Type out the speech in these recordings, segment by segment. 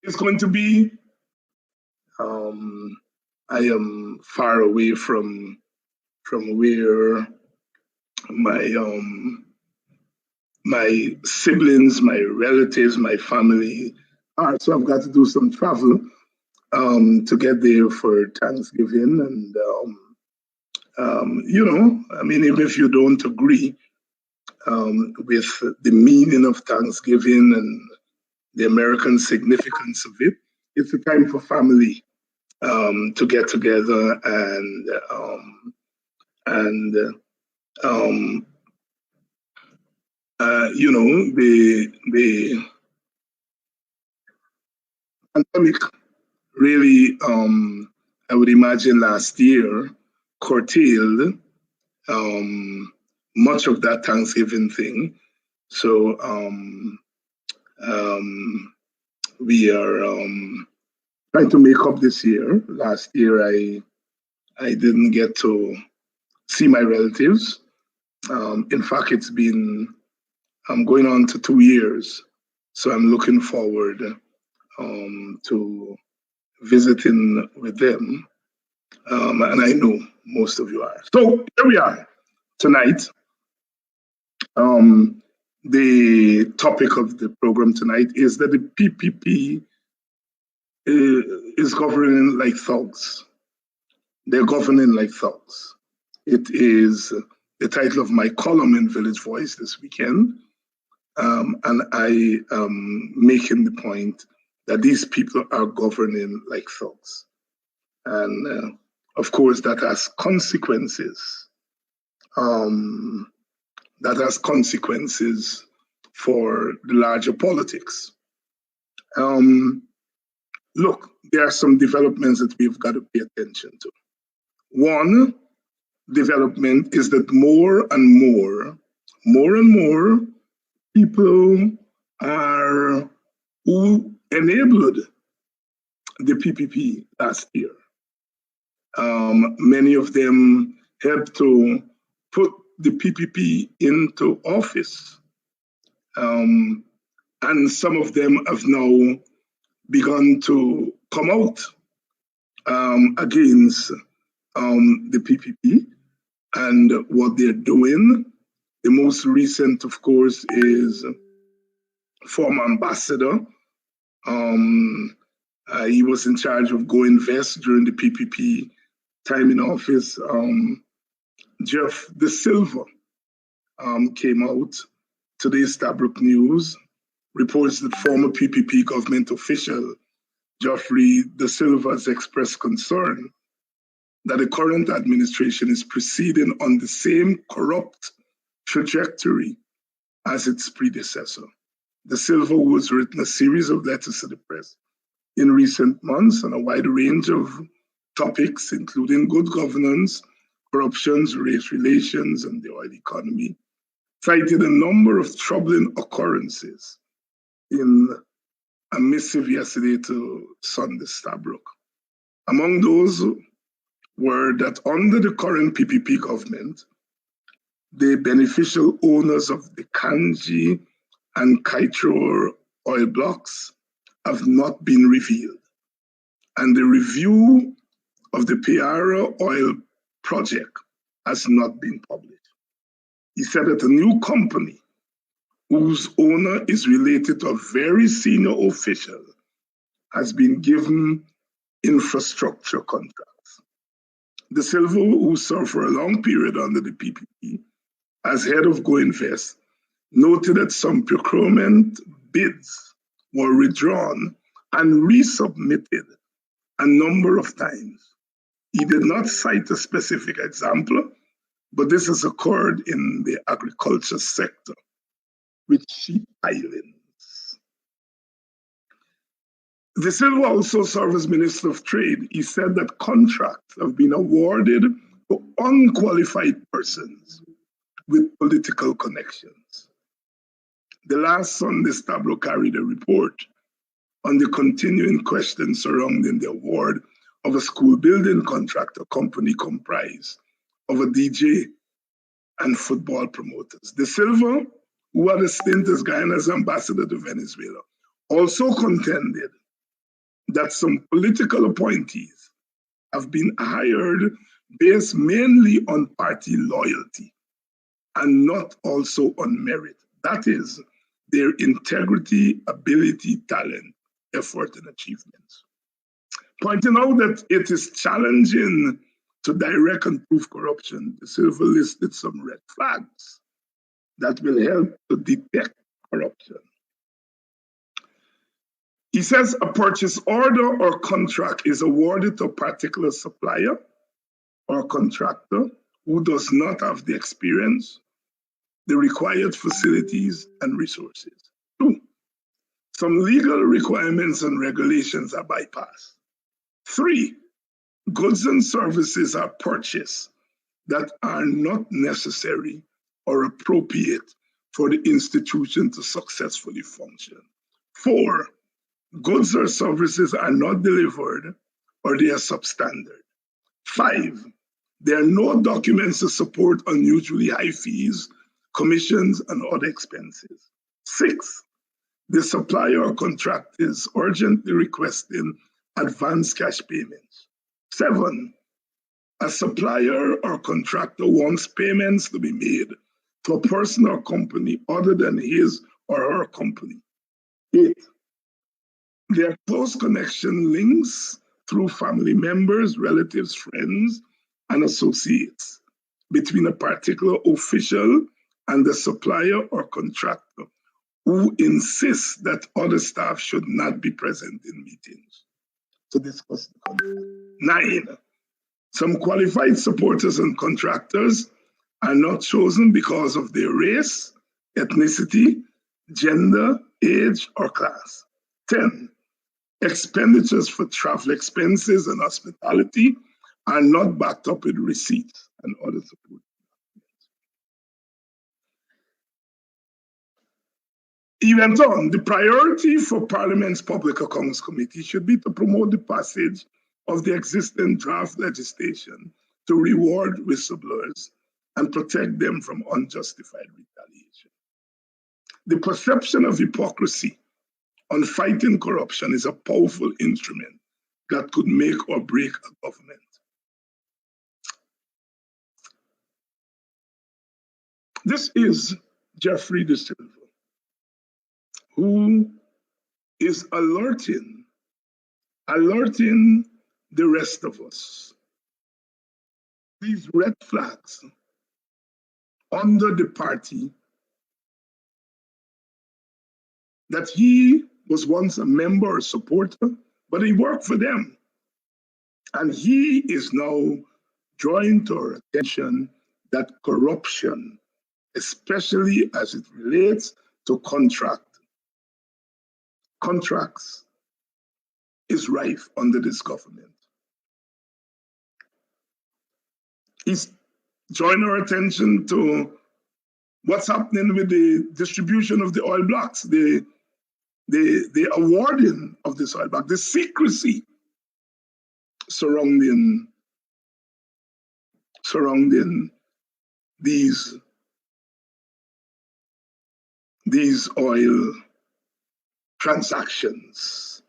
it's going to be. I am far away from where my siblings, my relatives, my family are. So I've got to do some travel to get there for Thanksgiving. And, I mean, even if you don't agree with the meaning of Thanksgiving and the American significance of it, it's a time for family to get together and the pandemic really, I would imagine last year, curtailed much of that Thanksgiving thing. So we are trying to make up this year. Last year, I didn't get to see my relatives. In fact, it's been going on to 2 years. So I'm looking forward to visiting with them. And I know most of you are. So here we are tonight. The topic of the program tonight is that the PPP is governing like thugs. They're governing like thugs. It is the title of my column in Village Voice this weekend. And I am making the point that these people are governing like thugs. And of course, that has consequences. That has consequences for the larger politics. Look, there are some developments that we've got to pay attention to. One development is that more and more people are who enabled the PPP last year. Many of them helped to put the PPP into office. And some of them have now begun to come out against the PPP and what they're doing. The most recent, of course, is former ambassador. He was in charge of Go Invest during the PPP time in office. Jeff De Silva came out. Today's Stabrook News reports that former PPP government official Geoffrey De Silva has expressed concern that the current administration is proceeding on the same corrupt trajectory as its predecessor. De Silva, who has written a series of letters to the press in recent months on a wide range of topics, including good governance, corruption, race relations, and the oil economy, cited a number of troubling occurrences in a missive yesterday to Sunday Stabrook. Among those were that under the current PPP government, the beneficial owners of the Kanji and Kaitro oil blocks have not been revealed, and the review of the Piara oil project has not been published. He said that a new company whose owner is related to a very senior official has been given infrastructure contracts. De Silva, who served for a long period under the PPP as head of Go Invest, noted that some procurement bids were withdrawn and resubmitted a number of times. He did not cite a specific example, but this has occurred in the agriculture sector with sheep islands. De Silva also served as Minister of Trade. He said that contracts have been awarded to unqualified persons with political connections. The last Sunday Stabrook carried a report on the continuing questions surrounding the award of a school building contract, a company comprised of a DJ and football promoters. De Silva, who had a stint as Guyana's ambassador to Venezuela, also contended that some political appointees have been hired based mainly on party loyalty and not also on merit. That is, their integrity, ability, talent, effort, and achievements. Pointing out that it is challenging to direct and prove corruption, the Silver listed some red flags that will help to detect corruption. He says a purchase order or contract is awarded to a particular supplier or contractor who does not have the experience, the required facilities and resources. 2, some legal requirements and regulations are bypassed. 3, goods and services are purchased that are not necessary or appropriate for the institution to successfully function. 4, goods or services are not delivered or they are substandard. 5, there are no documents to support unusually high fees, commissions, and other expenses. 6, the supplier or contractor is urgently requesting advance cash payments. 7, a supplier or contractor wants payments to be made to a person or company other than his or her company. 8, there are close connection links through family members, relatives, friends, and associates between a particular official and the supplier or contractor who insists that other staff should not be present in meetings to discuss the contract. 9, some qualified supporters and contractors are not chosen because of their race, ethnicity, gender, age, or class. 10, expenditures for travel expenses and hospitality are not backed up with receipts and other support. He went on, the priority for Parliament's Public Accounts Committee should be to promote the passage of the existing draft legislation to reward whistleblowers and protect them from unjustified retaliation. The perception of hypocrisy on fighting corruption is a powerful instrument that could make or break a government. This is Jeffrey De Silva, who is alerting the rest of us. These red flags under the party that he was once a member or supporter, but he worked for them. And he is now drawing to our attention that corruption, especially as it relates to contracts, is rife under this government. He's drawing our attention to what's happening with the distribution of the oil blocks, the awarding of this oil block, the secrecy surrounding these oil transactions,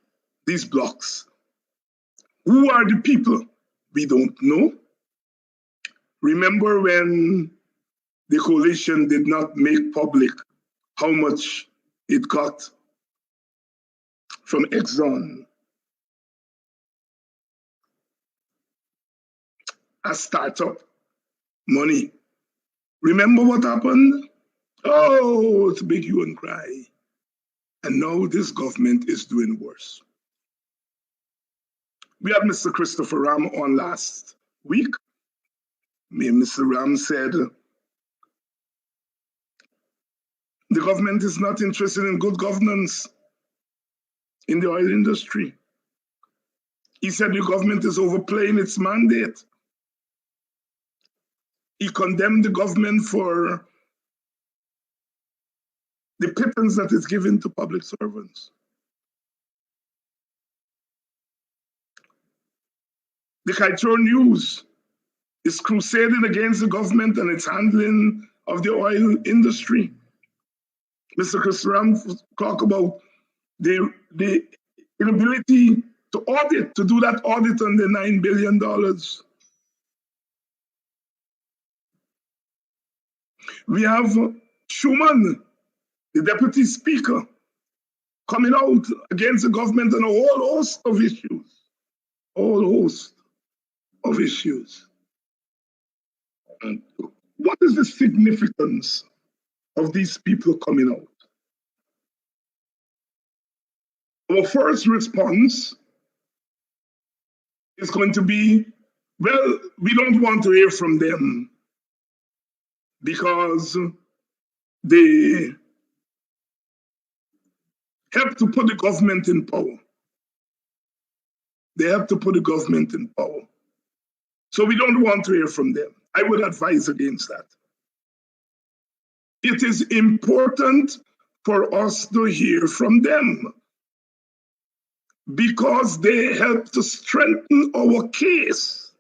these blocks. Who are the people? We don't know. Remember when the coalition did not make public how much it got from Exxon as startup money? Remember what happened? Oh, it's a big hue and cry. And now this government is doing worse. We had Mr. Christopher Ram on last week. Mr. Ram said the government is not interested in good governance in the oil industry. He said the government is overplaying its mandate. He condemned the government for the pittance that is given to public servants. The Kaitro News is crusading against the government and its handling of the oil industry. Mr. Chris Ram talked about the inability to do that audit on the $9 billion. We have Schuman, the deputy speaker, coming out against the government on a whole host of issues. And what is the significance of these people coming out? Our first response is going to be, well, we don't want to hear from them because they help to put the government in power. They have to put the government in power. So we don't want to hear from them. I would advise against that. It is important for us to hear from them because they help to strengthen our case.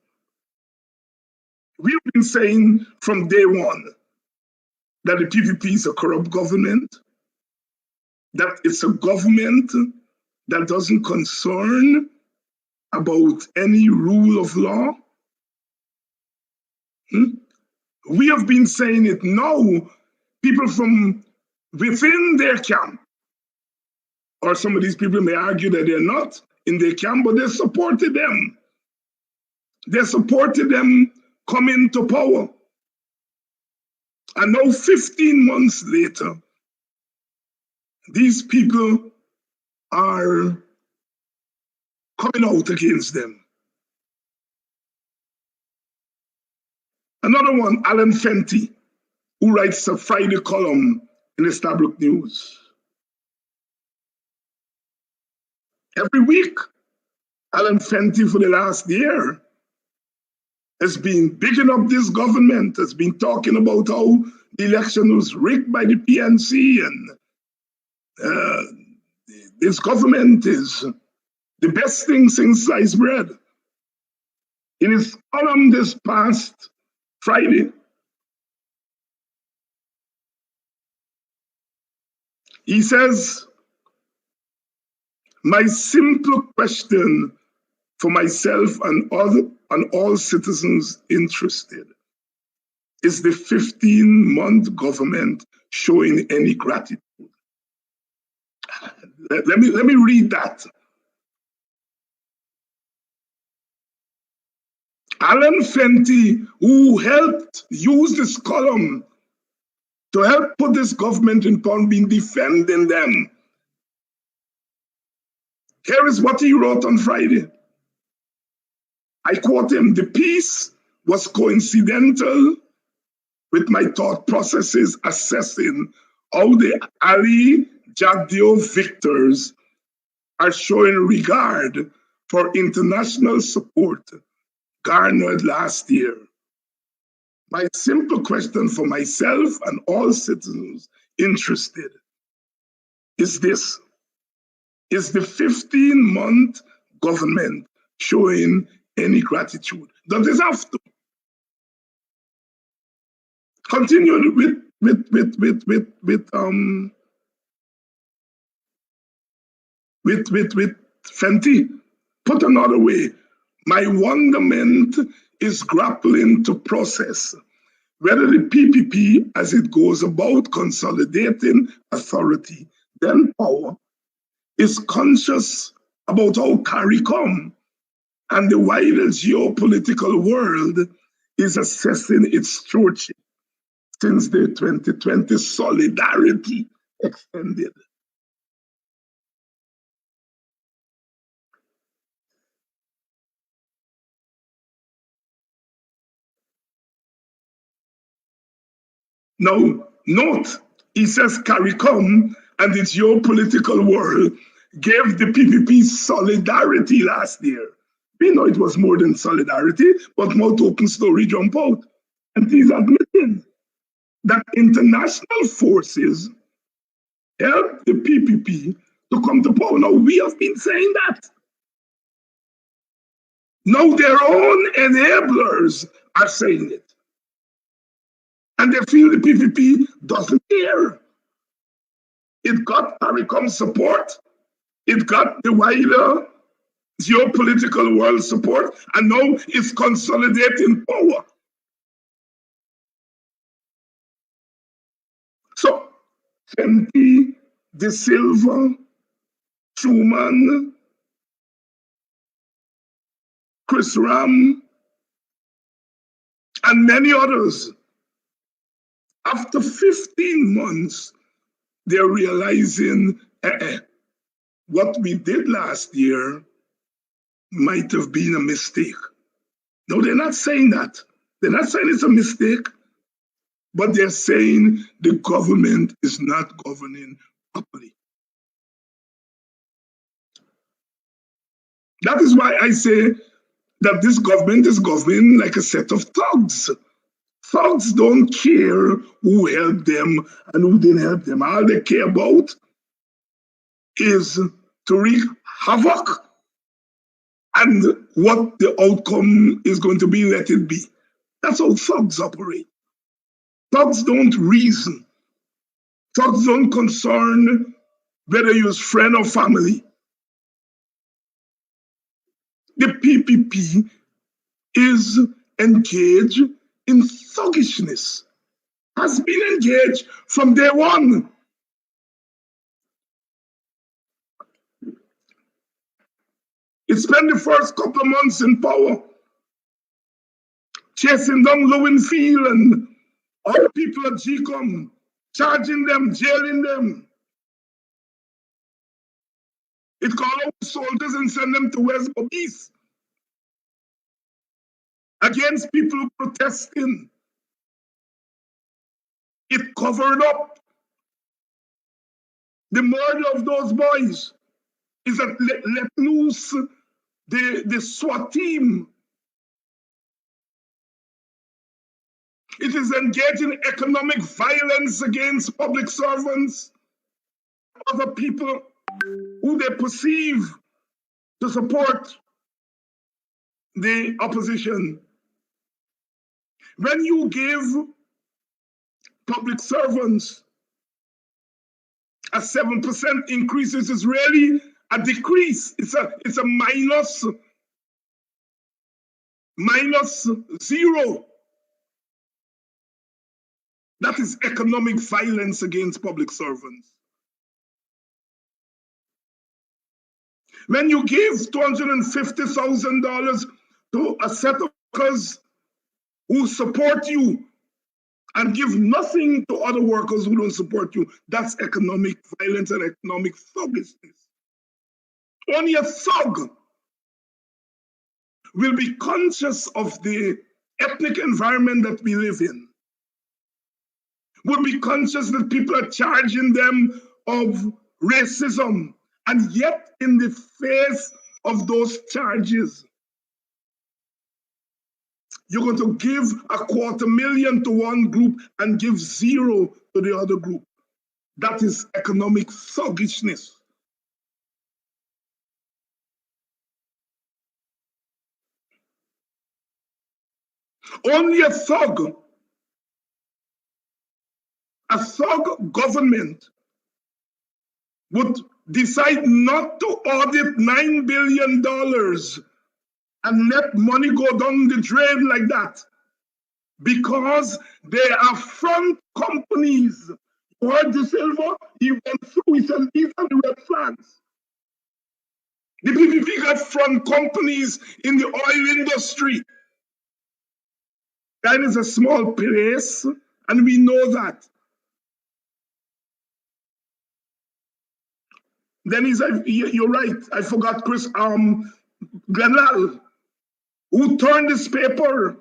We've been saying from day one that the PPP is a corrupt government, that it's a government that doesn't concern about any rule of law. We have been saying it now. People from within their camp, or some of these people may argue that they're not in their camp, but they supported them. They supported them coming to power. And now 15 months later, these people are coming out against them. Another one, Alan Fenty, who writes a Friday column in the Stabrook News. Every week, Alan Fenty for the last year has been bigging up this government, has been talking about how the election was rigged by the PNC and this government is the best thing since sliced bread. In his column this past Friday, he says, my simple question for myself and all citizens interested, is the 15-month government showing any gratitude? Let me read that. Alan Fenty, who helped use this column to help put this government in power, been defending them. Here is what he wrote on Friday. I quote him, the piece was coincidental with my thought processes assessing how the Ali Jagdeo victors are showing regard for international support garnered last year. My simple question for myself and all citizens interested is this: is the 15-month government showing any gratitude? Does it have to? Continue with Fenty. Put another way, my wonderment is grappling to process whether the PPP, as it goes about consolidating authority, then power, is conscious about how CARICOM and the wider geopolitical world is assessing its stewardship since the 2020 solidarity extended. Now, note, he says CARICOM and the geopolitical world gave the PPP solidarity last year. We know it was more than solidarity, but Mount Open Story jump out. And he's admitting that international forces helped the PPP to come to power. Now, we have been saying that. Now their own enablers are saying it. And they feel the PPP doesn't care. It got CARICOM support. It got the wider geopolitical world support, and now it's consolidating power. So, Fenty, De Silva, Truman, Chris Ram, and many others, after 15 months, they're realizing what we did last year might have been a mistake. No, they're not saying that. They're not saying it's a mistake, but they're saying the government is not governing properly. That is why I say that this government is governing like a set of thugs. Thugs don't care who helped them and who didn't help them. All they care about is to wreak havoc, and what the outcome is going to be, let it be. That's how thugs operate. Thugs don't reason. Thugs don't concern whether you're friend or family. The PPP is engaged in thuggishness, has been engaged from day one. It spent the first couple of months in power, chasing down Lowenfield and other people at GCOM, charging them, jailing them. It called out soldiers and sent them to West Bobis against people protesting. It covered up the murder of those boys. Is that let loose the SWAT team. It is engaging in economic violence against public servants, other people who they perceive to support the opposition. When you give public servants a 7% increase, it is really a decrease. It's a minus zero. That is economic violence against public servants. When you give $250,000 to a set of workers who support you and give nothing to other workers who don't support you, that's economic violence and economic thuggishness. Only a thug will be conscious of the ethnic environment that we live in, will be conscious that people are charging them of racism, and yet in the face of those charges, you're going to give $250,000 to one group and give zero to the other group. That is economic thuggishness. Only a thug government would decide not to audit $9 billion and let money go down the drain like that, because they are front companies. You heard De Silva, he went through, he said, these are the red flags. The PPP got front companies in the oil industry. That is a small place, and we know that. Then he said, you're right, I forgot Chris Glenal, who turned this paper,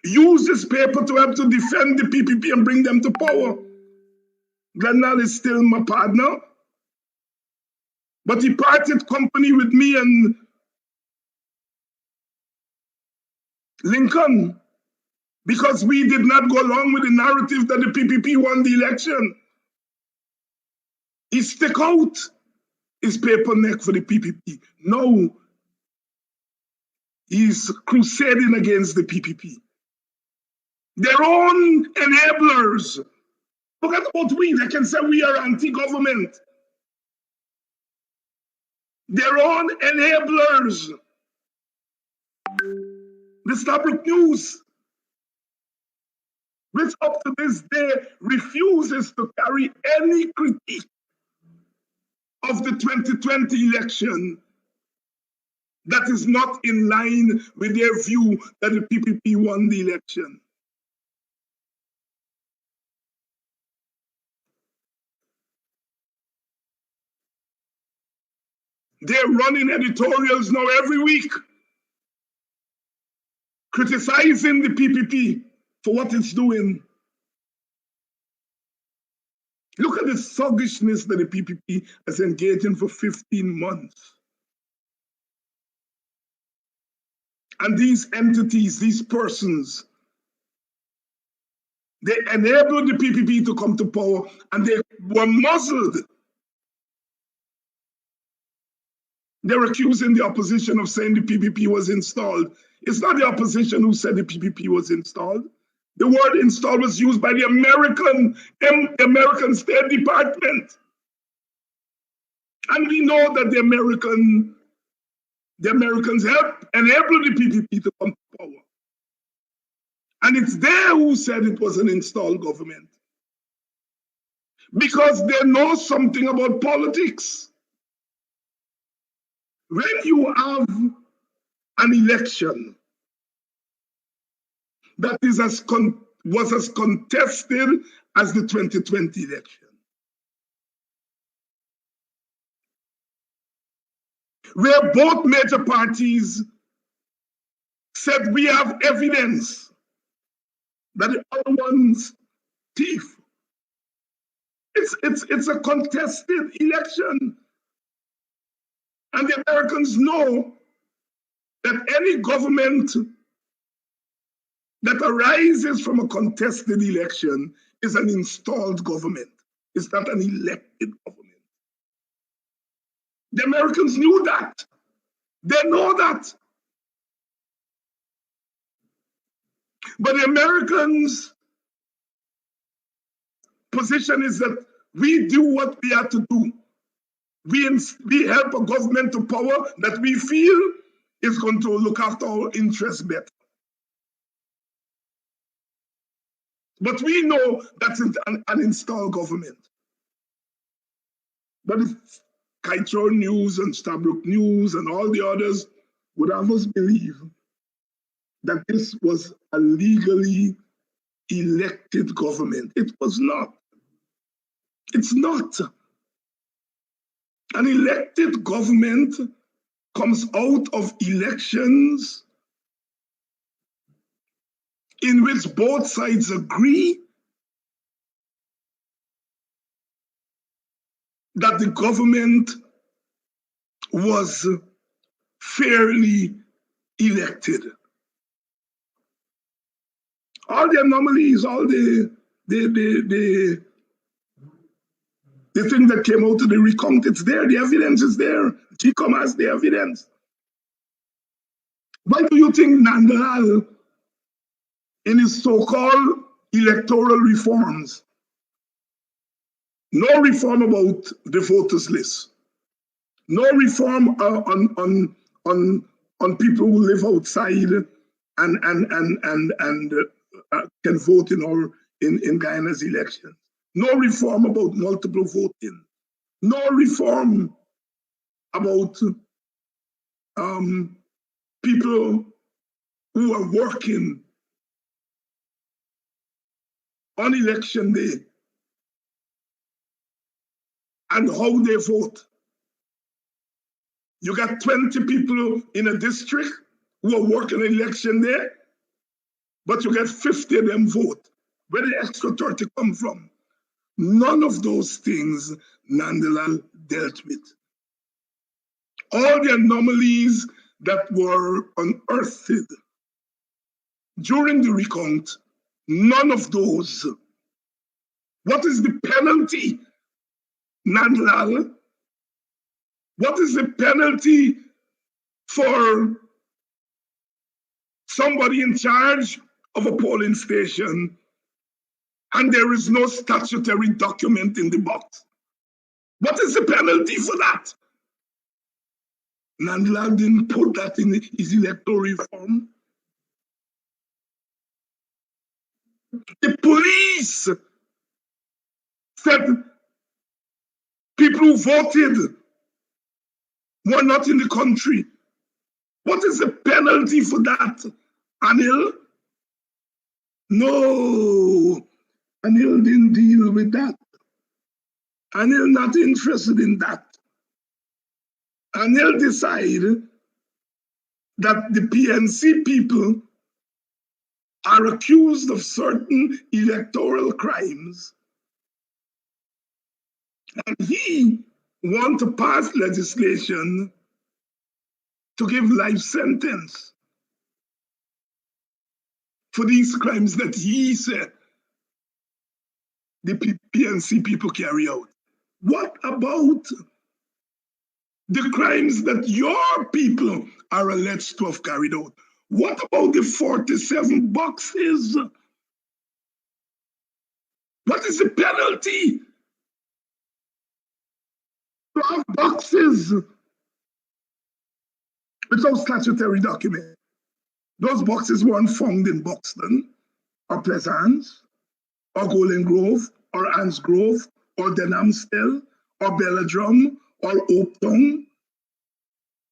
used this paper to help to defend the PPP and bring them to power. Glenal is still my partner, but he parted company with me and Lincoln because we did not go along with the narrative that the PPP won the election. He stuck out his paper neck for the PPP. No, he's crusading against the PPP. Their own enablers. Forget about we. They can say we are anti-government. their own enablers. The Stabrook News, which up to this day refuses to carry any critique of the 2020 election that is not in line with their view that the PPP won the election. They're running editorials now every week, criticizing the PPP for what it's doing. Look at the thuggishness that the PPP has engaged in for 15 months. And these entities, these persons, they enabled the PPP to come to power, and they were muzzled. They're accusing the opposition of saying the PPP was installed. It's not the opposition who said the PPP was installed. The word installed was used by the American State Department. And we know that the Americans helped enable the PPP to come to power. And it's they who said it was an installed government. Because they know something about politics. When you have an election that is was as contested as the 2020 election, where both major parties said we have evidence that the other one's thief. It's a contested election. And the Americans know that any government that arises from a contested election is an installed government. It's not an elected government. The Americans knew that. They know that. But the Americans' position is that we do what we have to do. We help a government to power that we feel is going to look after our interests better. But we know that's an installed government. But if Kaito News and Stabrook News and all the others would have us believe that this was a legally elected government. It was not. It's not. An elected government comes out of elections in which both sides agree that the government was fairly elected. All the anomalies, all the thing that came out of the recount, it's there, the evidence is there. GCOM has the evidence. Why do you think Nandalal, in his so-called electoral reforms, no reform about the voters list, no reform on people who live outside and can vote in Guyana's elections, no reform about multiple voting, no reform about people who are working on election day and how they vote. You got 20 people in a district who are working on election day, but you get 50 of them vote. Where the extra 30 come from? None of those things Nandalal dealt with. All the anomalies that were unearthed during the recount, none of those. What is the penalty, Nandalal? What is the penalty for somebody in charge of a polling station and there is no statutory document in the box? What is the penalty for that? Nandlal didn't put that in his electoral reform. The police said people who voted were not in the country. What is the penalty for that, Anil? No, Anil didn't deal with that. Anil not interested in that. Anil decided that the PNC people are accused of certain electoral crimes, and he wants to pass legislation to give life sentence for these crimes that he said the PNC people carry out. What about the crimes that your people are alleged to have carried out? What about the 47 boxes? What is the penalty to have boxes without statutory document? Those boxes weren't found in Buxton or Pleasance or Golden Grove or Anns Grove or Denhamstel or Belladrum or Oaktown.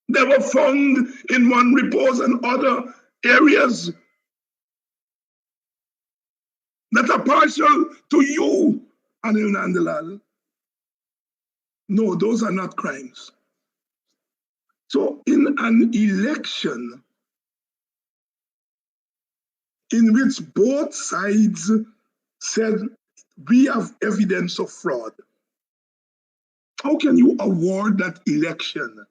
They were found in One Repose and other areas that are partial to you, Anil Nandlal. No, those are not crimes. So in an election in which both sides said we have evidence of fraud, how can you award that election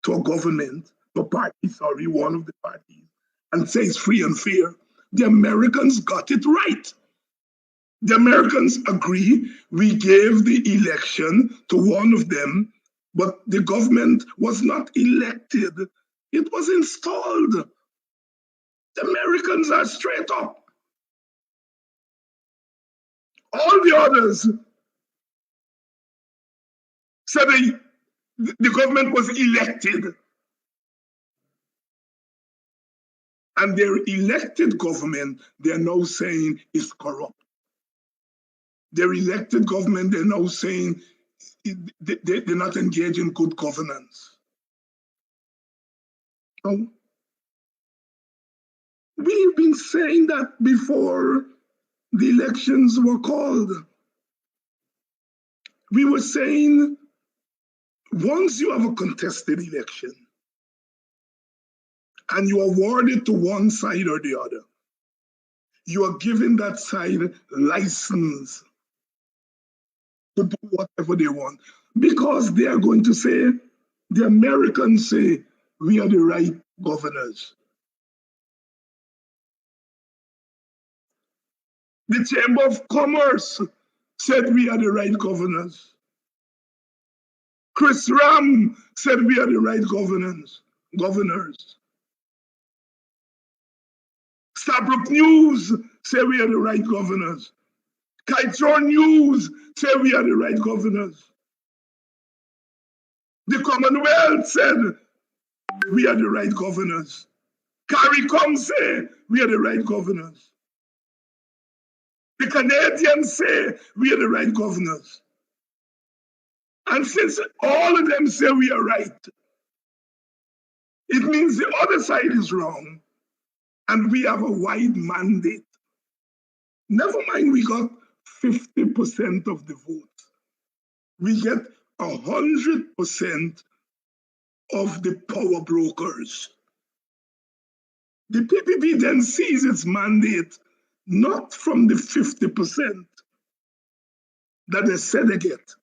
to a government, one of the parties, and say it's free and fair? The Americans got it right. The Americans agree we gave the election to one of them, but the government was not elected. It was installed. The Americans are straight up. All the others said the government was elected. And their elected government, they're now saying is corrupt. Their elected government, they're now saying they're not engaged in good governance. So, we've been saying that before the elections were called. We were saying once you have a contested election and you award it to one side or the other, you are giving that side license to do whatever they want, because they are going to say, the Americans say, we are the right governors. The Chamber of Commerce said we are the right governors. Chris Ram said we are the right governors. Stabrook News say we are the right governors. Kiteshore News say we are the right governors. The Commonwealth said we are the right governors. CARICOM say we are the right governors. The Canadians say we are the right governors. And since all of them say we are right, it means the other side is wrong. And we have a wide mandate. Never mind we got 50% of the vote. We get 100% of the power brokers. The PPP then sees its mandate not from the 50% that they said they get.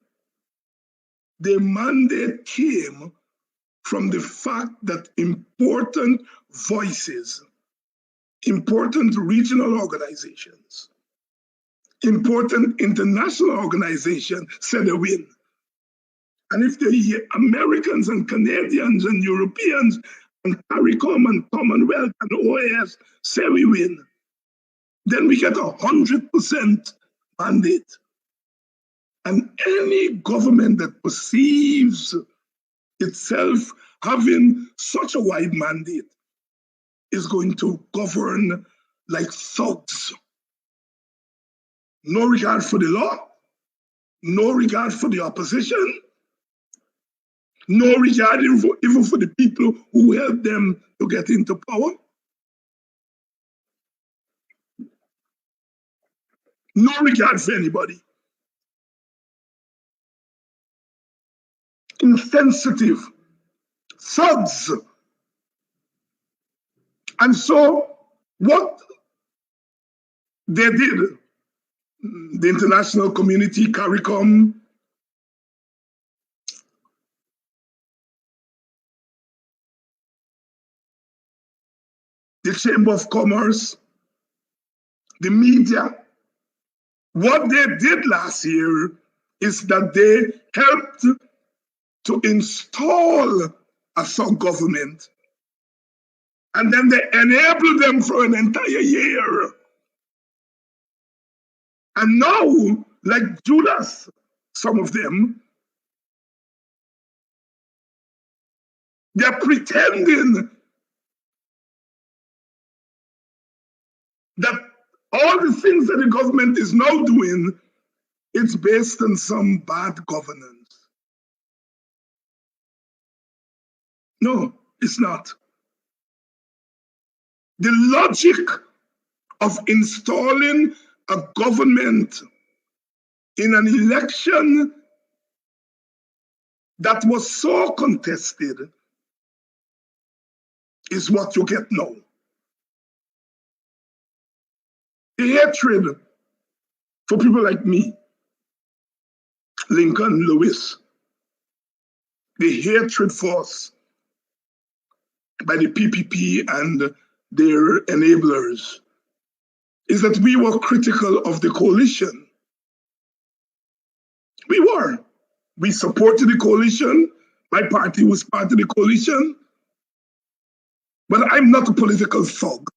The mandate came from the fact that important voices, important regional organizations, important international organizations said they win. And if the Americans and Canadians and Europeans and CARICOM and Commonwealth and OAS say we win, then we get 100% mandate. And any government that perceives itself having such a wide mandate is going to govern like thugs. No regard for the law, no regard for the opposition, no regard even for the people who helped them to get into power. No regard for anybody. Insensitive, thugs. And so what they did, the international community, CARICOM, the Chamber of Commerce, the media, what they did last year is that they helped to install a sub-government, and then they enabled them for an entire year. And now, like Judas, some of them, they're pretending that all the things that the government is now doing, it's based on some bad governance. No, it's not. The logic of installing a government in an election that was so contested is what you get now. The hatred for people like me, Lincoln, Lewis, the hatred for us by the PPP and their enablers is that we were critical of the coalition. We were. We supported the coalition. My party was part of the coalition. But I'm not a political thug.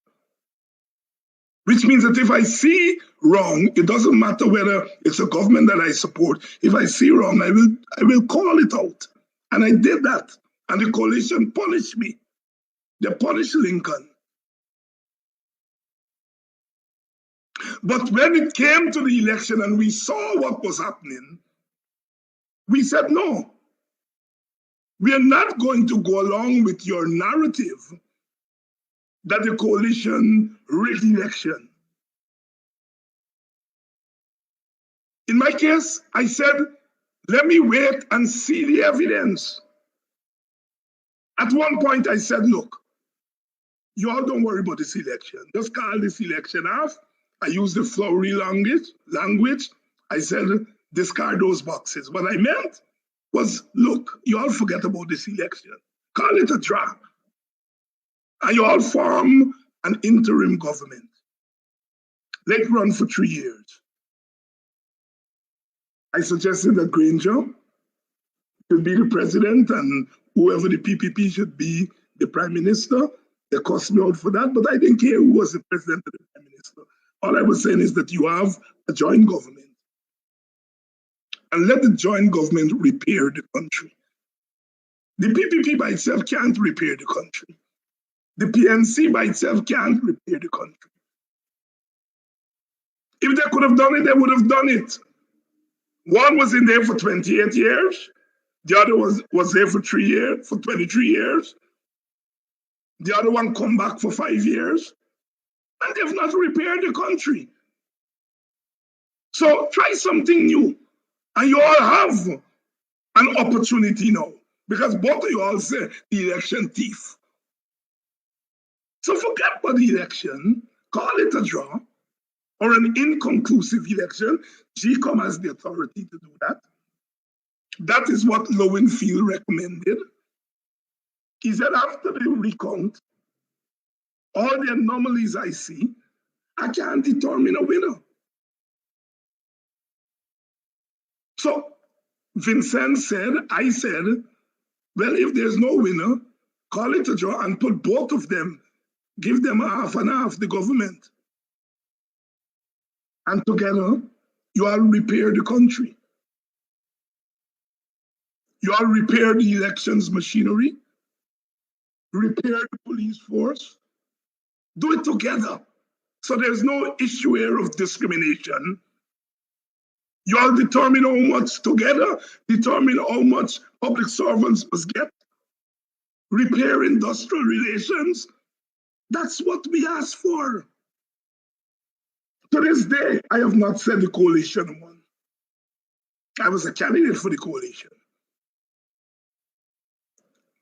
Which means that if I see wrong, it doesn't matter whether it's a government that I support. If I see wrong, I will call it out. And I did that. And the coalition punished me. They punished Lincoln. But when it came to the election and we saw what was happening, we said, no, we are not going to go along with your narrative that the coalition rigged the election. In my case, I said, let me wait and see the evidence. At one point, I said, look, you all don't worry about this election. Just call this election off. I used the flowery language. I said, discard those boxes. What I meant was, look, you all forget about this election. Call it a draw. And you all form an interim government. Let it run for 3 years. I suggested that Granger should be the president and whoever the PPP should be the prime minister. They cost me out for that, but I didn't care who was the president or the prime minister. All I was saying is that you have a joint government. And let the joint government repair the country. The PPP by itself can't repair the country. The PNC by itself can't repair the country. If they could have done it, they would have done it. One was in there for 28 years. The other was there for 3 years, for 23 years. The other one come back for 5 years. And they've not repaired the country. So try something new. And you all have an opportunity now. Because both of you all say the election thief. So forget about the election, call it a draw, or an inconclusive election. GCOM has the authority to do that. That is what Lowenfield recommended. He said after the recount, all the anomalies I see, I can't determine a winner. So Vincent said, I said, well, if there's no winner, call it a draw and put both of them, give them half and half, the government. And together, you all repair the country. You all repair the elections machinery. repair the police force. Do it together. So there's no issue here of discrimination. You all determine how much together, determine how much public servants must get, repair industrial relations. That's what we asked for. To this day, I have not said the coalition won. I was a candidate for the coalition.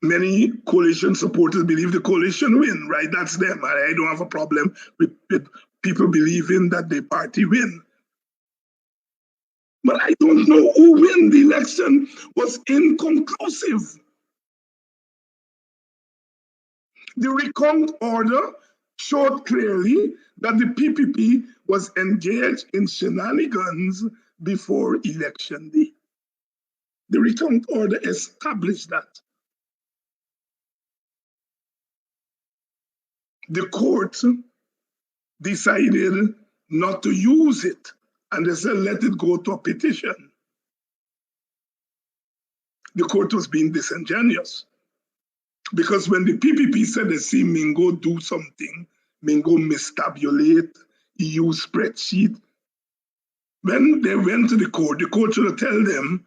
Many coalition supporters believe the coalition win, right? That's them. I don't have a problem with people believing that the party win. But I don't know who win. The election was inconclusive. The recount order showed clearly that the PPP was engaged in shenanigans before election day. The recount order established that. The court decided not to use it, and they said, let it go to a petition. The court was being disingenuous. Because when the PPP said they see Mingo do something, Mingo mistabulate, he use spreadsheet. When they went to the court should tell them,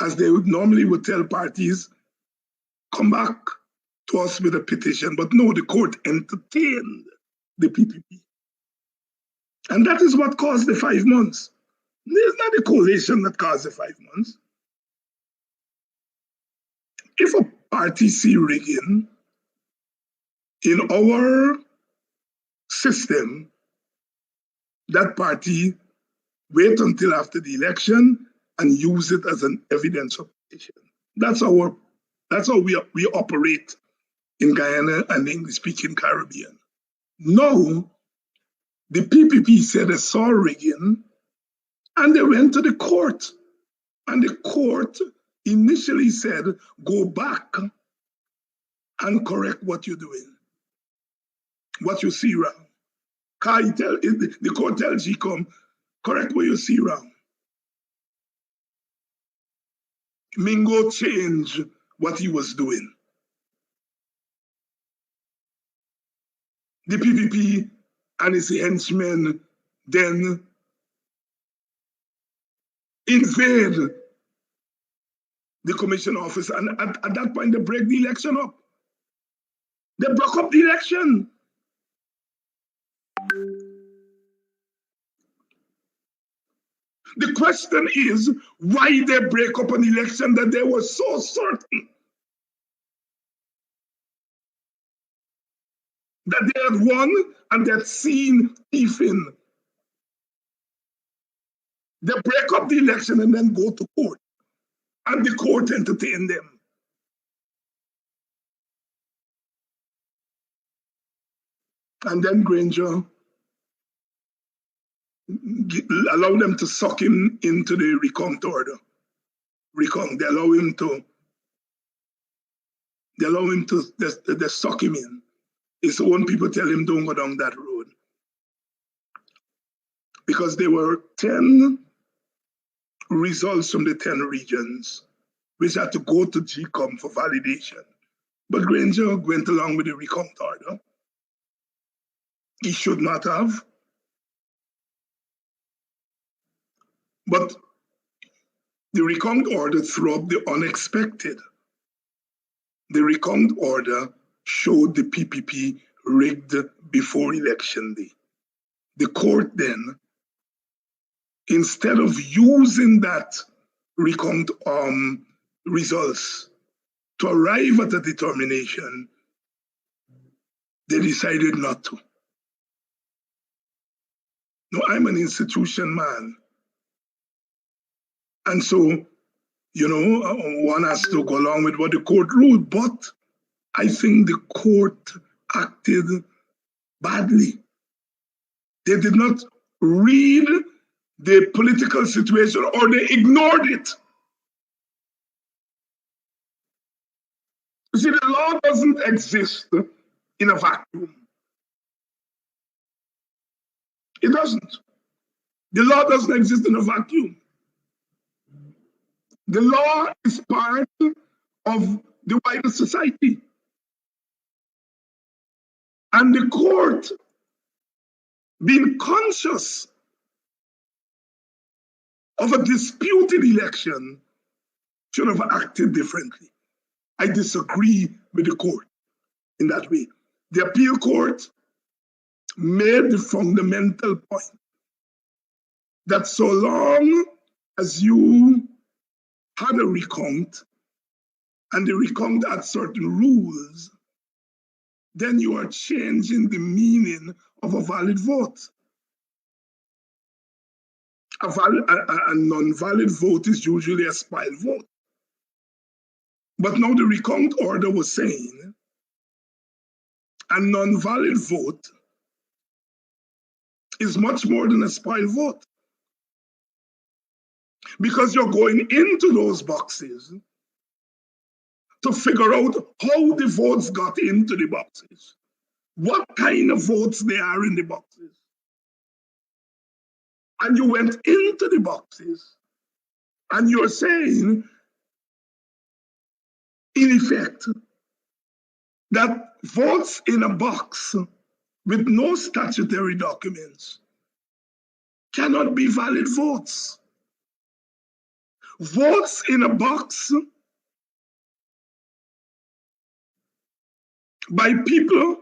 as they would normally would tell parties, come back to us with a petition. But no, the court entertained the PPP. And that is what caused the 5 months. It's not the coalition that caused the 5 months. If a party see rigging in our system, that party wait until after the election and use it as an evidence of petition. That's how we operate in Guyana and the English-speaking Caribbean. No, the PPP said they saw rigging and they went to the court. And the court initially said, go back and correct what you're doing, what you see wrong. The court tells you, come, correct what you see wrong. Mingo changed what he was doing. The PPP and his henchmen then invade the commission office, and at that point they break the election up. They broke up the election. The question is why they break up an election that they were so certain that they had won and they had seen thieving. They break up the election and then go to court, and the court entertain them. And then Granger allow them to suck him into the recount order. Recount, they allow him they suck him in. His own people tell him don't go down that road. Because there were 10 results from the 10 regions, which had to go to GCOM for validation. But Granger went along with the recount order. He should not have. But the recount order threw up the unexpected. The recount order showed the PPP rigged before election day. The court then, instead of using that recount results to arrive at a determination, they decided not to. No, I'm an institution man. And so, one has to go along with what the court ruled, but I think the court acted badly. They did not read the political situation, or they ignored it. You see, the law doesn't exist in a vacuum. It doesn't. The law doesn't exist in a vacuum. The law is part of the wider society. And the court, being conscious of a disputed election, should have acted differently. I disagree with the court in that way. The appeal court made the fundamental point that so long as you had a recount and the recount had certain rules, then you are changing the meaning of a valid vote. A non-valid vote is usually a spoiled vote. But now the recount order was saying a non-valid vote is much more than a spoiled vote. Because you're going into those boxes to figure out how the votes got into the boxes, what kind of votes they are in the boxes. And you went into the boxes and you're saying, in effect, that votes in a box with no statutory documents cannot be valid votes. Votes in a box by people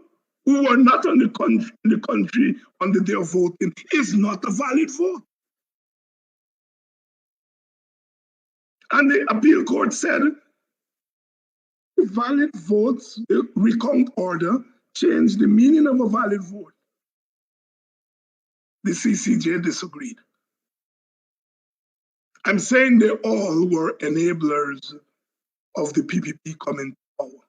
who are not in the country on the day of voting is not a valid vote. And the appeal court said, valid votes, the recount order changed the meaning of a valid vote. The CCJ disagreed. I'm saying they all were enablers of the PPP coming to power.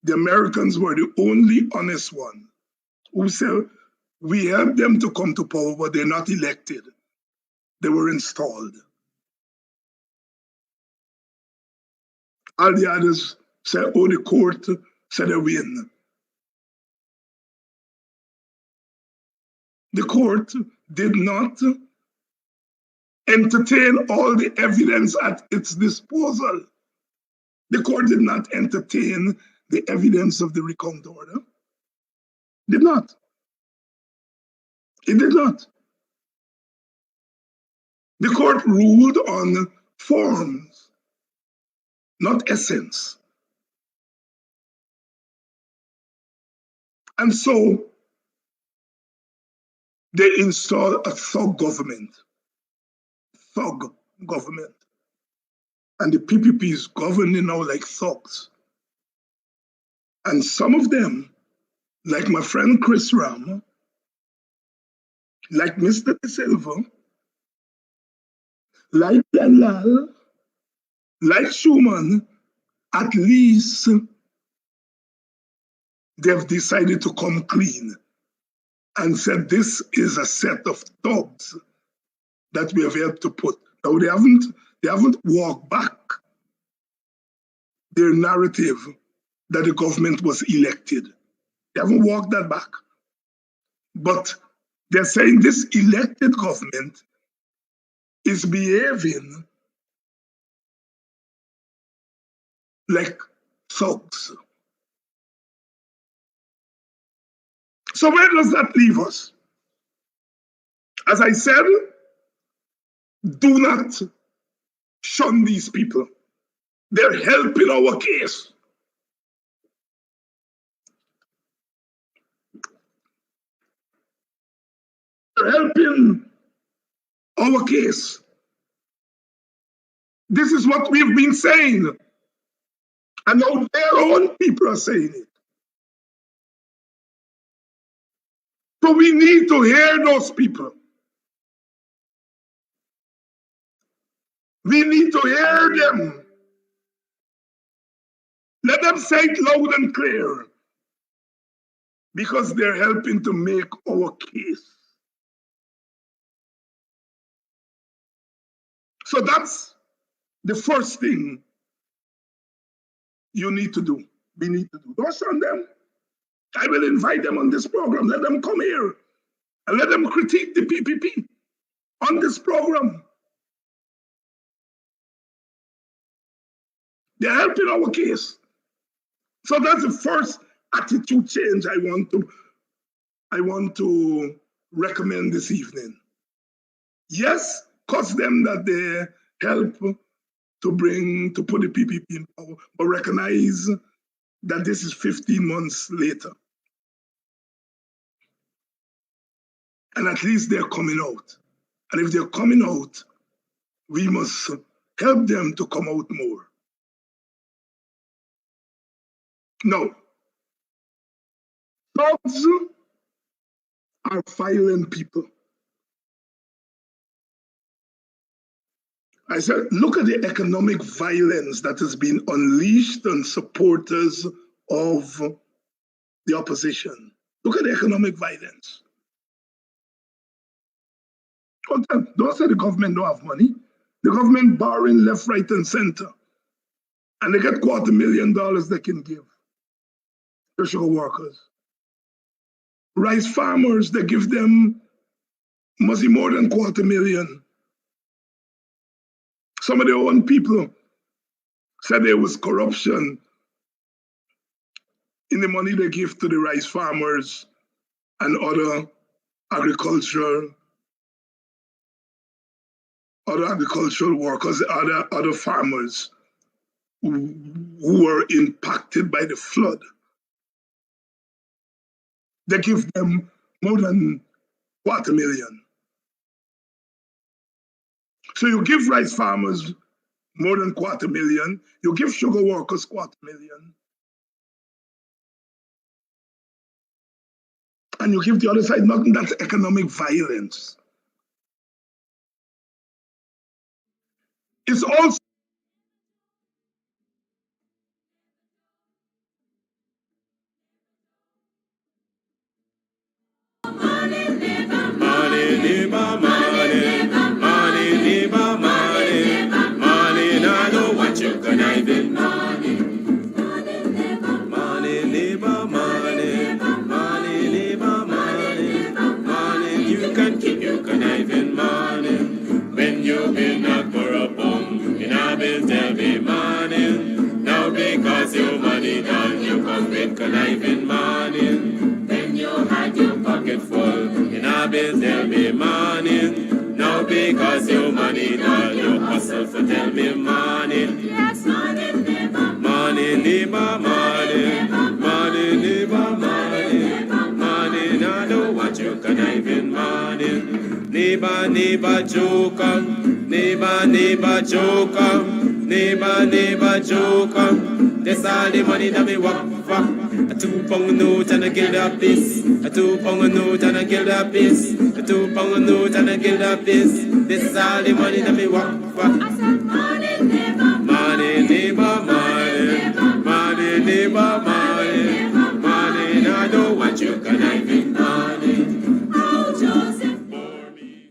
The Americans were the only honest one who said, we helped them to come to power, but they're not elected. They were installed. All the others said, oh, the court said they win. The court did not entertain all the evidence at its disposal. The court did not entertain the evidence of the recount order. Did not. It did not. The court ruled on forms, not essence. And so they installed a thug government. Thug government. And the PPP is governing now like thugs. And some of them, like my friend Chris Ram, like Mr. De Silva, like Danlal, like Schumann, at least they've decided to come clean and said this is a set of thugs that we have helped to put. Now they haven't walked back their narrative that the government was elected. They haven't walked that back. But they're saying this elected government is behaving like thugs. So where does that leave us? As I said, do not shun these people. They're helping our case. They're helping our case. This is what we've been saying. And now their own people are saying it. So we need to hear those people. We need to hear them. Let them say it loud and clear. Because they're helping to make our case. So that's the first thing you need to do. We need to do. Don't shun them. I will invite them on this program. Let them come here and let them critique the PPP on this program. They're helping our case. So that's the first attitude change I want to recommend this evening. Yes, cost them that they help to put the PPP in power, but recognize that this is 15 months later. And at least they're coming out. And if they're coming out, we must help them to come out more. Now, thugs are violent people. I said, look at the economic violence that has been unleashed on supporters of the opposition. Look at the economic violence. Don't say the government don't have money. The government borrowing left, right, and center. And they get $250,000 they can give to sugar workers. Rice farmers, they give them must be more than $250,000. Some of their own people said there was corruption in the money they give to the rice farmers and other agricultural workers, other farmers who were impacted by the flood. They give them more than $250,000. So you give rice farmers more than $250,000, you give sugar workers $250,000, and you give the other side nothing. That's economic violence. It's also because your money done, you come with conniving money. Then you had your pocket full, in our bills there'll be money. Now because your money done, you hustle for tell me money. Yes, money, neighbor. Money, neighbor, money. Money, neighbor, money. Money, now don't want you conniving money. Neighbor, neighbor, joker. Neighbor, neighbor, joker. Neighbor, neighbor, joker. That's all the money that me work for. A £2 note and a guilder piece. A £2 note and a guilder piece. A £2 note and a guilder piece. This is all the money that me work for. I said money, neighbor. Money, neighbor, money. Money, neighbor, money. Money, now I don't want you conniving money. Oh, Joseph. For me.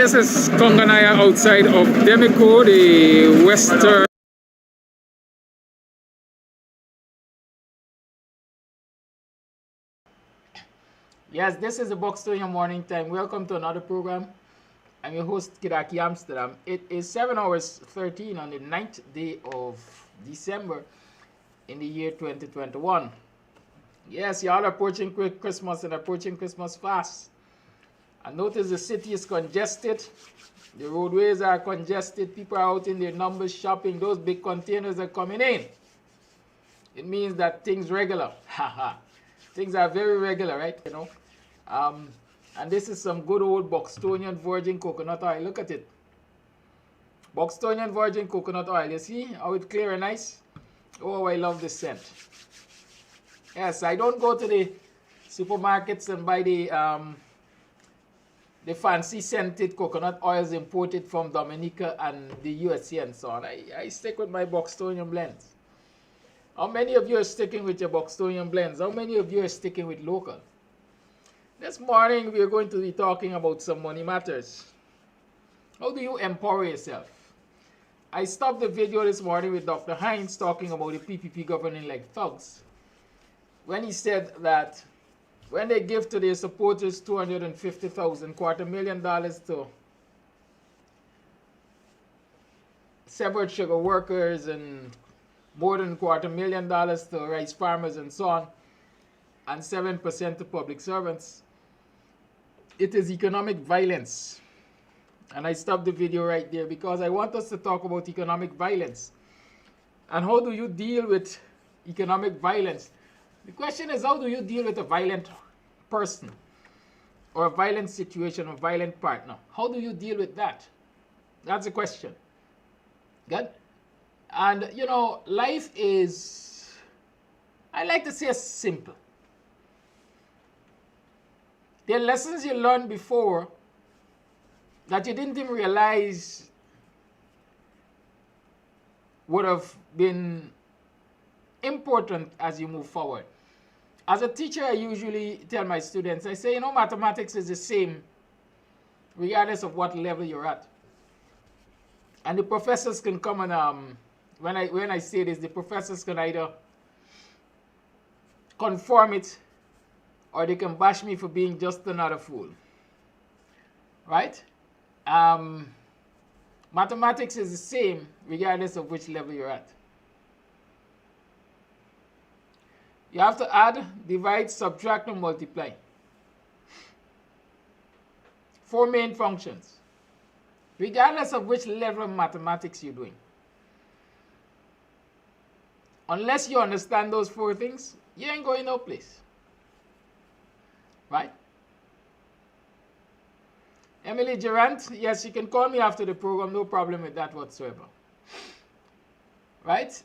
this is Konganaya outside of Demico, the western. Yes, this is the BUXTONIAN Morning Time. Welcome to another program. I'm your host, Kidaki Amsterdam. It is 7 hours 13 on the 9th day of December in the year 2021. Yes, y'all are approaching Christmas and approaching Christmas fast. I notice the city is congested. The roadways are congested. People are out in their numbers shopping. Those big containers are coming in. It means that things regular. Things are very regular, right? You know. And this is some good old Buxtonian virgin coconut oil. Look at it. Buxtonian virgin coconut oil. You see how it's clear and nice? Oh, I love this scent. Yes, I don't go to the supermarkets and buy the fancy scented coconut oils imported from Dominica and the USA and so on. I stick with my Buxtonian blends. How many of you are sticking with your Buxtonian blends? How many of you are sticking with local? This morning we are going to be talking about some money matters. How do you empower yourself? I stopped the video this morning with Dr. Hines talking about the PPP governing like thugs, when he said that when they give to their supporters $250,000, $250,000 to severed sugar workers and more than $250,000 to rice farmers and so on, and 7% to public servants, it is economic violence. And I stopped the video right there because I want us to talk about economic violence. And how do you deal with economic violence? The question is, how do you deal with a violent person or a violent situation or violent partner? How do you deal with that? That's the question. Good? And you know, life is, I like to say, simple. There are lessons you learned before that you didn't even realize would have been important as you move forward. As a teacher, I usually tell my students, I say, you know, mathematics is the same regardless of what level you're at. And the professors can come and, when I say this, the professors can either confirm it or they can bash me for being just another fool. Right? Mathematics is the same regardless of which level you're at. You have to add, divide, subtract, and multiply. 4 main functions, regardless of which level of mathematics you're doing. Unless you understand those 4 things, you ain't going no place. Right? Emily Durant, yes, you can call me after the program, no problem with that whatsoever. Right?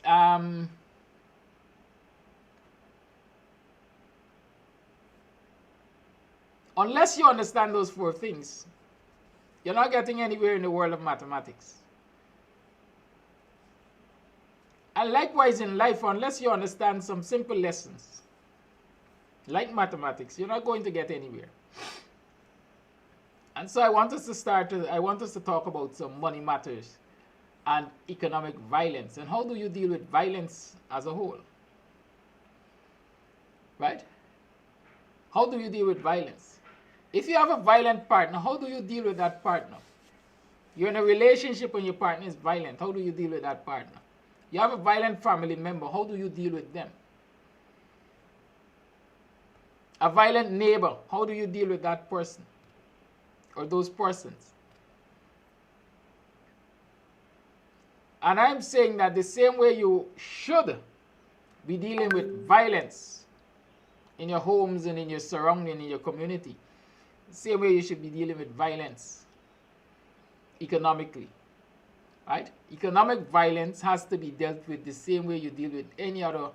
Unless you understand those 4 things, you're not getting anywhere in the world of mathematics. And likewise in life, unless you understand some simple lessons, like mathematics, you're not going to get anywhere. And so I want us to talk about some money matters and economic violence. And how do you deal with violence as a whole? Right? How do you deal with violence? If you have a violent partner, how do you deal with that partner? You're in a relationship and your partner is violent. How do you deal with that partner? You have a violent family member. How do you deal with them? A violent neighbor. How do you deal with that person or those persons? And I'm saying that the same way you should be dealing with violence in your homes and in your surrounding, in your community, the same way you should be dealing with violence economically. Right? Economic violence has to be dealt with the same way you deal with any other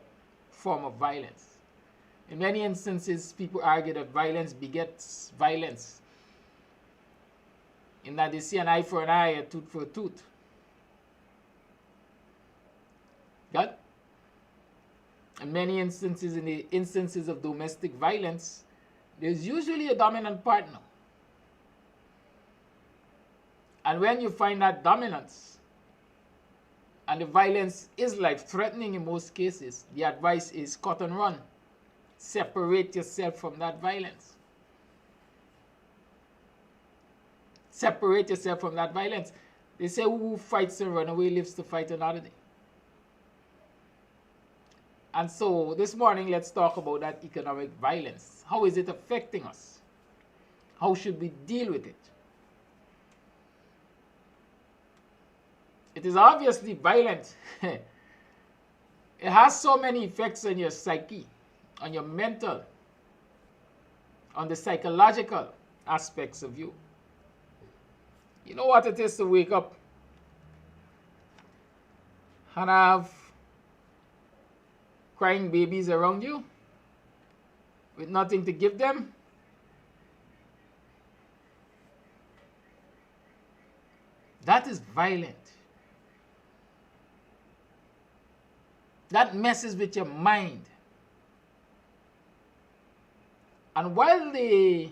form of violence. In many instances, people argue that violence begets violence, in that they see an eye for an eye, a tooth for a tooth. But in many instances, in the instances of domestic violence, there's usually a dominant partner. And when you find that dominance, and the violence is life-threatening in most cases, the advice is cut and run. Separate yourself from that violence. Separate yourself from that violence. They say who fights and run away lives to fight another day. And so this morning, let's talk about that economic violence. How is it affecting us? How should we deal with it? It is obviously violent. It has so many effects on your psyche, on your mental, on the psychological aspects of you. You know what it is to wake up and have crying babies around you with nothing to give them? That is violent. That messes with your mind. And while the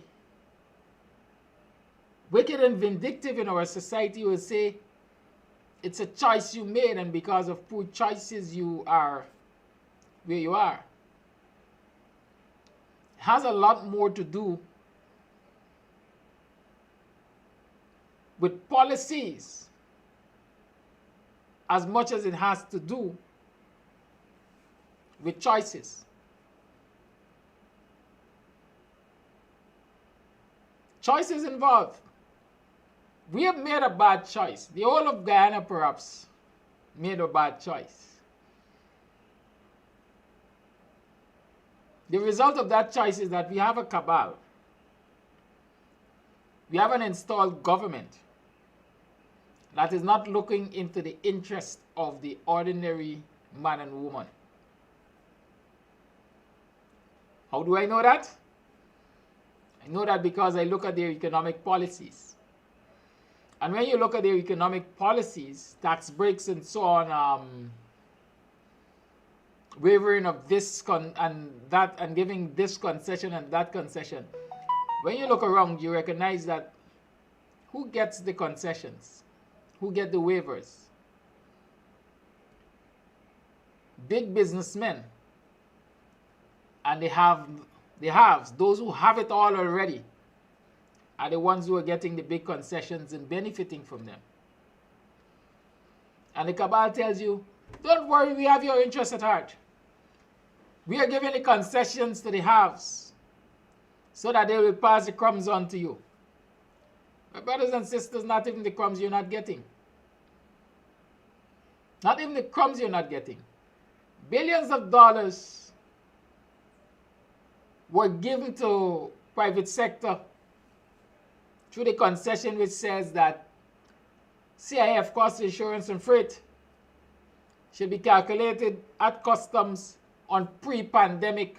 wicked and vindictive in our society will say it's a choice you made, and because of poor choices you are where you are, it has a lot more to do with policies as much as it has to do with choices. Choices involved. We have made a bad choice. The whole of Guyana perhaps made a bad choice. The result of that choice is that we have a cabal. We have an installed government that is not looking into the interest of the ordinary man and woman. How do I know that? I know that because I look at their economic policies. And when you look at their economic policies, tax breaks and so on, wavering of this and that, and giving this concession and that concession, when you look around, you recognize that who gets the concessions? Who get the waivers? Big businessmen. And those who have it all already are the ones who are getting the big concessions and benefiting from them. And the cabal tells you, don't worry, we have your interest at heart. We are giving the concessions to the haves so that they will pass the crumbs on to you. My brothers and sisters, not even the crumbs you're not getting. Not even the crumbs you're not getting. Billions of dollars were given to private sector through the concession which says that CIF, cost insurance and freight, should be calculated at customs on pre-pandemic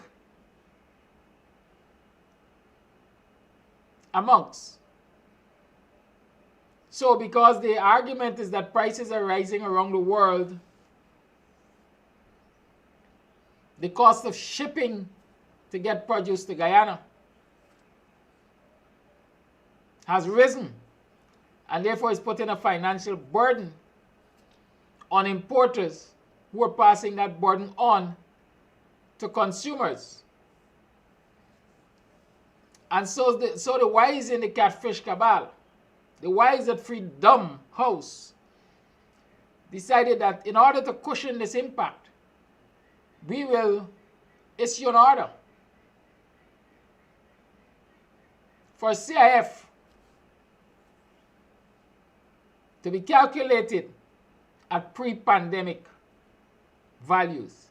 amounts. So because the argument is that prices are rising around the world, the cost of shipping to get produce to Guyana has risen, and therefore is putting a financial burden on importers who are passing that burden on to consumers. And so the wise in the catfish cabal, the wise at Freedom House, decided that in order to cushion this impact, we will issue an order for CIF to be calculated at pre-pandemic values.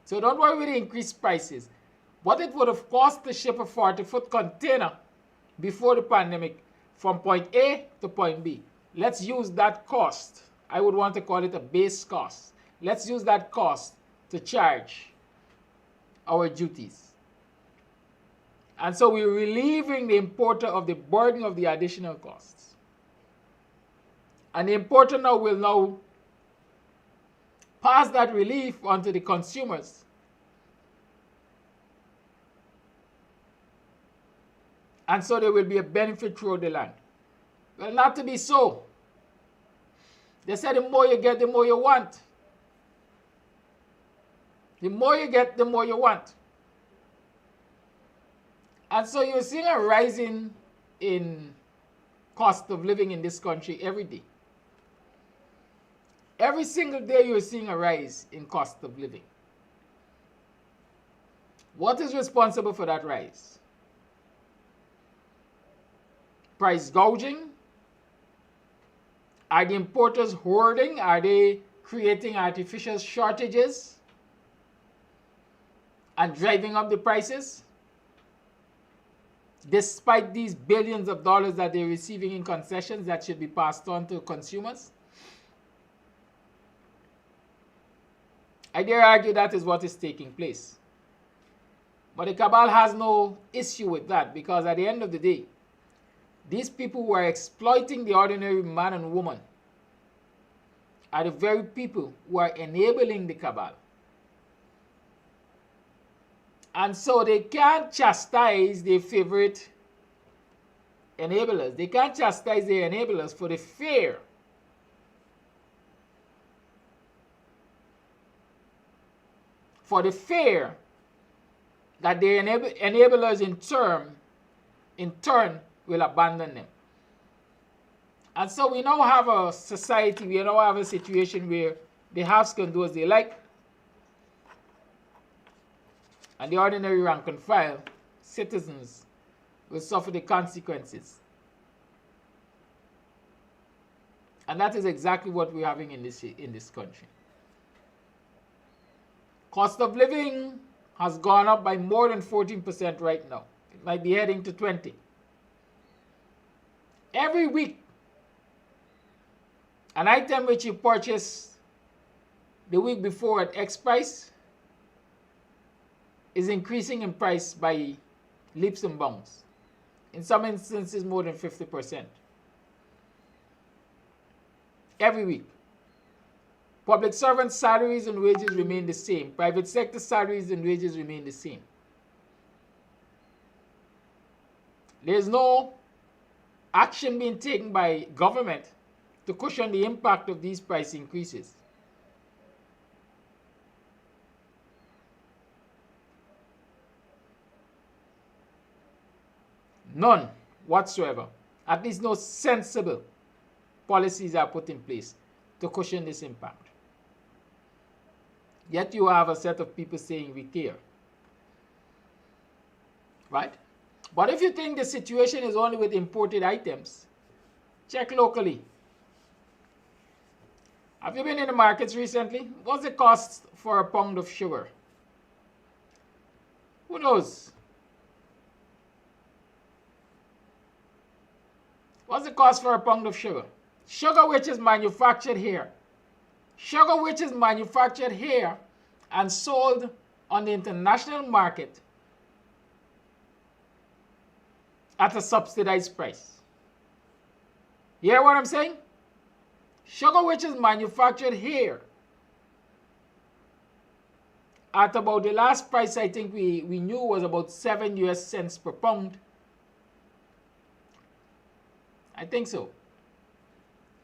So don't worry with the increased prices. What it would have cost to ship a 40-foot container before the pandemic from point A to point B. Let's use that cost. I would want to call it a base cost. Let's use that cost to charge our duties. And so we're relieving the importer of the burden of the additional costs. And the importer now will pass that relief onto the consumers. And so there will be a benefit throughout the land. Well, not to be so. They said the more you get, the more you want. The more you get, the more you want. And so you're seeing a rise in cost of living in this country every day. Every single day you're seeing a rise in cost of living. What is responsible for that rise? Price gouging? Are the importers hoarding? Are they creating artificial shortages and driving up the prices? Despite these billions of dollars that they're receiving in concessions that should be passed on to consumers? I dare argue that is what is taking place. But the cabal has no issue with that, because at the end of the day, these people who are exploiting the ordinary man and woman are the very people who are enabling the cabal. And so they can't chastise their favorite enablers. They can't chastise their enablers for the fear that their enablers in turn will abandon them. And so we now have a society, we now have a situation where the haves can do as they like, and the ordinary rank and file citizens will suffer the consequences. And that is exactly what we're having in this country. Cost of living has gone up by more than 14% right now. It might be heading to 20%. Every week, an item which you purchased the week before at X price is increasing in price by leaps and bounds. In some instances, more than 50%. Every week. Public servant salaries and wages remain the same. Private sector salaries and wages remain the same. There's no action being taken by government to cushion the impact of these price increases. None whatsoever. At least no sensible policies are put in place to cushion this impact. Yet you have a set of people saying we care. Right? But if you think the situation is only with imported items, check locally. Have you been in the markets recently? What's the cost for a pound of sugar? Who knows? What's the cost for a pound of sugar? Sugar which is manufactured here. Sugar which is manufactured here and sold on the international market at a subsidized price. You hear what I'm saying? Sugar which is manufactured here at about the last price I think we knew was about 7 US cents per pound. I think so.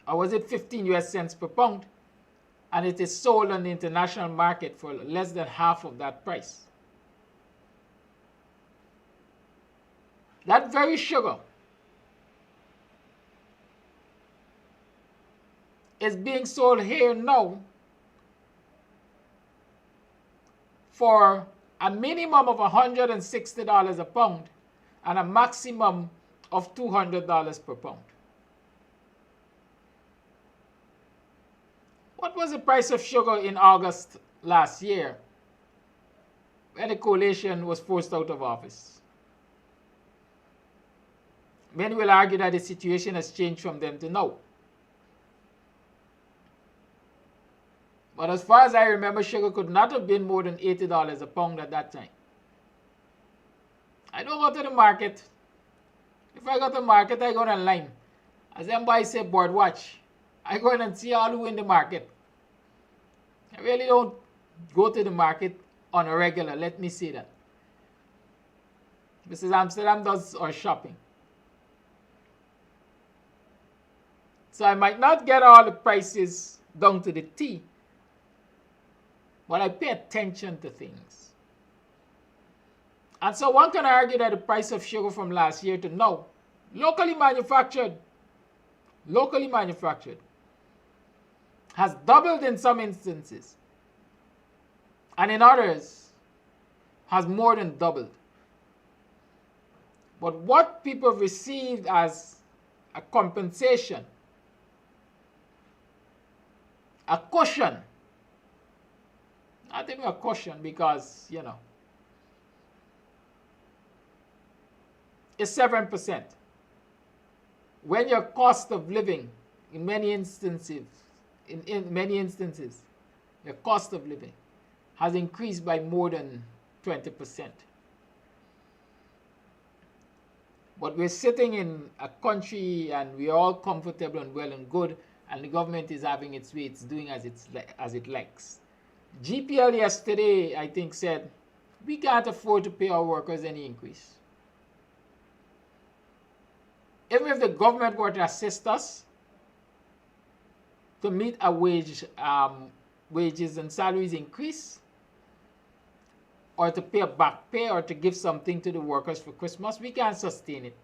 Or was it 15 US cents per pound? And it is sold on the international market for less than half of that price. That very sugar is being sold here now for a minimum of $160 a pound and a maximum of $200 per pound. What was the price of sugar in August last year when the coalition was forced out of office? Many will argue that the situation has changed from then to now. But as far as I remember, sugar could not have been more than $80 a pound at that time. I don't go to the market. If I go to the market, I go online. As everybody say, board watch. I go in and see all who in the market. I really don't go to the market on a regular, let me say that. Mrs. Amsterdam does our shopping. So I might not get all the prices down to the T, but I pay attention to things. And so one can argue that the price of sugar from last year to now, locally manufactured, has doubled in some instances, and in others has more than doubled. But what people received as a compensation, a cushion, not even a cushion because, you know, is 7%. When your cost of living, in many instances, your cost of living has increased by more than 20%. But we're sitting in a country and we're all comfortable and well and good, and the government is having its way, it's doing as it likes. GPL yesterday, I think, said, we can't afford to pay our workers any increase. Even if the government were to assist us to meet a wages and salaries increase, or to pay a back pay, or to give something to the workers for Christmas, we can't sustain it.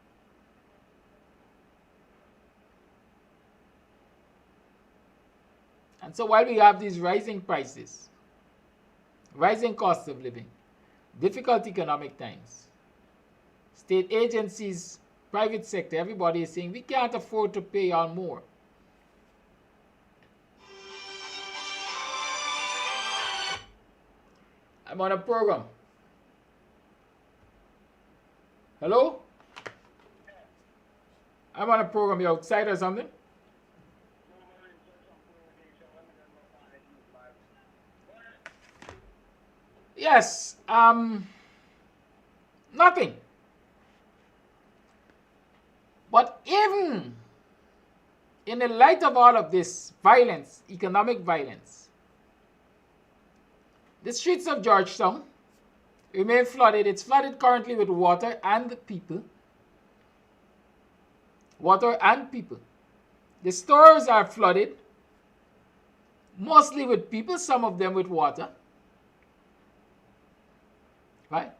And so while we have these rising prices, rising cost of living, difficult economic times, state agencies, private sector, everybody is saying we can't afford to pay y'all more. I'm on a program. Hello? I'm on a program. You outside or something? Yes. Nothing. But even in the light of all of this violence, economic violence, the streets of Georgetown remain flooded. It's flooded currently with water and people. Water and people. The stores are flooded, mostly with people, some of them with water. Right?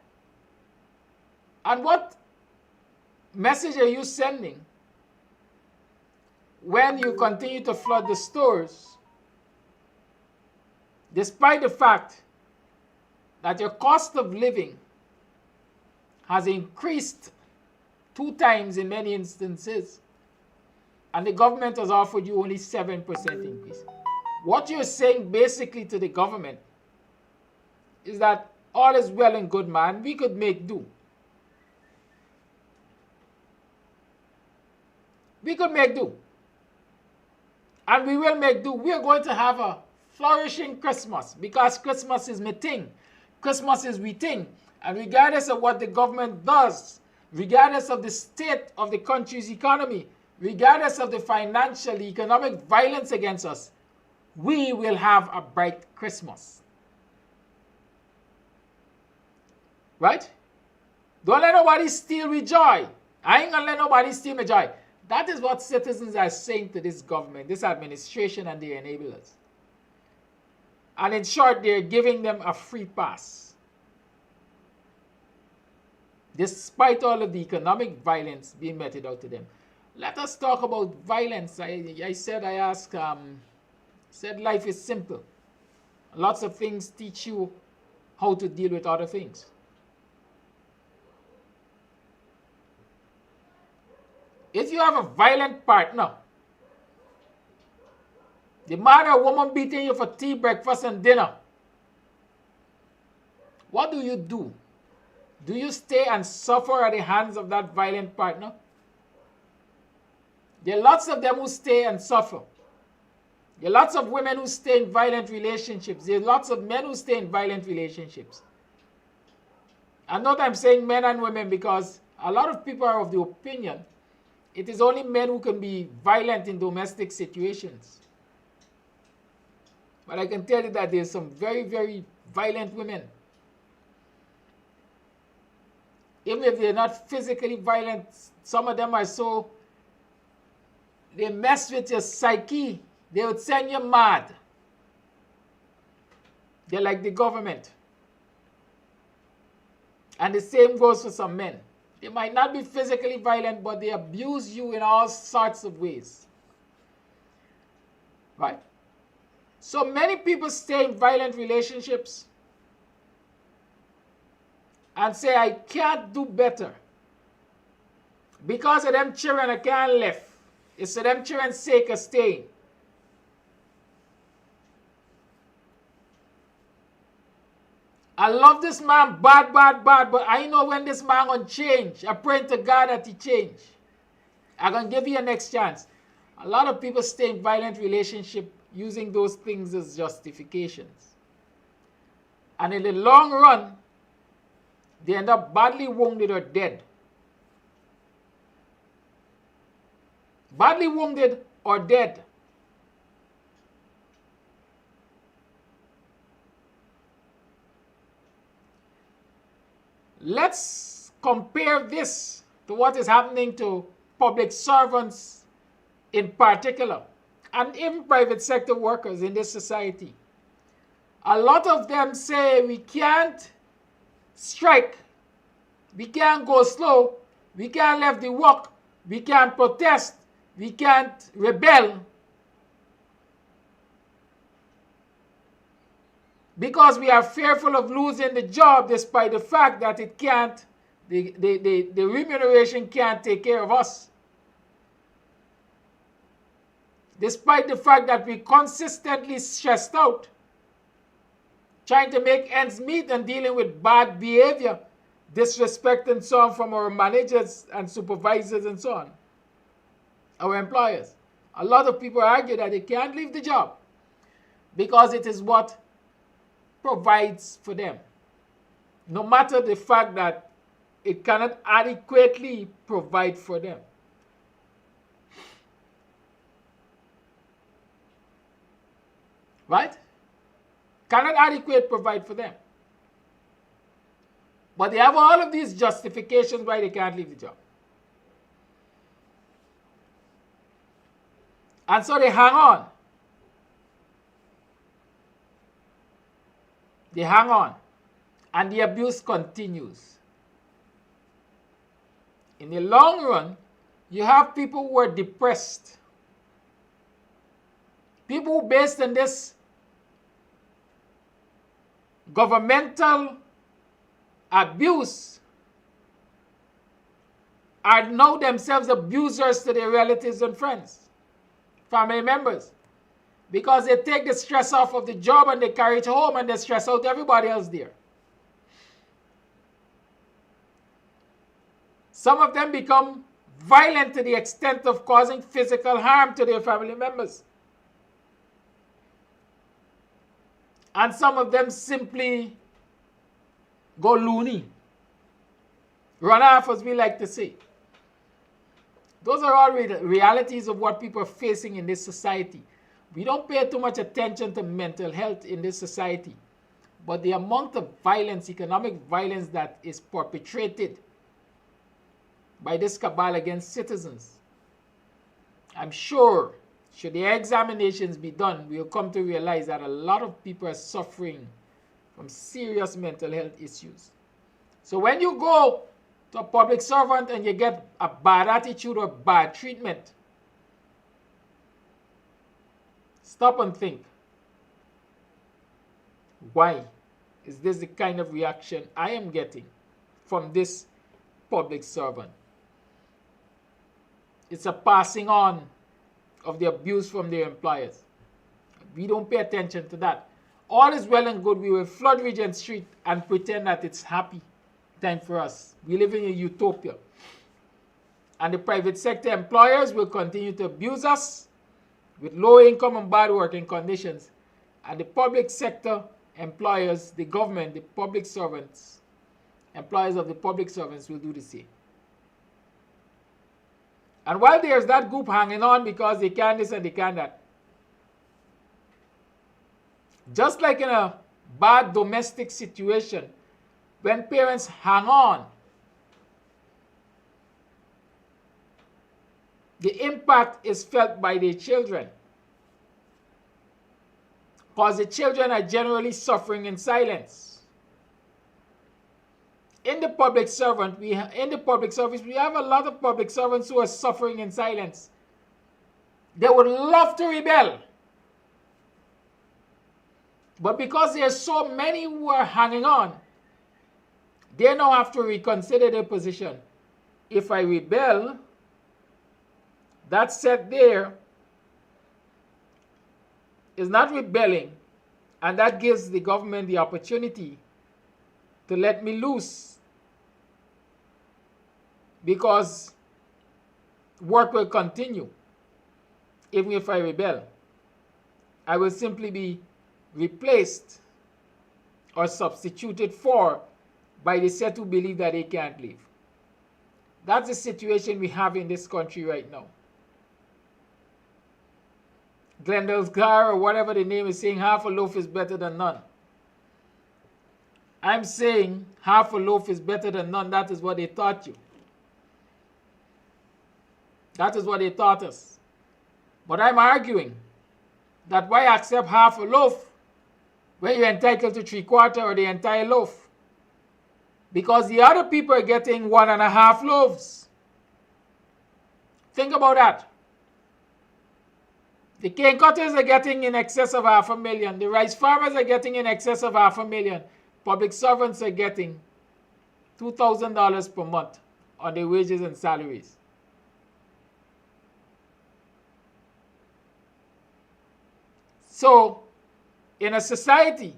And what message are you sending when you continue to flood the stores, despite the fact that your cost of living has increased 2 times in many instances, and the government has offered you only 7% increase? What you're saying basically to the government is that all is well and good, man. We could make do. We could make do. And we will make do. We are going to have a flourishing Christmas because Christmas is my thing. Christmas is we thing. And regardless of what the government does, regardless of the state of the country's economy, regardless of the financial, economic violence against us, we will have a bright Christmas. Right? Don't let nobody steal with joy. I ain't gonna let nobody steal my joy. That is what citizens are saying to this government, this administration, and their enablers. And in short, they're giving them a free pass. Despite all of the economic violence being meted out to them. Let us talk about violence. I said life is simple. Lots of things teach you how to deal with other things. If you have a violent partner, the man or woman beating you for tea, breakfast, and dinner, what do? Do you stay and suffer at the hands of that violent partner? There are lots of them who stay and suffer. There are lots of women who stay in violent relationships. There are lots of men who stay in violent relationships. And not I'm saying men and women because a lot of people are of the opinion it is only men who can be violent in domestic situations. But I can tell you that there's some very, very violent women. Even if they're not physically violent, some of them are so they mess with your psyche. They would send you mad. They're like the government. And the same goes for some men. They might not be physically violent, but they abuse you in all sorts of ways. Right? So many people stay in violent relationships and say, I can't do better. Because of them children, I can't live. It's for them children's sake of staying. I love this man bad, but I know when this man gonna change. I pray to God that he change. I'm gonna give you a next chance. A lot of people stay in violent relationship using those things as justifications. And in the long run, they end up badly wounded or dead. Badly wounded or dead. Let's compare this to what is happening to public servants in particular, and even private sector workers in this society. A lot of them say we can't strike, we can't go slow, we can't leave the work, we can't protest, we can't rebel because we are fearful of losing the job, despite the fact that it can't, the remuneration can't take care of us. Despite the fact that we consistently stressed out, trying to make ends meet and dealing with bad behavior, disrespect and so on from our managers and supervisors and so on, our employers. A lot of people argue that they can't leave the job because it is what provides for them, no matter the fact that it cannot adequately provide for them. Right? Cannot adequately provide for them. But they have all of these justifications why they can't leave the job. And so they hang on. They hang on. And the abuse continues. In the long run, you have people who are depressed. People who, based on this governmental abuse, are now themselves abusers to their relatives and friends, family members, because they take the stress off of the job and they carry it home and they stress out everybody else there. Some of them become violent to the extent of causing physical harm to their family members. And some of them simply go loony, run off, as we like to say. Those are all realities of what people are facing in this society. We don't pay too much attention to mental health in this society, but the amount of violence, economic violence, that is perpetrated by this cabal against citizens, I'm sure, should the examinations be done, we'll come to realize that a lot of people are suffering from serious mental health issues. So when you go to a public servant and you get a bad attitude or bad treatment, stop and think, why is this the kind of reaction I am getting from this public servant? It's a passing on of the abuse from their employers. We don't pay attention to that. All is well and good. We will flood Regent Street and pretend that it's happy time for us. We live in a utopia. And the private sector employers will continue to abuse us with low income and bad working conditions. And the public sector employers, the government, the public servants, employers of the public servants will do the same. And while there's that group hanging on because they can this and they can that, just like in a bad domestic situation, when parents hang on, the impact is felt by their children. Because the children are generally suffering in silence. In the public service, we have a lot of public servants who are suffering in silence. They would love to rebel. But because there are so many who are hanging on, they now have to reconsider their position. If I rebel, that set there is not rebelling, and that gives the government the opportunity to let me loose, because work will continue. Even if I rebel, I will simply be replaced or substituted for by the set who believe that they can't leave. That's the situation we have in this country right now. Glendale's Gar, or whatever the name is, saying half a loaf is better than none. I'm saying half a loaf is better than none. That is what they taught you. That is what they taught us. But I'm arguing that why accept half a loaf when you're entitled to 3/4 or the entire loaf? Because the other people are getting 1.5 loaves. Think about that. The cane cutters are getting in excess of 500,000. The rice farmers are getting in excess of 500,000. Public servants are getting $2,000 per month on their wages and salaries. So, in a society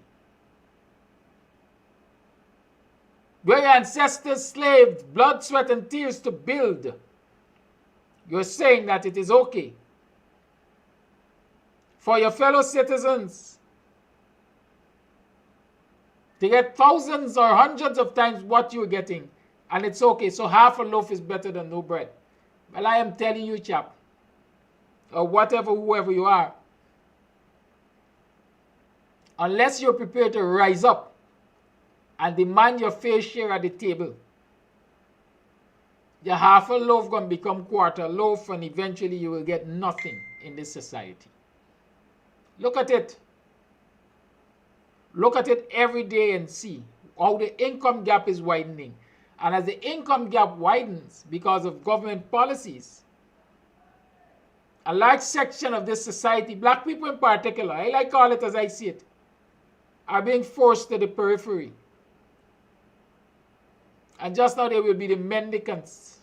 where your ancestors slaved blood, sweat, and tears to build, you're saying that it is okay for your fellow citizens to get thousands or hundreds of times what you're getting, and it's okay, so half a loaf is better than no bread. Well, I am telling you, chap, or whatever, whoever you are, unless you're prepared to rise up and demand your fair share at the table, your half a loaf going to become quarter loaf, and eventually you will get nothing in this society. Look at it. Look at it every day and see how the income gap is widening. And as the income gap widens because of government policies, a large section of this society, black people in particular, I like call it as I see it, are being forced to the periphery. And just now they will be the mendicants.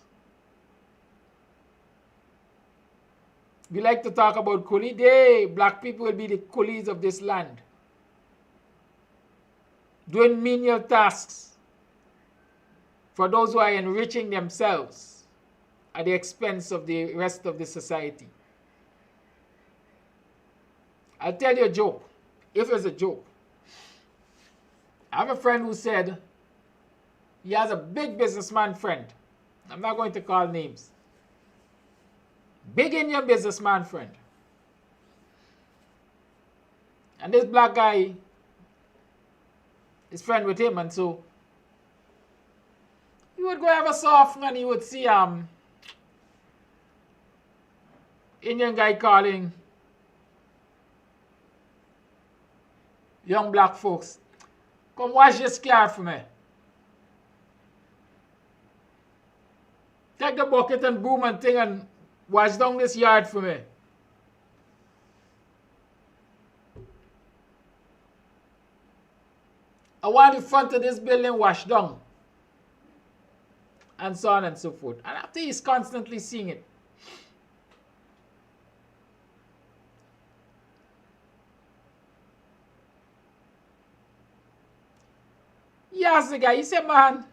We like to talk about coolie day. Black people will be the coolies of this land, doing menial tasks for those who are enriching themselves at the expense of the rest of the society. I'll tell you a joke, if it's a joke. I have a friend who said he has a big businessman friend. I'm not going to call names. Big Indian businessman friend. And this black guy is friend with him, and so he would go have a soft and he would see Indian guy calling young black folks, come wash this car for me. Take the bucket and broom and thing and wash down this yard for me. I want the front of this building washed down. And so on and so forth. And after he's constantly seeing it. He asked the guy, he said, man,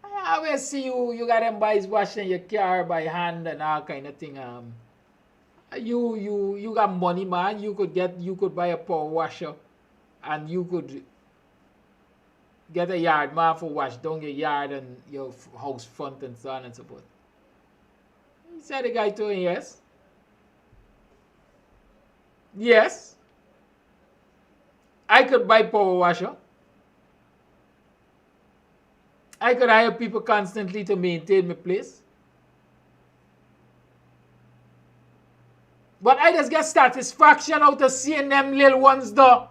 I always see you got them boys washing your car by hand and all kind of thing. You got money, man. You could buy a power washer and you could get a yard man for wash down your yard and your house front and so on and so forth. He said the guy told him yes. Yes. I could buy power washer. I could hire people constantly to maintain my place. But I just get satisfaction out of seeing them little ones though.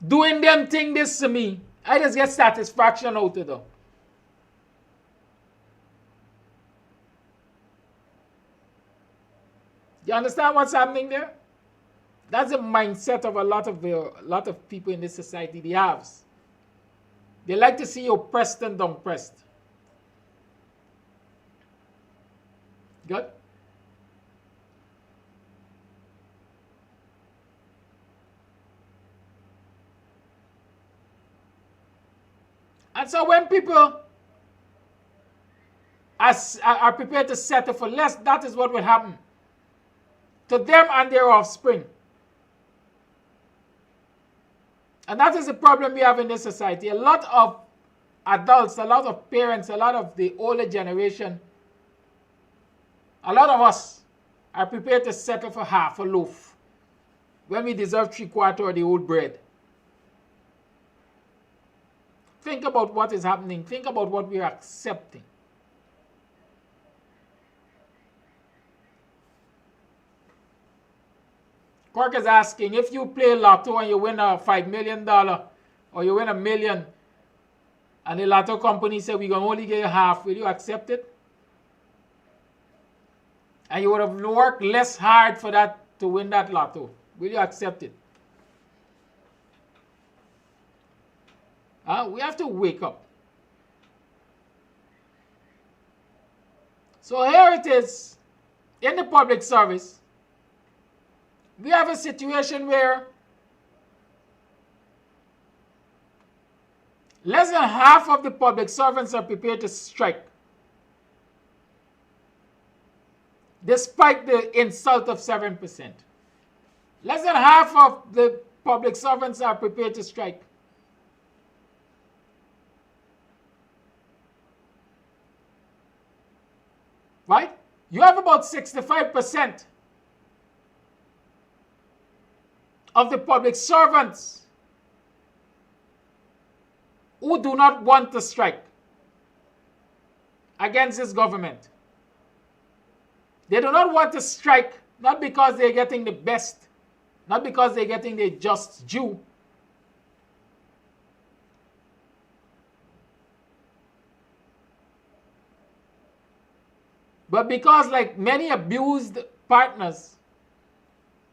Doing them thing this to me. I just get satisfaction out of them. You understand what's happening there? That's the mindset of a lot of people in this society. They have. They like to see you oppressed and oppressed. Good? And so when people are prepared to settle for less, that is what will happen to them and their offspring. And that is the problem we have in this society. A lot of adults, a lot of parents, a lot of the older generation, a lot of us are prepared to settle for half a loaf when we deserve 3/4 of the old bread. Think about what is happening. Think about what we are accepting. Cork is asking, if you play lotto and you win a $5 million or you win $1 million and the lotto company said we're going to only give you half, will you accept it? And you would have worked less hard for that to win that lotto. Will you accept it? We have to wake up. So here it is in the public service. We have a situation where less than half of the public servants are prepared to strike, despite the insult of 7%. Less than half of the public servants are prepared to strike. Right? You have about 65% of the public servants who do not want to strike against this government. They do not want to strike, not because they're getting the best, not because they're getting the just due, but because, like many abused partners,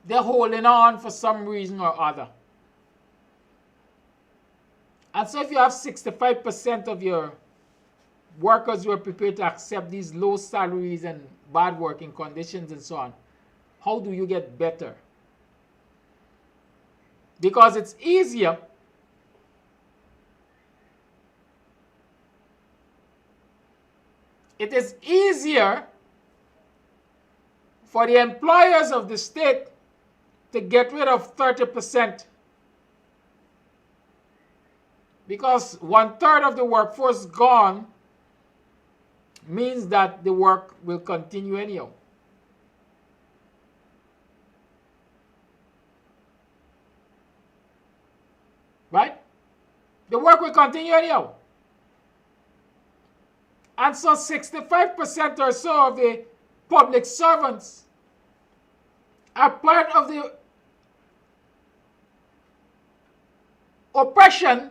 they're holding on for some reason or other. And so if you have 65% of your workers who are prepared to accept these low salaries and bad working conditions and so on, how do you get better? Because it's easier it is easier for the employers of the state to get rid of 30%, because 1/3 of the workforce gone means that the work will continue anyhow. Right? The work will continue anyhow. And so 65% or so of the public servants are part of the oppression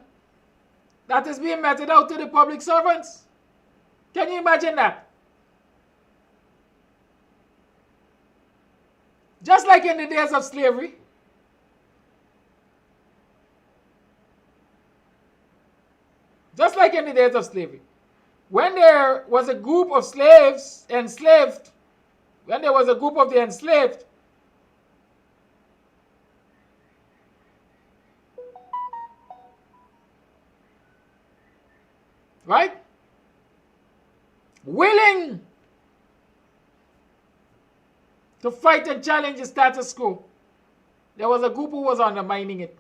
that is being meted out to the public servants. Can you imagine that? Just like in the days of slavery. Just like in the days of slavery. When there was a group of slaves enslaved, when there was a group of the enslaved, right? Willing to fight and challenge the status quo, there was a group who was undermining it.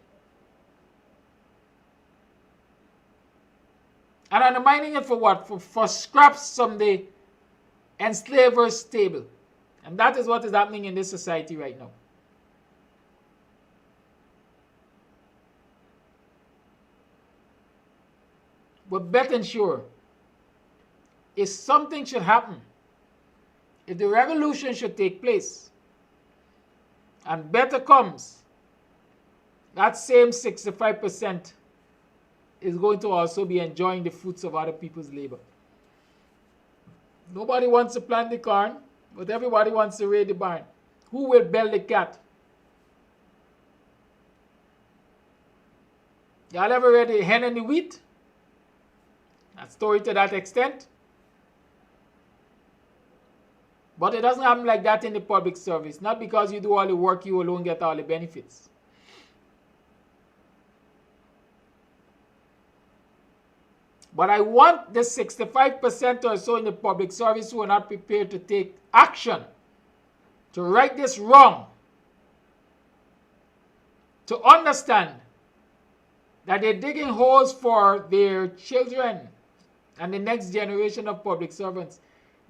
And undermining it for what? For scraps from the enslaver's table. And that is what is happening in this society right now. But bet and sure, if something should happen, if the revolution should take place, and better comes, that same 65% is going to also be enjoying the fruits of other people's labor. Nobody wants to plant the corn, but everybody wants to raid the barn. Who will bell the cat? Y'all ever read The Hen and the Wheat? A story to that extent. But it doesn't happen like that in the public service. Not because you do all the work, you alone get all the benefits. But I want the 65% or so in the public service who are not prepared to take action, to right this wrong, to understand that they're digging holes for their children and the next generation of public servants.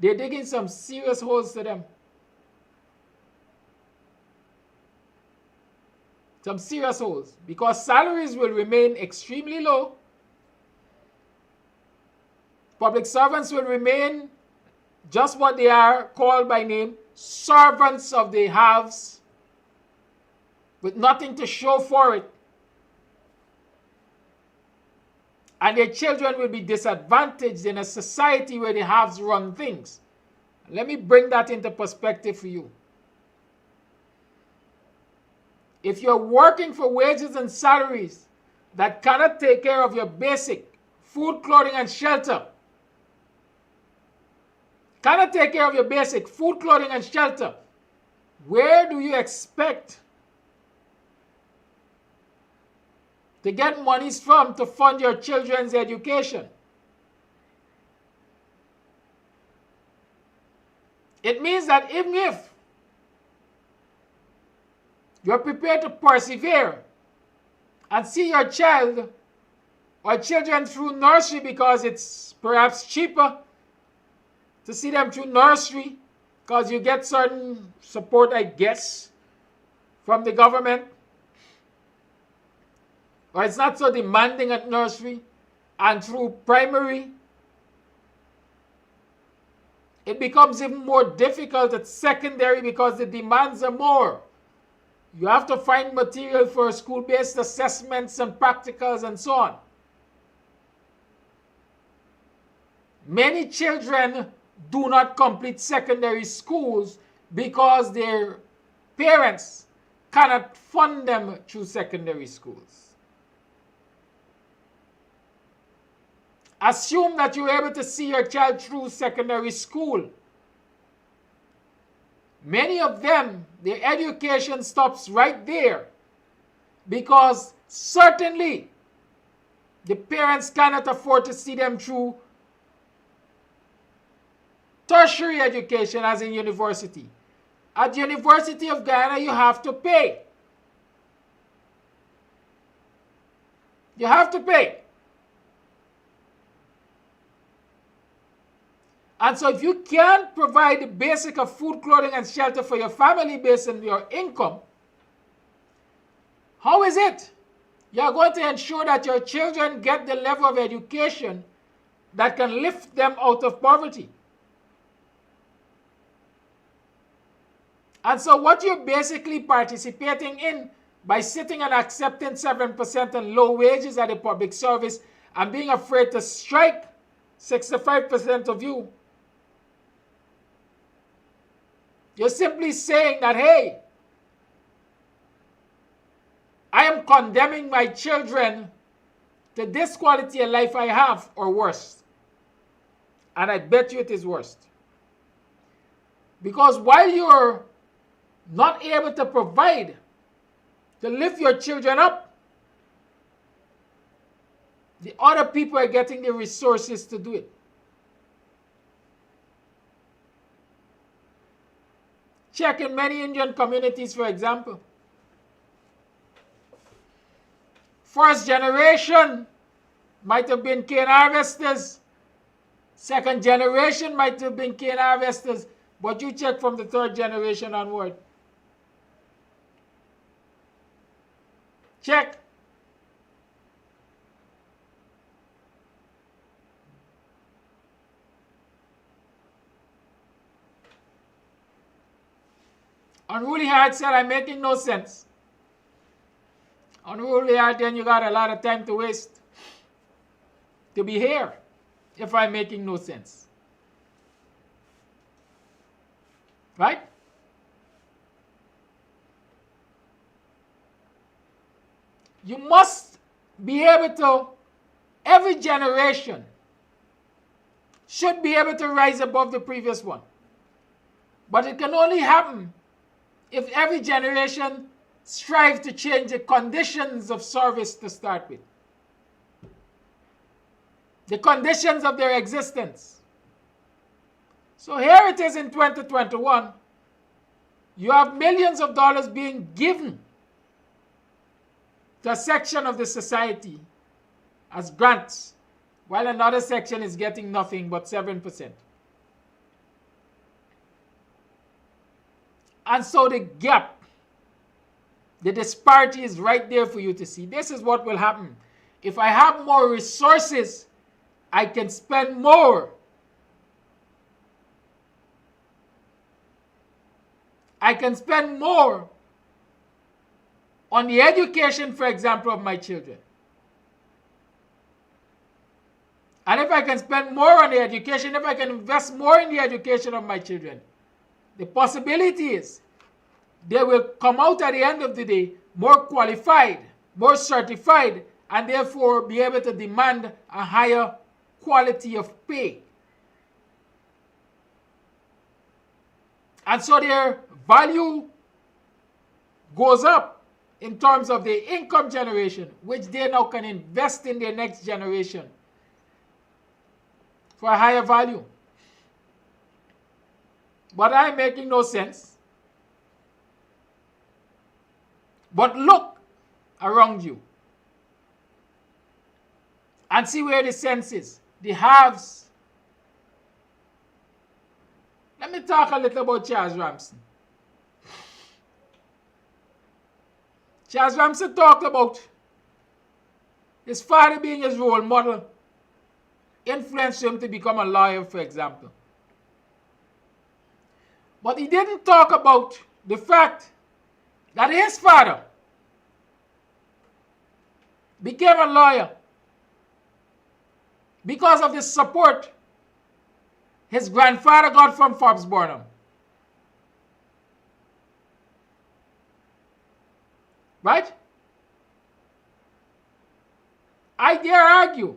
They're digging some serious holes to them. Some serious holes. Because salaries will remain extremely low. Public servants will remain just what they are called by name, servants of the haves, with nothing to show for it. And their children will be disadvantaged in a society where the haves run things. Let me bring that into perspective for you. If you're working for wages and salaries that cannot take care of your basic food, clothing, and shelter, cannot take care of your basic food, clothing, and shelter, where do you expect to get monies from to fund your children's education? It means that even if you're prepared to persevere and see your child or children through nursery because it's perhaps cheaper to see them through nursery because you get certain support, I guess, from the government, or it's not so demanding at nursery, and through primary, it becomes even more difficult at secondary because the demands are more. You have to find material for school-based assessments and practicals and so on. Many children do not complete secondary schools because their parents cannot fund them through secondary schools. Assume that you're able to see your child through secondary school. Many of them, their education stops right there because certainly the parents cannot afford to see them through tertiary education, as in university. At the University of Ghana, you have to pay. You have to pay. And so if you can't provide the basic of food, clothing, and shelter for your family based on your income, how is it you're going to ensure that your children get the level of education that can lift them out of poverty? And so what you're basically participating in by sitting and accepting 7% and low wages at a public service and being afraid to strike 65% of you, you're simply saying that, hey, I am condemning my children to this quality of life I have, or worse. And I bet you it is worse. Because while you're not able to provide to lift your children up, the other people are getting the resources to do it. Check in many Indian communities, for example. First generation might have been cane harvesters. Second generation might have been cane harvesters. But you check from the third generation onward. Check. Unruly Heart said, I'm making no sense. Unruly Heart, then you got a lot of time to waste to be here if I'm making no sense. Right? You must be able to, every generation should be able to rise above the previous one. But it can only happen if every generation strives to change the conditions of service to start with. The conditions of their existence. So here it is in 2021. You have millions of dollars being given to a section of the society as grants, while another section is getting nothing but 7%. And so the gap, the disparity is right there for you to see. This is what will happen. If I have more resources, I can spend more. I can spend more on the education, for example, of my children. And if I can spend more on the education, if I can invest more in the education of my children, the possibility is they will come out at the end of the day more qualified, more certified, and therefore be able to demand a higher quality of pay. And so their value goes up in terms of their income generation, which they now can invest in their next generation for a higher value. But I'm making no sense. But look around you and see where the sense is. The haves. Let me talk a little about Charles Ramsden. Charles Ramsden talked about his father being his role model, influenced him to become a lawyer, for example. But he didn't talk about the fact that his father became a lawyer because of the support his grandfather got from Forbes Burnham. Right? I dare argue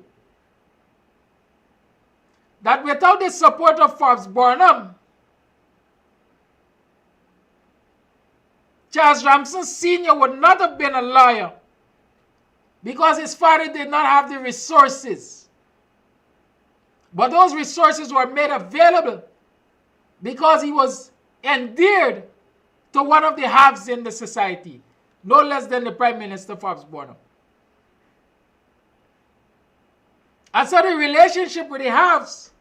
that without the support of Forbes Burnham, Charles Ramsden Sr. would not have been a lawyer because his father did not have the resources. But those resources were made available because he was endeared to one of the haves in the society, no less than the Prime Minister Forbes Burnham. And so the relationship with the haves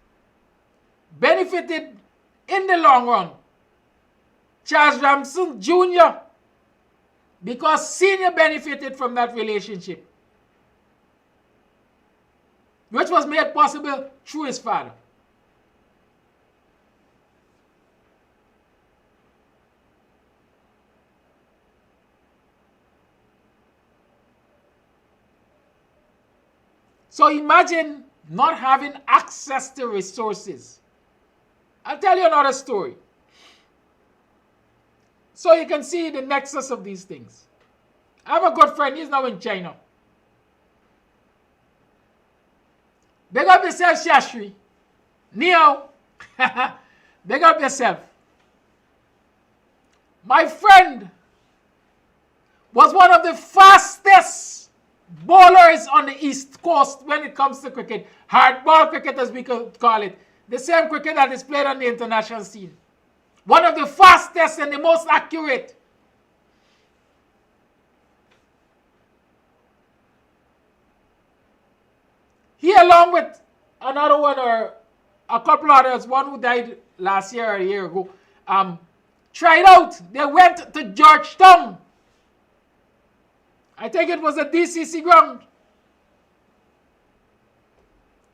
benefited in the long run Charles Ramsden Jr. because Sr. benefited from that relationship, which was made possible through his father. So imagine not having access to resources. I'll tell you another story, so you can see the nexus of these things. I have a good friend, he's now in China. Big up yourself, Shashri. Neo. Big up yourself. My friend was one of the fastest bowlers on the East Coast when it comes to cricket. Hardball cricket, as we could call it. The same cricket that is played on the international scene. One of the fastest and the most accurate. He, along with another one or a couple others, one who died last year or a year ago, tried out. They went to Georgetown. I think it was a DCC ground,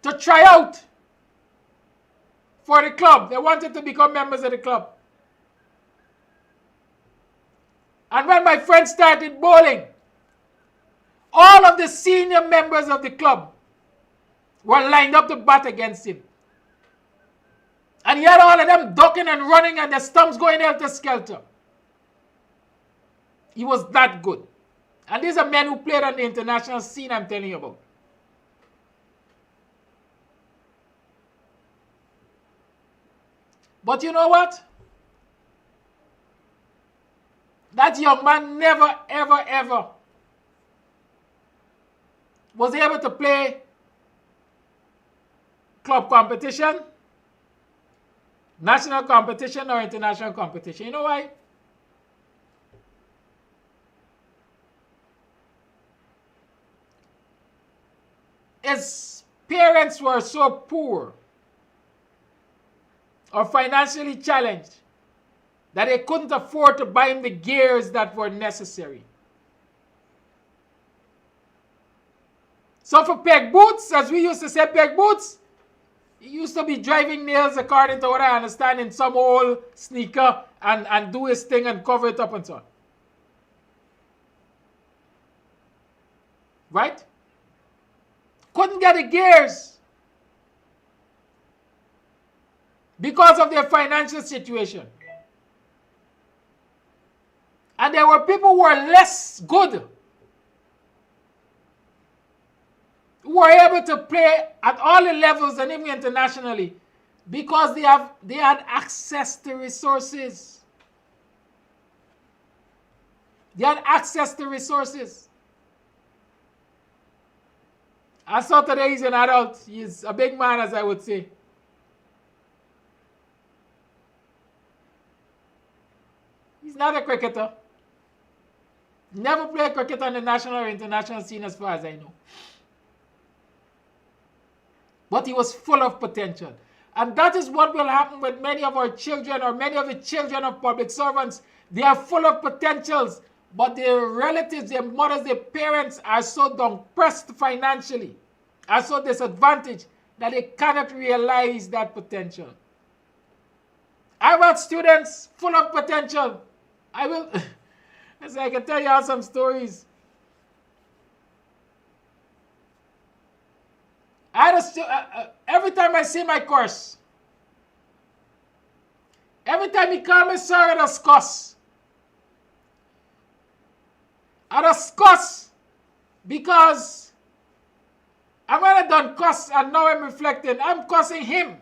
to try out for the club. They wanted to become members of the club. And when my friend started bowling, all of the senior members of the club were lined up to bat against him. And he had all of them ducking and running and the stumps going helter-skelter. He was that good. And these are men who played on the international scene I'm telling you about. But you know what? That young man never, ever, ever was able to play club competition, national competition, or international competition. You know why? His parents were so poor or financially challenged that they couldn't afford to buy him the gears that were necessary. So for peg boots, as we used to say peg boots, he used to be driving nails, according to what I understand, in some old sneaker and do his thing and cover it up and so on. Right? Couldn't get the gears because of their financial situation. And there were people who were less good who were able to play at all the levels and even internationally because they had access to resources. They had access to resources. And so today he's an adult. He's a big man, as I would say. He's not a cricketer. Never played cricket on the national or international scene as far as I know. But he was full of potential. And that is what will happen with many of our children or many of the children of public servants. They are full of potentials, but their relatives, their mothers, their parents are so depressed financially, are so disadvantaged that they cannot realize that potential. I've had students full of potential. I can tell you all some stories. Every time I see my course, every time he called me, sir, I'd cuss. I'd cuss because I'm gonna done cuss and now I'm reflecting. I'm cussing him.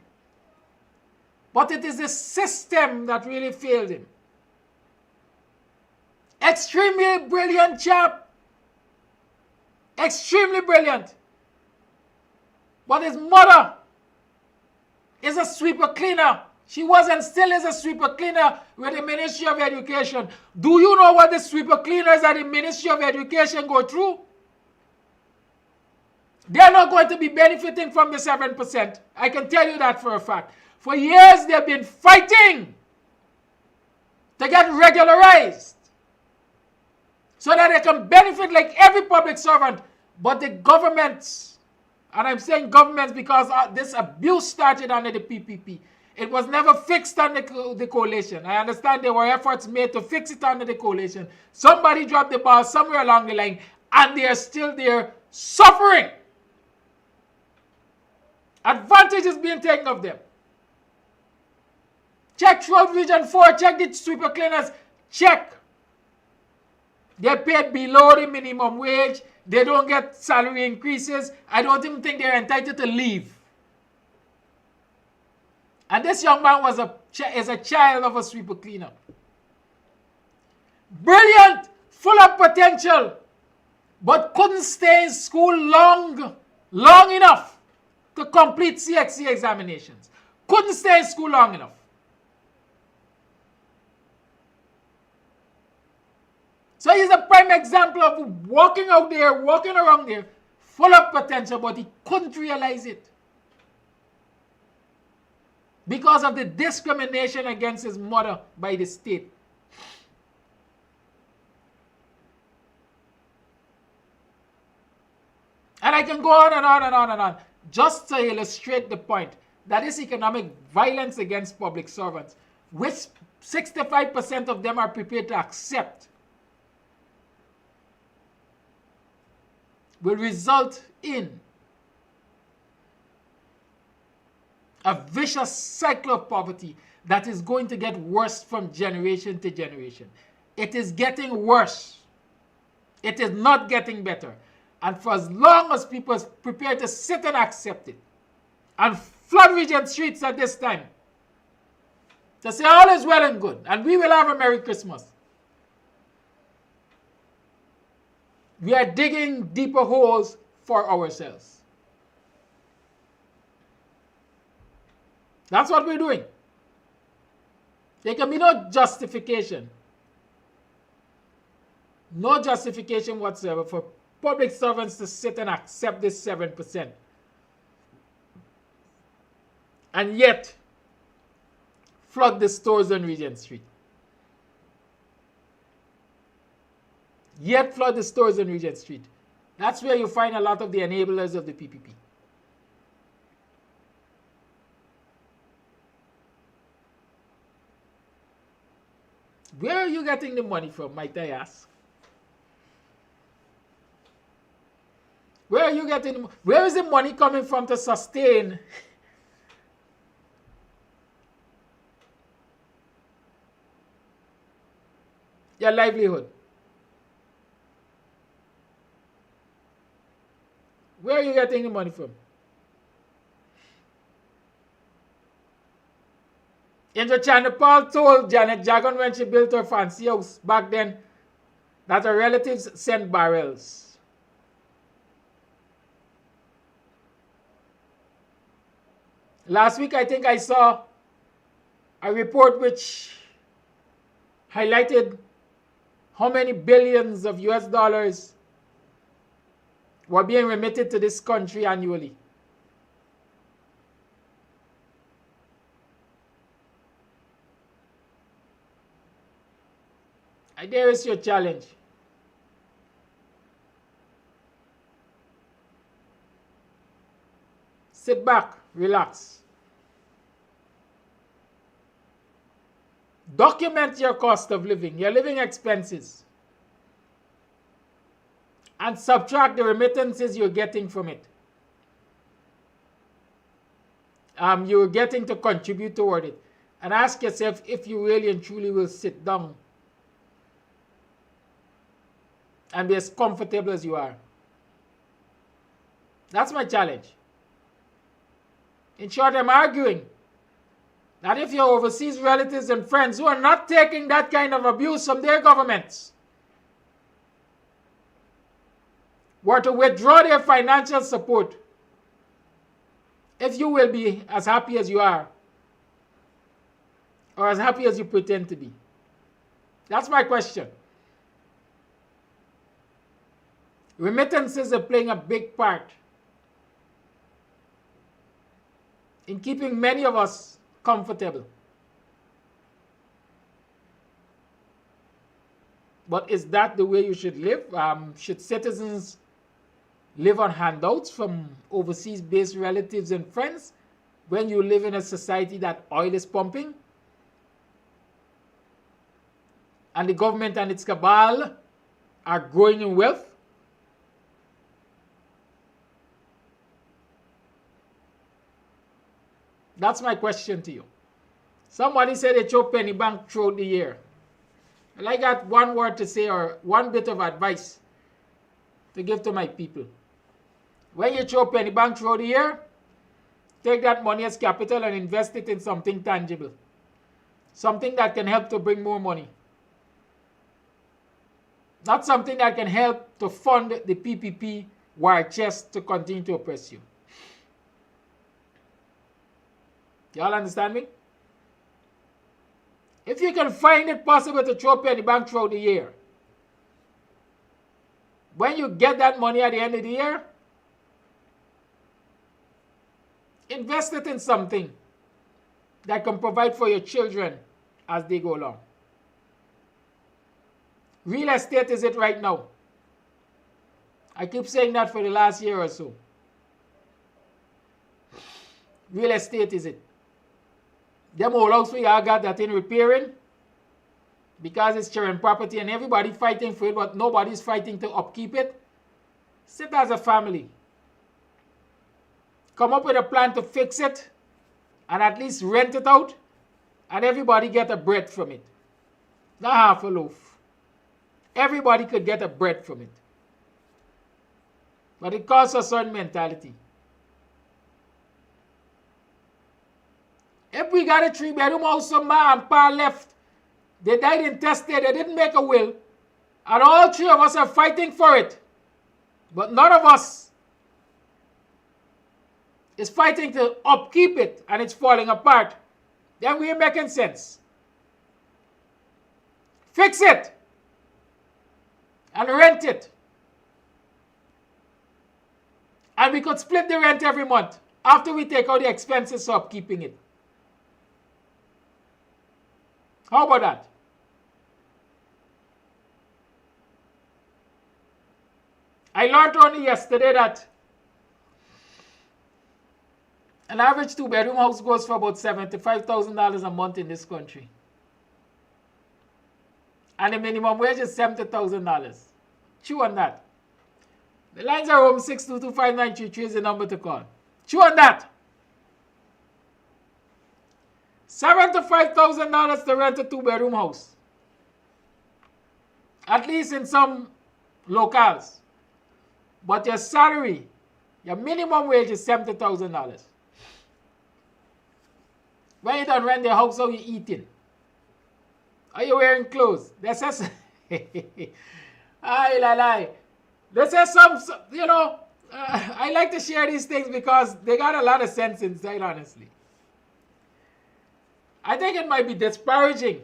But it is the system that really failed him. Extremely brilliant chap. Extremely brilliant. But his mother is a sweeper cleaner. She was and still is a sweeper cleaner with the Ministry of Education. Do you know what the sweeper cleaners at the Ministry of Education go through? They are not going to be benefiting from the 7%. I can tell you that for a fact. For years they've been fighting to get regularized so that they can benefit like every public servant. But the governments, and I'm saying governments because this abuse started under the PPP. It was never fixed under the coalition. I understand there were efforts made to fix it under the coalition. Somebody dropped the ball somewhere along the line and they are still there suffering. Advantage is being taken of them. Check throughout Region 4, check the sweeper cleaners, check. They're paid below the minimum wage. They don't get salary increases. I don't even think they're entitled to leave. And this young man is a child of a sweeper cleaner. Brilliant, full of potential, but couldn't stay in school long enough to complete CXC examinations. Couldn't stay in school long enough. So he's a prime example of walking out there, walking around there, full of potential, but he couldn't realize it. Because of the discrimination against his mother by the state. And I can go on and on and on and on, just to illustrate the point that this economic violence against public servants, which 65% of them are prepared to accept, will result in a vicious cycle of poverty that is going to get worse from generation to generation. It is getting worse. It is not getting better. And for as long as people are prepared to sit and accept it and flood Regent streets at this time to say all is well and good and we will have a Merry Christmas, we are digging deeper holes for ourselves. That's what we're doing. There can be no justification whatsoever for public servants to sit and accept this 7% and yet flood the stores on Regent Street. That's where you find a lot of the enablers of the PPP. Where are you getting the money from, might I ask? Where is the money coming from to sustain your livelihood? Where are you getting the money from? Angel China Paul told Janet Jagan when she built her fancy house back then that her relatives sent barrels. Last week, I think I saw a report which highlighted how many billions of US dollars were being remitted to this country annually. There is your challenge. Sit back, relax. Document your cost of living, your living expenses, and subtract the remittances you're getting from it. You're getting to contribute toward it. And ask yourself if you really and truly will sit down and be as comfortable as you are. That's my challenge. In short, I'm arguing that if your overseas relatives and friends who are not taking that kind of abuse from their governments were to withdraw their financial support, if you will be as happy as you are, or as happy as you pretend to be. That's my question. Remittances are playing a big part in keeping many of us comfortable. But is that the way you should live? Should citizens live on handouts from overseas-based relatives and friends when you live in a society that oil is pumping? And the government and its cabal are growing in wealth? That's my question to you. Somebody said they throw penny bank throughout the year. Well, I got one word to say or one bit of advice to give to my people. When you throw penny bank throughout the year, take that money as capital and invest it in something tangible. Something that can help to bring more money. Not something that can help to fund the PPP war chest to continue to oppress you. Y'all understand me? If you can find it possible to throw penny bank throughout the year, when you get that money at the end of the year, invest it in something that can provide for your children as they go along. Real estate is it right now. I keep saying that for the last year or so. Real estate is it. Them old house we all got that in repairing because it's sharing property and everybody fighting for it, but nobody's fighting to upkeep it. Sit as a family. Come up with a plan to fix it and at least rent it out and everybody get a bread from it. Not half a loaf. Everybody could get a bread from it. But it costs a certain mentality. If we got a 3-bedroom house, some ma and pa left, they died intestate, they didn't make a will, and all 3 of us are fighting for it, but none of us is fighting to upkeep it, and it's falling apart, then we ain't making sense. Fix it and rent it. And we could split the rent every month after we take out the expenses of keeping it. How about that? I learned only yesterday that an average 2-bedroom house goes for about $75,000 a month in this country. And the minimum wage is $70,000. Chew on that. The lines are home. 6225933 is the number to call. Chew on that. $75,000 to rent a 2-bedroom house. At least in some locales. But your salary, your minimum wage is $70,000. When you don't rent the house, how you eating? Are you wearing clothes? This is lie. This is some, you know, I like to share these things because they got a lot of sense inside, honestly. I think it might be disparaging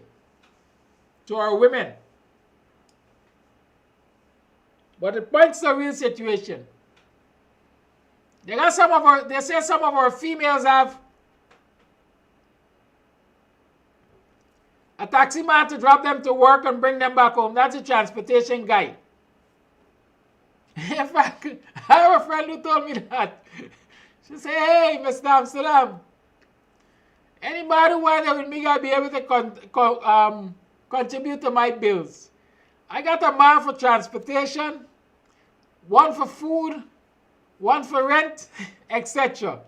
to our women. But it points to a real situation. They say some of our females have a taxi man to drop them to work and bring them back home. That's a transportation guy. In fact, I have a friend who told me that. She said, hey, Mr. Amsterdam, anybody who wants with me gotta be able to contribute to my bills. I got a man for transportation, one for food, one for rent, etc.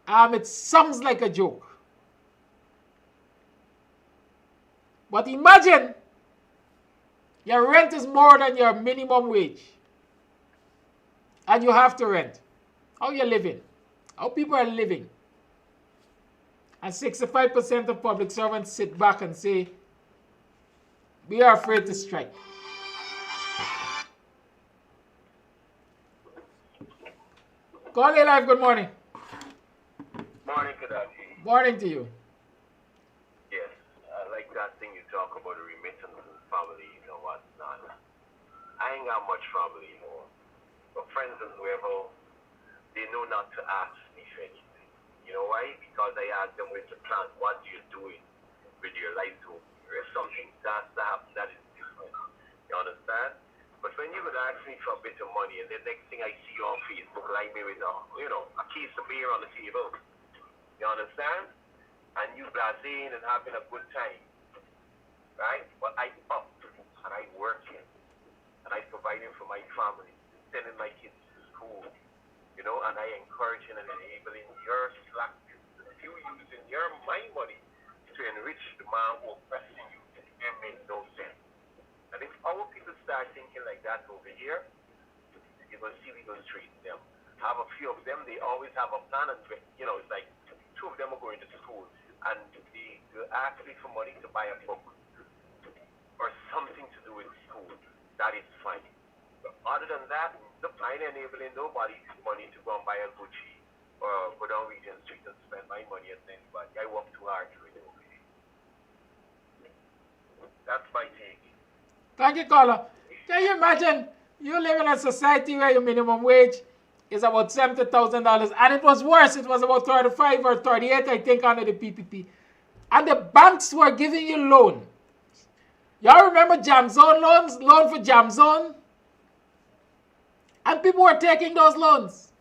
It sounds like a joke. But imagine your rent is more than your minimum wage. And you have to rent. How you living? How people are living? And 65% of public servants sit back and say, we are afraid to strike. Call A Live, good morning. Morning, Kadafi. Morning to you. Yes, I like that thing you talk about, the remittance and families and whatnot. I ain't got much family, you know. But friends and whoever, they know not to ask me for anything. You know why? Because I ask them with the plan, what are you doing with your life to if something starts to happen that is different. You understand? But when you would ask me for a bit of money and the next thing I see you on Facebook like me with a case of beer on the table. You understand? And you blasting and having a good time. Right? But I up and I working and I providing for my family, sending my kids to school, you know, and I encouraging and enabling your slack, you using my money to enrich the man who oppressing you. It makes no sense. And if our people start thinking like that over here, you're going to see we go straight them. Have a few of them, they always have a plan, and you know, it's like 2 of them are going to school, and they ask me for money to buy a book or something to do with school. That is fine. But other than that, I ain't enabling nobody's money to go and buy a Gucci or go down Regent Street and spend my money at anybody. I work too hard to it over here. That's my take. Thank you, caller. Can you imagine you live in a society where your minimum wage is about $70,000, and it was worse. It was about 35 or 38, I think, under the PPP. And the banks were giving you loan. Y'all remember Jam Zone loans? Loan for Jam Zone? And people were taking those loans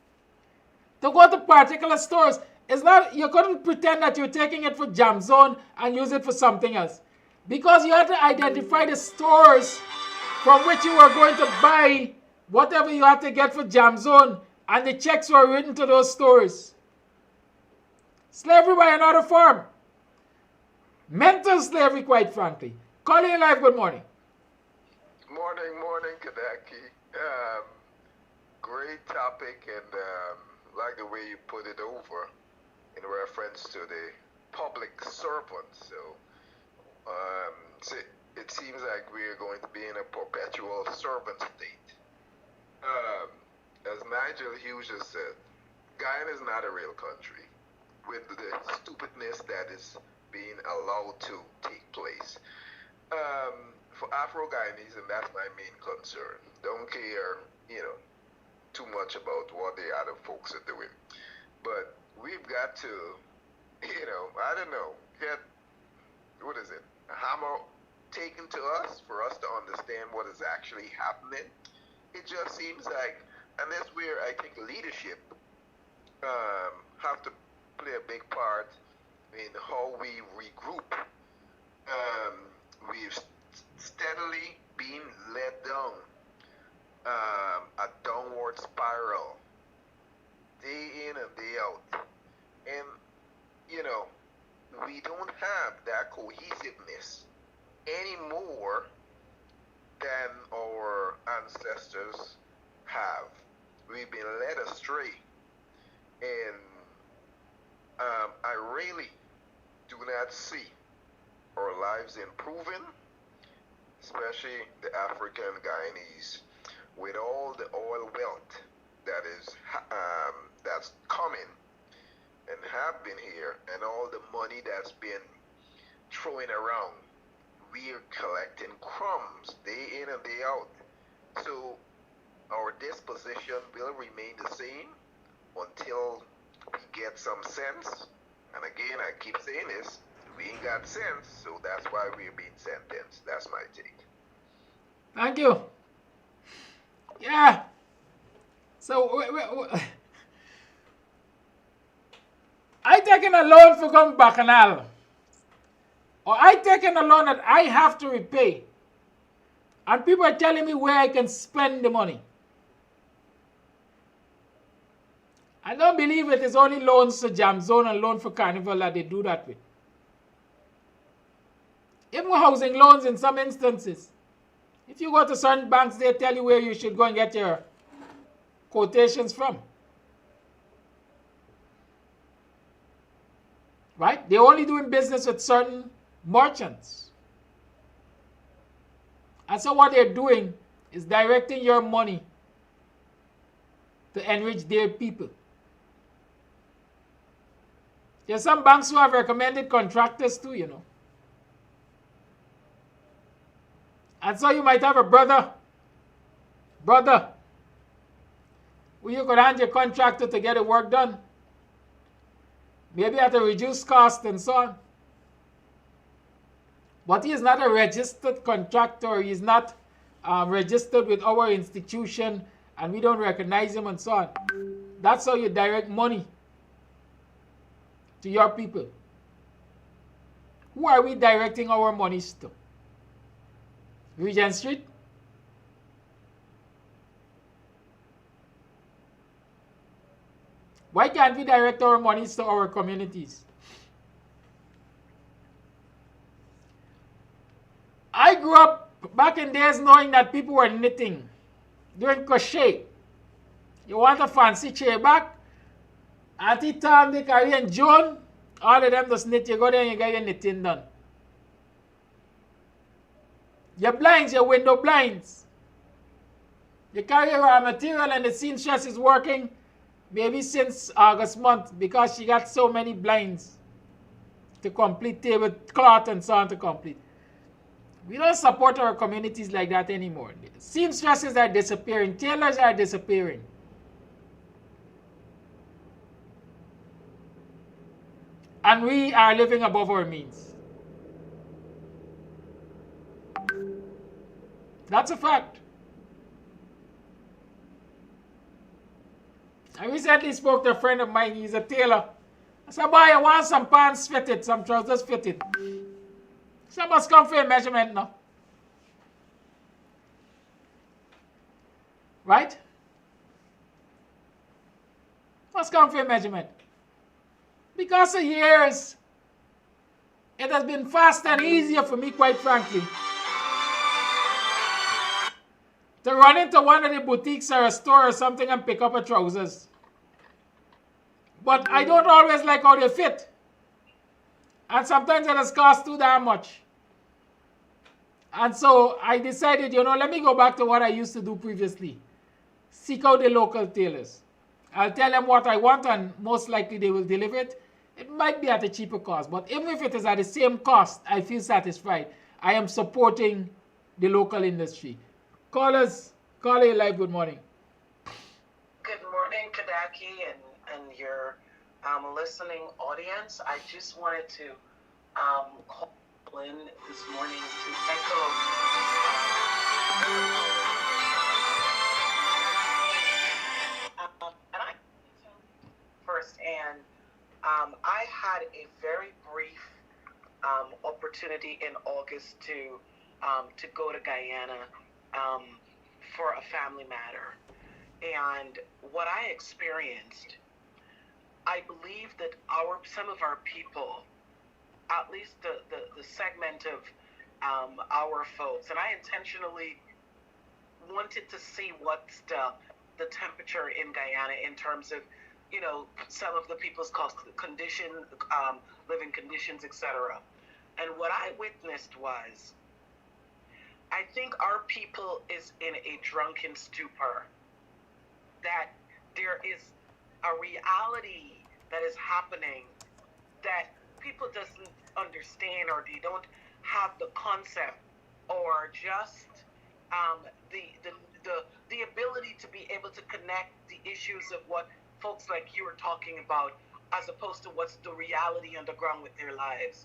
to go to particular stores. It's not, you couldn't pretend that you're taking it for Jam Zone and use it for something else. Because you had to identify the stores from which you were going to buy whatever you had to get for Jam Zone, and the checks were written to those stores. Slavery by another form. Mental slavery, quite frankly. Colin Live, good morning. Morning, Kadaki. Great topic, and like the way you put it over in reference to the public servants. So it seems like we're going to be in a perpetual servant state. As Nigel Hughes just said, Guyana is not a real country with the stupidness that is being allowed to take place. For Afro-Guyanese, and that's my main concern, don't care, too much about what the other folks are doing. But we've got to, I don't know, get, a hammer taken to us for us to understand what is actually happening. It just seems like, and that's where I think leadership have to play a big part in how we regroup. We've steadily been led down a downward spiral day in and day out. And, we don't have that cohesiveness any more than our ancestors have. We've been led astray. And I really do not see our lives improving, especially the African Guyanese, with all the oil wealth that is that's coming and have been here, and all the money that's been thrown around. We are collecting crumbs day in and day out. So our disposition will remain the same until we get some sense. And again, I keep saying this, we ain't got sense, so that's why we're being sentenced. That's my take. Thank you. Yeah. So, I taken a loan for come Bacchanal. Or I taken a loan that I have to repay. And people are telling me where I can spend the money. I don't believe it is only loans for Jam Zone and loan for Carnival that they do that with. Even housing loans in some instances. If you go to certain banks, they tell you where you should go and get your quotations from. Right? They're only doing business with certain merchants. And so what they're doing is directing your money to enrich their people. There's some banks who have recommended contractors too, And so you might have a brother, who you could hand your contractor to get the work done. Maybe at a reduced cost and so on. But he is not a registered contractor. He is not registered with our institution, and we don't recognize him and so on. That's how you direct money to your people. Who are we directing our monies to? Regent Street? Why can't we direct our monies to our communities? I grew up back in days knowing that people were knitting, doing crochet. You want a fancy chair back? Auntie Tom, Dick, Harry, and Joan, all of them just knit. You go there and you get your knitting done. Your blinds, your window blinds. You carry your material and the seamstress is working maybe since August month because she got so many blinds to complete, tablecloth and so on to complete. We don't support our communities like that anymore. Seamstresses are disappearing. Tailors are disappearing. And we are living above our means. That's a fact. I recently spoke to a friend of mine. He's a tailor. I said, boy, I want some pants fitted, some trousers fitted. So I must come for a measurement now. right? What's confirmed measurement? Because of years, it has been faster and easier for me, quite frankly, to run into one of the boutiques or a store or something and pick up a trousers. But I don't always like how they fit. And sometimes it has cost too damn much. And so I decided, let me go back to what I used to do previously. Seek out the local tailors. I'll tell them what I want and most likely they will deliver it. It might be at a cheaper cost, but even if it is at the same cost, I feel satisfied. I am supporting the local industry. Callers, caller live, good morning. Good morning, Kadaki, and your listening audience. I just wanted to call in this morning to echo. And I firsthand, I had a very brief opportunity in August to go to Guyana for a family matter. And what I experienced, I believe that some of our people, at least the segment of our folks, and I intentionally wanted to see what's the temperature in Guyana in terms of, some of the people's condition, living conditions, etc. And what I witnessed was, I think our people is in a drunken stupor, that there is a reality that is happening that people doesn't understand, or they don't have the concept, or just the ability to be able to connect the issues of what folks like you are talking about, as opposed to what's the reality on the ground with their lives.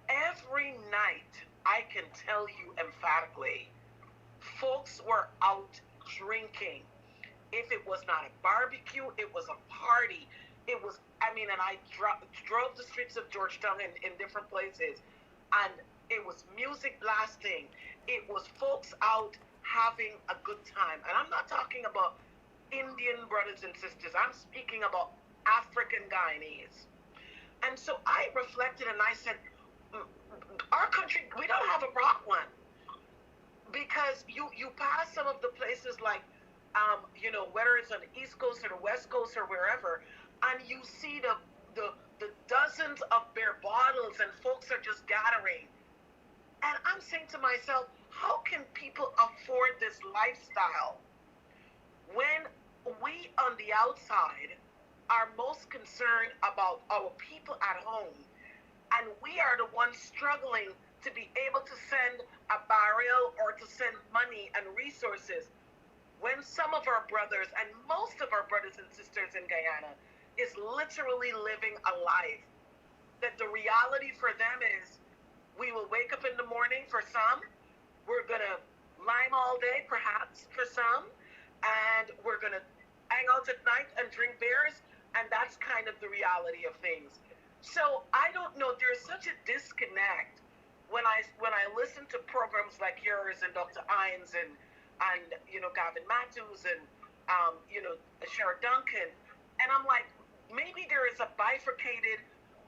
Every night, I can tell you emphatically, folks were out drinking. If it was not a barbecue, it was a party. It was, and I drove the streets of Georgetown in different places, and it was music blasting. It was folks out having a good time. And I'm not talking about Indian brothers and sisters. I'm speaking about African Guyanese. And so I reflected and I said, our country, we don't have a rock one. Because you pass some of the places like, whether it's on the East Coast or the West Coast or wherever, and you see the dozens of bare bottles and folks are just gathering. And I'm saying to myself, how can people afford this lifestyle when we on the outside are most concerned about our people at home, and we are the ones struggling to be able to send a barrel or to send money and resources, when some of our brothers, and most of our brothers and sisters in Guyana, is literally living a life that the reality for them is, we will wake up in the morning for some, we're gonna lime all day perhaps for some, and we're gonna hang out at night and drink beers, and that's kind of the reality of things. So I don't know, there's such a disconnect when I listen to programs like yours and Dr. Ines and Gavin Matthews and Sherrod Duncan, and I'm like, maybe there is a bifurcated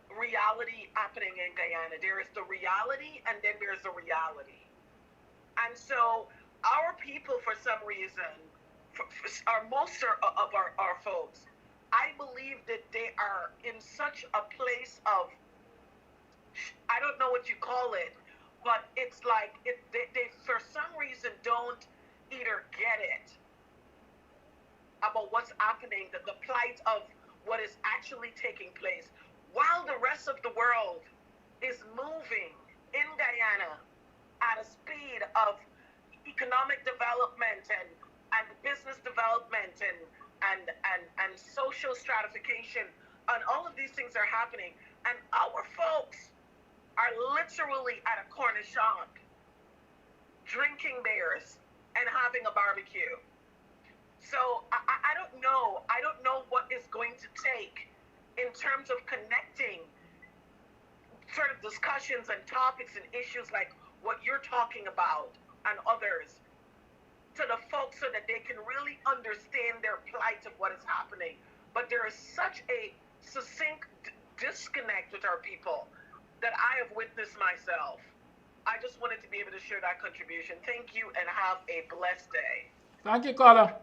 reality happening in Guyana. There is the reality, and then there's the reality. And so our people, for some reason, most of our folks, I believe that they are in such a place of, I don't know what you call it, but it's like they for some reason don't either get it about what's happening, the plight of what is actually taking place, while the rest of the world is moving in Guyana at a speed of economic development and business development and social stratification, and all of these things are happening, and our folks are literally at a corner shop drinking beers and having a barbecue. So I don't know what is going to take in terms of connecting sort of discussions and topics and issues like what you're talking about and others to the folks so that they can really understand their plight of what is happening. But there is such a succinct disconnect with our people that I have witnessed myself. I just wanted to be able to share that contribution. Thank you and have a blessed day. Thank you, caller.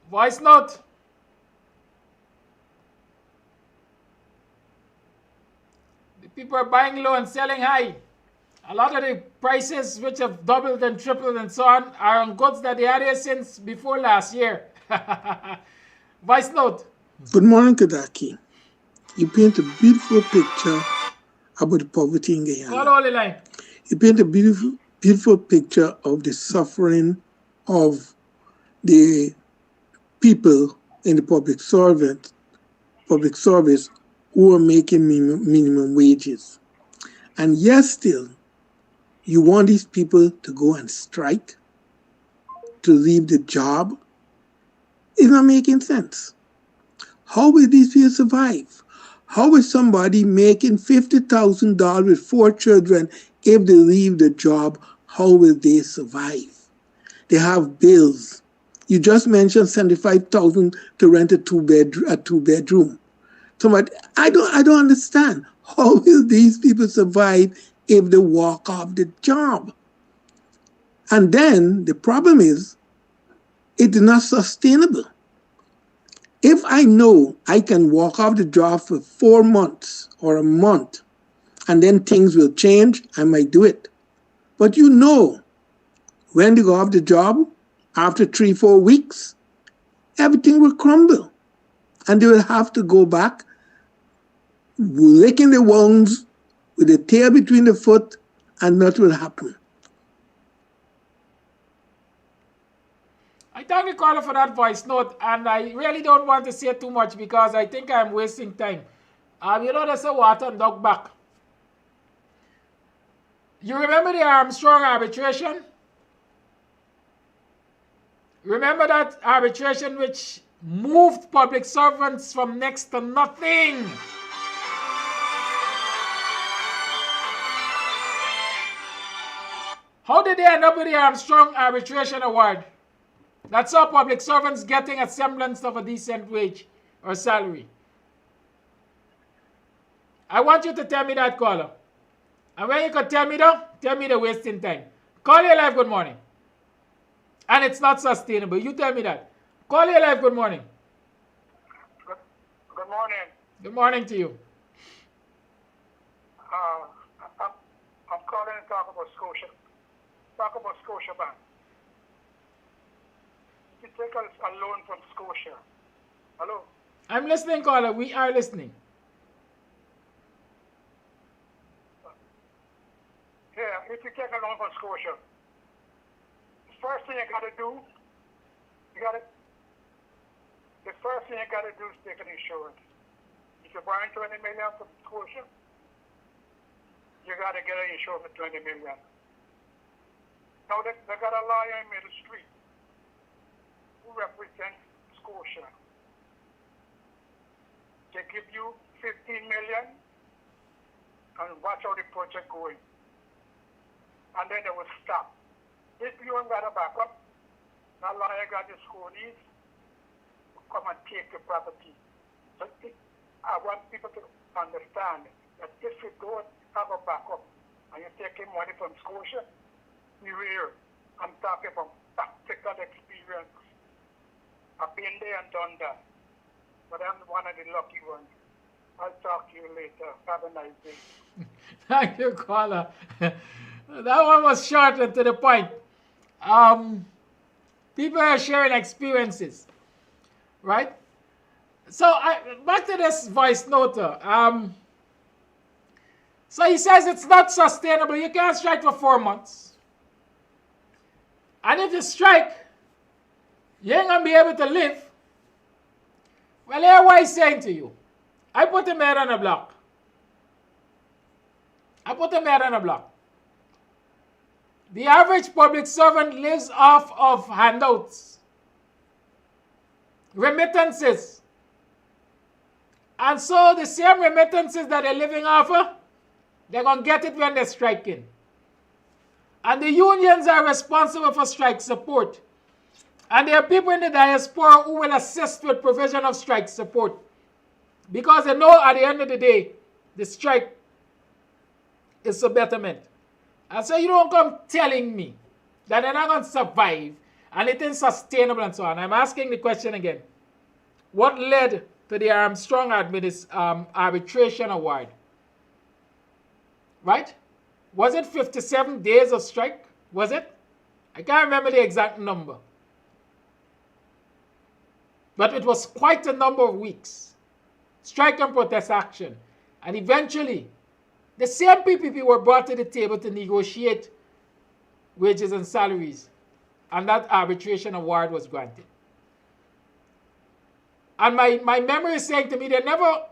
Voice note. The people are buying low and selling high. A lot of the prices which have doubled and tripled and so on are on goods that they had here since before last year. Voice note. Good morning, Kadaki. You paint a beautiful picture about the poverty in Guyana. Call all the line. You paint a beautiful picture of the suffering of the people in the public service who are making minimum wages. And yet still, you want these people to go and strike, to leave the job. It's not making sense. How will these people survive? How is somebody making $50,000 with 4 children, if they leave the job, how will they survive? They have bills. You just mentioned $75,000 to rent a two-bedroom. So I don't understand. How will these people survive if they walk off the job? And then the problem is, it is not sustainable. If I know I can walk off the job for 4 months or a month, and then things will change, I might do it. But you know, when they go off the job, after 3-4 weeks, everything will crumble. And they will have to go back, licking the wounds with the tail between the foot, and nothing will happen. I thank the caller for that voice note, and I really don't want to say too much because I think I'm wasting time. You know, there's a water and dog back. You remember the Armstrong arbitration? Remember that arbitration which moved public servants from next to nothing? How did they end up with the Armstrong Arbitration Award? That's how public servants getting a semblance of a decent wage or salary. I want you to tell me that, caller. And when you can tell me the wasting time. Call your life, good morning. And it's not sustainable. You tell me that. Call your life, good morning. Good morning. Good morning to you. I'm calling to talk about Scotia. Talk about Scotia Bank. You take a loan from Scotia. Hello? I'm listening, caller. We are listening. Yeah, if you take a loan from Scotia, the first thing you got to do is take an insurance. If you're buying $20 million from Scotia, you got to get an insurance for $20 million. Now they got a lawyer in Middle Street who represents Scotia. They give you $15 million and watch how the project going. And then they will stop. If you ain't got a backup, that lawyer got the schools come and take the property. So I want people to understand that if you don't have a backup and you're taking money from Scotia, beware. I'm talking from practical experience. I've been there and done that. But I'm one of the lucky ones. I'll talk to you later. Have a nice day. Thank you, caller. That one was short and to the point. People are sharing experiences, right? So back to this voice note. So he says it's not sustainable. You can't strike for 4 months. And if you strike, you ain't gonna be able to live. Well, here's what he's saying to you. I put him here on a block. The average public servant lives off of handouts, remittances. And so the same remittances that they're living off of, they're going to get it when they're striking. And the unions are responsible for strike support. And there are people in the diaspora who will assist with provision of strike support. Because they know at the end of the day, the strike is a betterment. And so you don't come telling me that they're not going to survive and it is sustainable and so on. I'm asking the question again. What led to the Armstrong arbitration award? Right? Was it 57 days of strike? Was it? I can't remember the exact number. But it was quite a number of weeks. Strike and protest action. And eventually, the same PPP were brought to the table to negotiate wages and salaries. And that arbitration award was granted. And my memory is saying to me, they never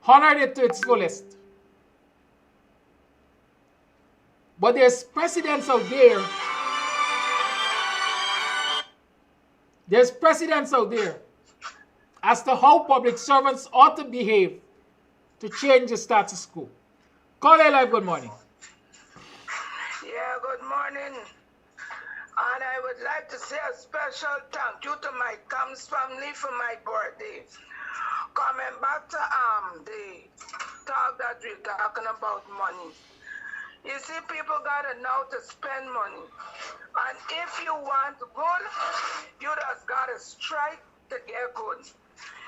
honored it to its fullest. But there's precedents out there. There's precedents out there as to how public servants ought to behave to change the status quo. Call A Live, good morning. Yeah, good morning. And I would like to say a special thank you to my KAMS family for my birthday. Coming back to the talk that we're talking about money. You see, people gotta know to spend money. And if you want good, you just gotta strike to get good.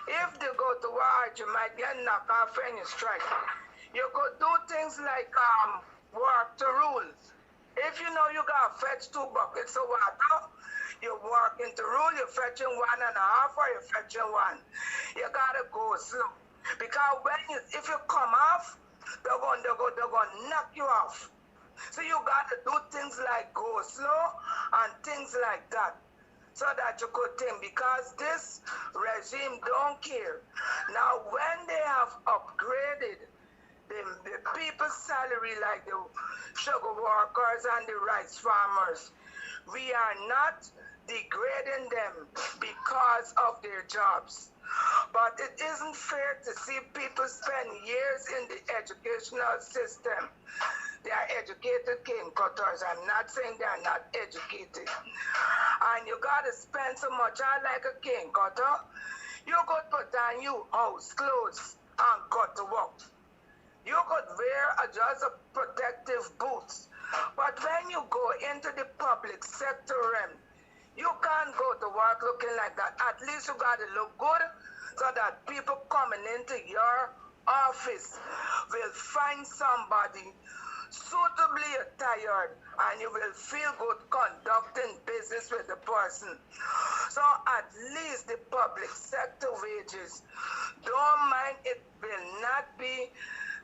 If they go to war, you might get knocked off when you strike. You could do things like work to rule. If you know you gotta fetch 2 buckets of water, you work into rule, you're fetching 1.5 or you're fetching 1. You gotta go slow. Because if you come off, they're going to knock you off. So you got to do things like go slow and things like that so that you could think, because this regime don't care. Now, when they have upgraded the people's salary, like the sugar workers and the rice farmers, we are not degrading them because of their jobs. But it isn't fair to see people spend years in the educational system. They are educated cane cutters. I'm not saying they are not educated. And you got to spend so much. I like a cane cutter. You could put on your house clothes and go to work. You could wear just a protective boots. But when you go into the public sector realm, you can't go to work looking like that. At least you got to look good so that people coming into your office will find somebody suitably attired and you will feel good conducting business with the person. So at least the public sector wages, don't mind, it will not be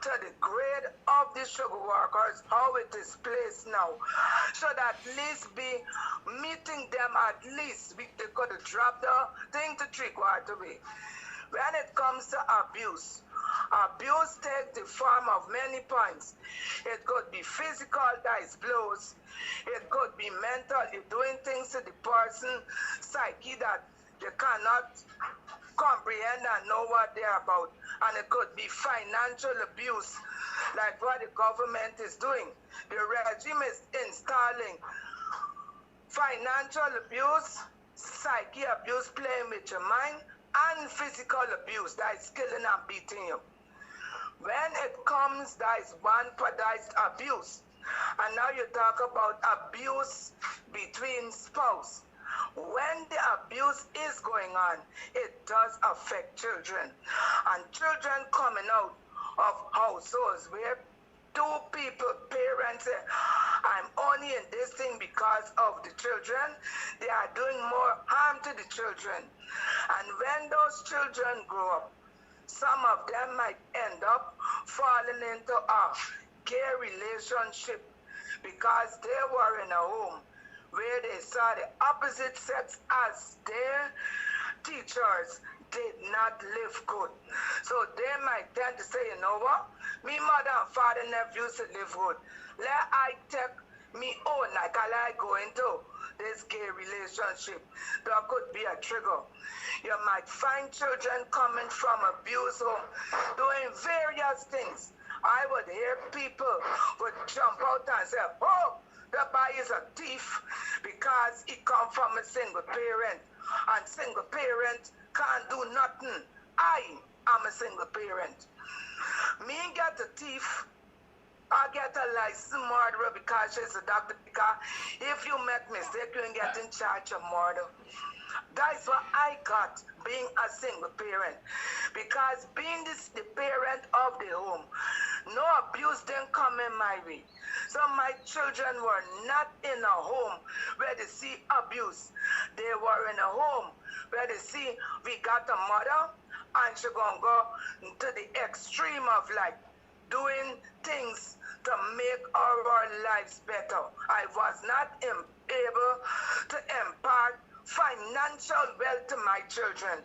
to the grade of the sugar workers, how it is placed now. Should at least be meeting them, at least they could drop the thing to 3/4 away. When it comes to abuse, abuse takes the form of many points. It could be physical, that is blows. It could be mental, you're doing things to the person, psyche that they cannot comprehend and know what they're about. And it could be financial abuse, like what the government is doing. The regime is installing financial abuse, psyche abuse, playing with your mind, and physical abuse, that is killing and beating you. When it comes, that is one part, that is abuse. And now you talk about abuse between spouse. When the abuse is going on, it does affect children. And children coming out of households where 2 people, parents say, I'm only in this thing because of the children, they are doing more harm to the children. And when those children grow up, some of them might end up falling into a gay relationship because they were in a home where they saw the opposite sex as their teachers did not live good. So they might tend to say, you know what? Me mother and father never used to live good. Let I take me own, like I like go into this gay relationship. That could be a trigger. You might find children coming from abuse home doing various things. I would hear people would jump out and say, oh, The boy is a thief because he come from a single parent. And single parent can't do nothing. I am a single parent. Me get a thief. I get a licensed murderer because she's a doctor. Because if you make mistake, you can get in charge of murder. That's what I got being a single parent. Because being the parent of the home, no abuse didn't come in my way. So my children were not in a home where they see abuse. They were in a home where they see we got a mother and she gonna go to the extreme of like doing things to make our lives better. I was not able to impart financial wealth to my children,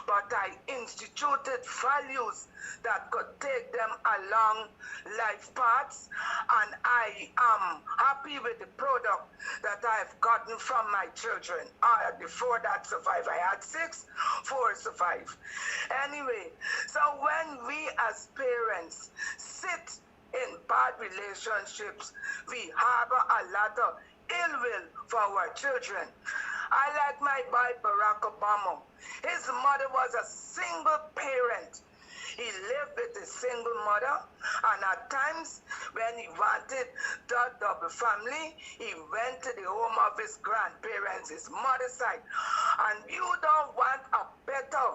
but I instituted values that could take them along life paths, and I am happy with the product that I've gotten from my children. Before that survived, I had 6, 4 survived. Anyway, so when we as parents sit in bad relationships, we harbor a lot of ill will for our children. I like my boy Barack Obama. His mother was a single parent. He lived with a single mother, and at times when he wanted the double family, he went to the home of his grandparents, his mother's side. And you don't want a better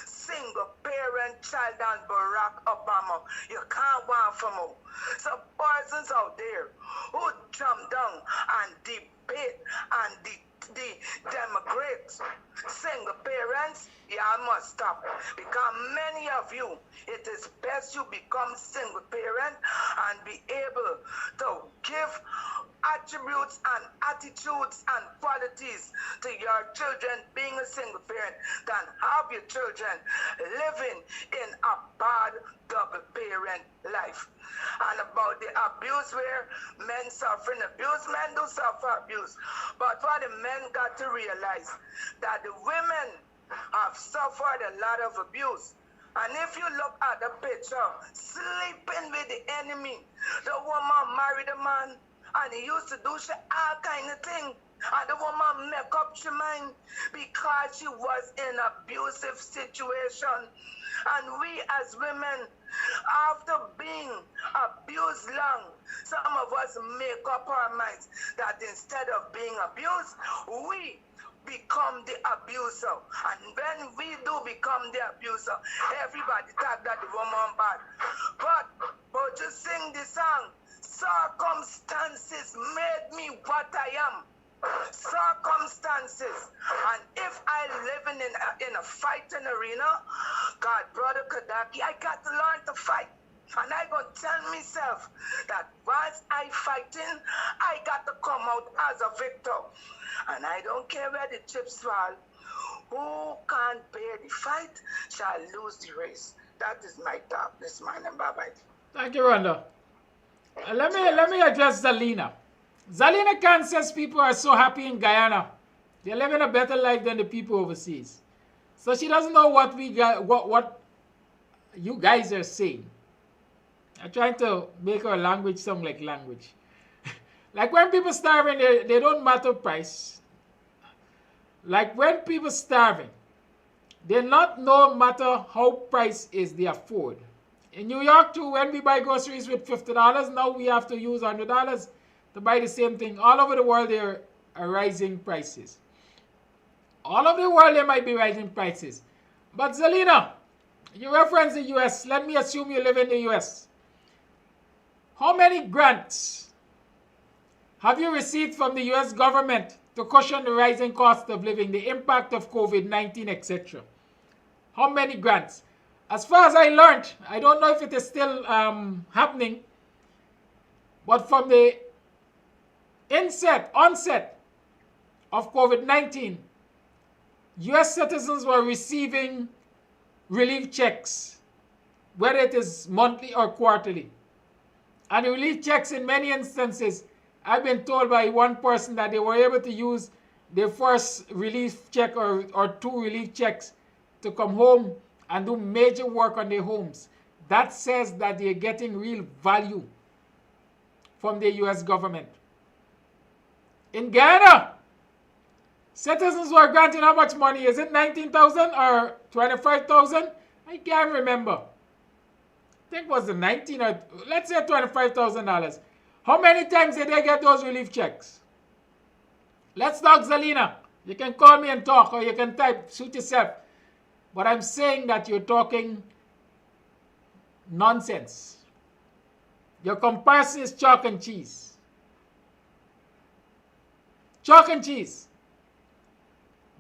single parent child than Barack Obama. You can't want for more. So persons out there who jump down and debate and demigrate single parents, y'all must stop. Because many of you, it is best you become single parent and be able to give attributes and attitudes and qualities to your children being a single parent than have your children living in a bad double parent life. And about the abuse where men suffering abuse, men do suffer abuse. But what the men got to realize that the women have suffered a lot of abuse. And if you look at the picture, sleeping with the enemy, the woman married a man and he used to do all kind of thing. And the woman make up her mind because she was in an abusive situation. And we as women, after being abused long, some of us make up our minds that instead of being abused, we become the abuser. And when we do become the abuser, everybody thought that the woman bad. But just sing the song, circumstances made me what I am. Circumstances. And if I living in a fighting arena, God, Brother Kadaki, I got to learn to fight. And I gonna tell myself that once I fighting, I got to come out as a victor. And I don't care where the chips fall. Who can't bear the fight shall lose the race. That is my talk this morning. Bye-bye. Thank you, Rhonda. Let me address Zalina. Zalina Khan says people are so happy in Guyana. They're living a better life than the people overseas. So she doesn't know what we got, what you guys are saying. I'm trying to make our language sound like language. Like when people starving, they don't matter price. Like when people starving, they not no matter how price is they afford. In New York too, when we buy groceries with $50, now we have to use $100 to buy the same thing. All over the world there are rising prices. All over the world there might be rising prices. But Zelina, you reference the US. Let me assume you live in the US. How many grants have you received from the US government to cushion the rising cost of living, the impact of COVID-19, etc.? How many grants? As far as I learned, I don't know if it is still happening, but from the onset of COVID-19, US citizens were receiving relief checks, whether it is monthly or quarterly. And the relief checks in many instances, I've been told by one person that they were able to use their first relief check or 2 relief checks to come home and do major work on their homes. That says that they're getting real value from the US government. In Guyana, citizens were granted how much money? Is it 19,000 or 25,000? I can't remember. I think it was the 19 or let's say $25,000. How many times did they get those relief checks? Let's talk, Zelina. You can call me and talk, or you can type, suit yourself. But I'm saying that you're talking nonsense. Your comparison is chalk and cheese. Chalk and cheese.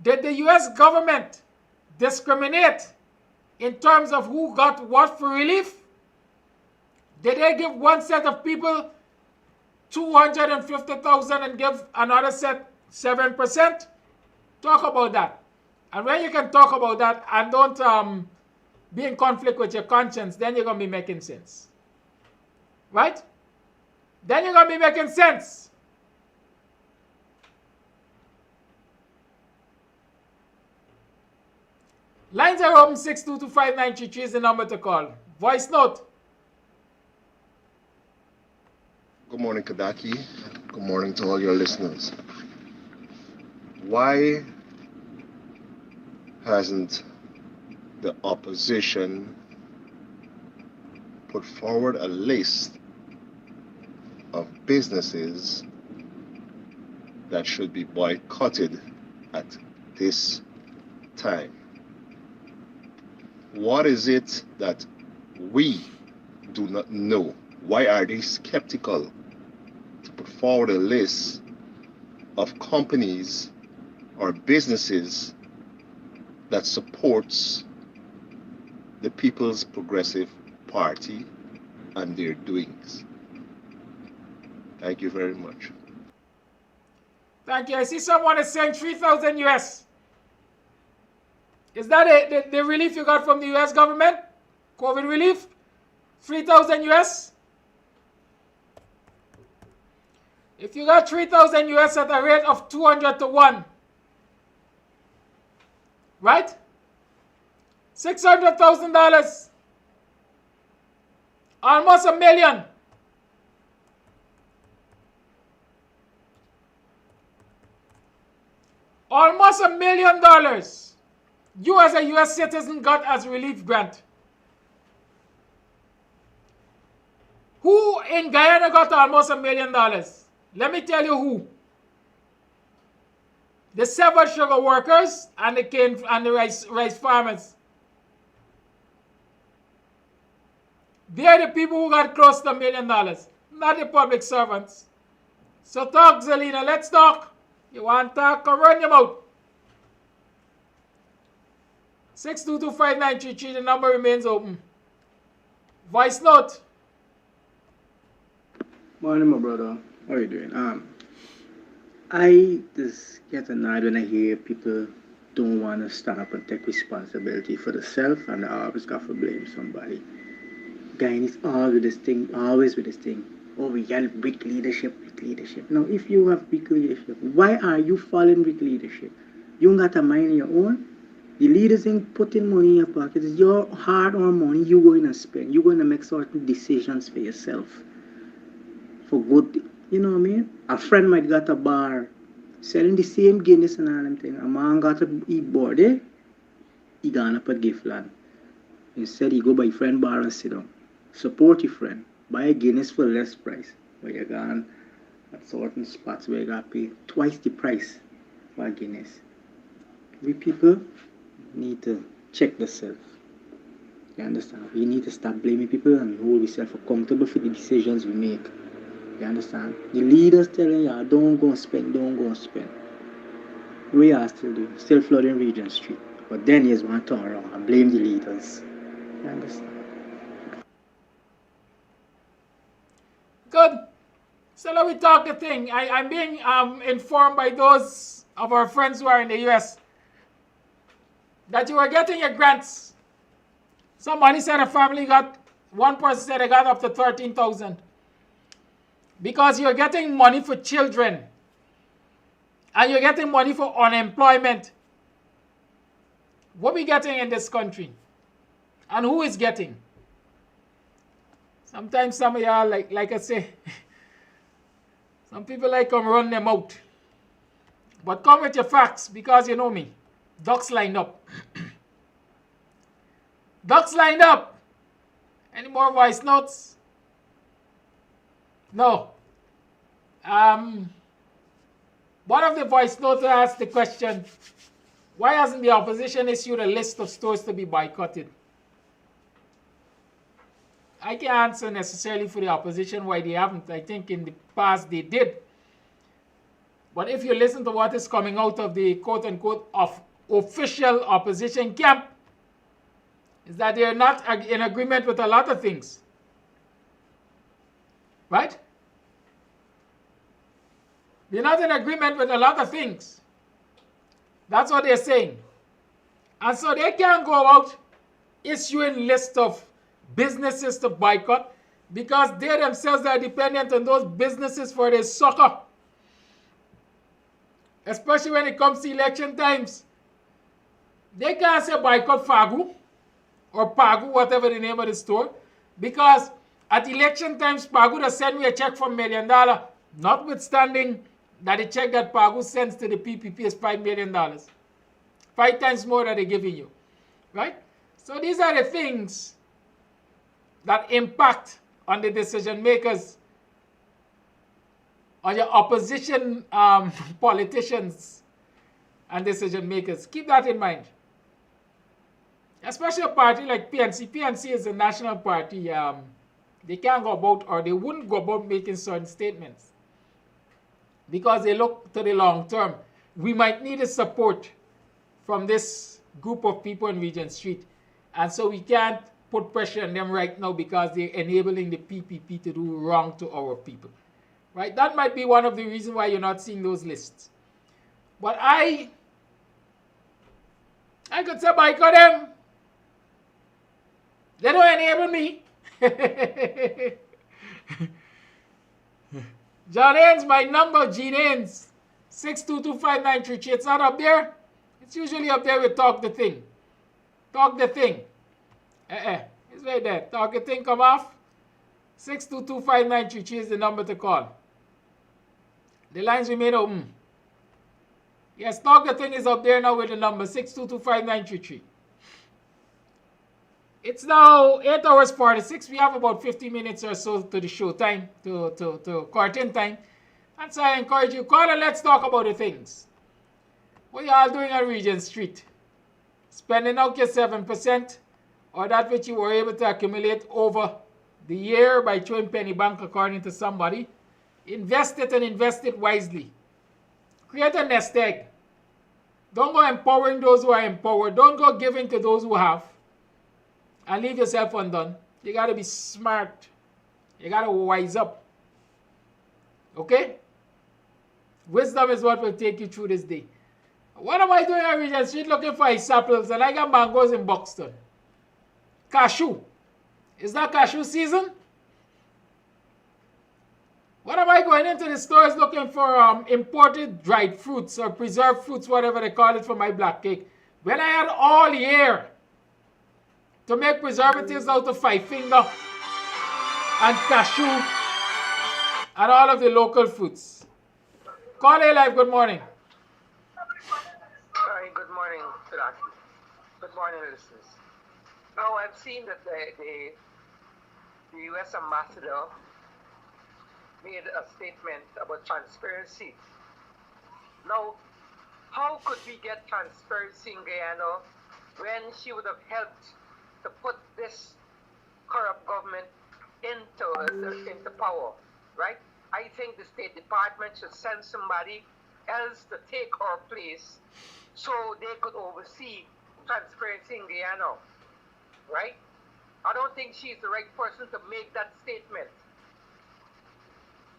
Did the US government discriminate in terms of who got what for relief? Did they give one set of people 250,000 and give another set 7%? Talk about that. And when you can talk about that and don't be in conflict with your conscience, then you're going to be making sense. Right? Then you're going to be making sense. Lines are open. 6225933 is the number to call. Voice note. Good morning, Kadaki. Good morning to all your listeners. Why hasn't the opposition put forward a list of businesses that should be boycotted at this time? What is it that we do not know? Why are they skeptical to put forward a list of companies or businesses that supports the People's Progressive Party and their doings? Thank you very much. Thank you. I see someone is saying 3,000 US. Is that the relief you got from the US government? COVID relief? 3,000 US? If you got 3,000 US at a rate of 200 to 1, right? $600,000. Almost $1 million. Almost $1 million. You as a US citizen got as relief grant. Who in Guyana got almost $1 million? Let me tell you who. The severed sugar workers and the cane and the rice farmers. They are the people who got close to $1 million, not the public servants. So talk, Zelina. Let's talk. You want to talk? Come run your mouth. 6225933. The number remains open. Voice note. Morning, my brother. How are you doing? I just get annoyed when I hear people don't want to stand up and take responsibility for themselves and they always got to blame somebody. Guy is always with this thing. Oh, we got weak leadership. Now, if you have weak leadership, why are you following weak leadership? You got a mind of your own. The leaders ain't putting money in your pocket. It's your hard-earned money you're going to spend. You're going to make certain decisions for yourself. For good, you know what I mean? A friend might got a bar selling the same Guinness and all them things. A man got a eat board, eh? He gone up at Giftland. Instead, he go by friend bar and sit down. Support your friend. Buy a Guinness for less price. But you gone at certain spots where you got to pay twice the price for a Guinness. We people need to check themselves. You understand? We need to stop blaming people and hold ourselves accountable for the decisions we make. You understand? The leaders telling you, don't go and spend. We are still doing, still flooding Regent Street. But then you want to turn around and blame the leaders. You understand? Good. So let me talk the thing. I'm being informed by those of our friends who are in the US that you were getting your grants. Somebody said a family got, one person said they got up to 13,000. Because you're getting money for children. And you're getting money for unemployment. What are we getting in this country? And who is getting? Sometimes some of y'all, like I say, some people like come run them out. But come with your facts because you know me. Ducks lined up. Ducks lined up. Any more voice notes? No. One of the voice notes asked the question, why hasn't the opposition issued a list of stores to be boycotted? I can't answer necessarily for the opposition why they haven't. I think in the past they did. But if you listen to what is coming out of the quote-unquote of official opposition camp, is that they are not in agreement with a lot of things. Right? They're not in agreement with a lot of things. That's what they're saying. And so they can't go out issuing lists of businesses to boycott because they themselves are dependent on those businesses for their succor. Especially when it comes to election times. They can't say boycott Fagu or Pagu, whatever the name of the store, because at election times, Pagu does send me a check for $1 million, notwithstanding that the check that Pagu sends to the PPP is $5 million. 5 times more that they're giving you, right? So these are the things that impact on the decision makers, on your opposition politicians and decision makers. Keep that in mind. Especially a party like PNC. PNC is a national party. They can't go about, or they wouldn't go about making certain statements because they look to the long term. We might need a support from this group of people in Regent Street. And so we can't put pressure on them right now because they're enabling the PPP to do wrong to our people. Right? That might be one of the reasons why you're not seeing those lists. But I could say boycott them. They don't enable me. John Haynes, my number, Gene Haynes, 6225933. It's not up there. It's usually up there with Talk the Thing. Talk the Thing. It's right there. Talk the Thing come off. 6225933 is the number to call. The lines remain open. Yes, Talk the Thing is up there now with the number 6225933. It's now 8 hours 46. We have about 50 minutes or so to the show time, to curtain time. And so I encourage you, call and let's talk about the things. What you all doing on Regent Street? Spending out your 7% or that which you were able to accumulate over the year by throwing penny bank according to somebody. Invest it and invest it wisely. Create a nest egg. Don't go empowering those who are empowered. Don't go giving to those who have. And leave yourself undone. You got to be smart. You got to wise up. Okay? Wisdom is what will take you through this day. What am I doing on Regent Street looking for ice apples? And I got mangoes in Buxton. Cashew. Is that cashew season? What am I going into the stores looking for imported dried fruits or preserved fruits, whatever they call it, for my black cake? When I had all year to make preservatives out of 5-finger and cashew and all of the local fruits. Call A-Live, good morning. Hi, good morning, Siraki. Good morning, listeners. Now, I've seen that the U.S. ambassador made a statement about transparency. Now, how could we get transparency in Guyana when she would have helped to put this corrupt government into power, right? I think the State Department should send somebody else to take our place so they could oversee transparency in Guyana, right? I don't think she's the right person to make that statement.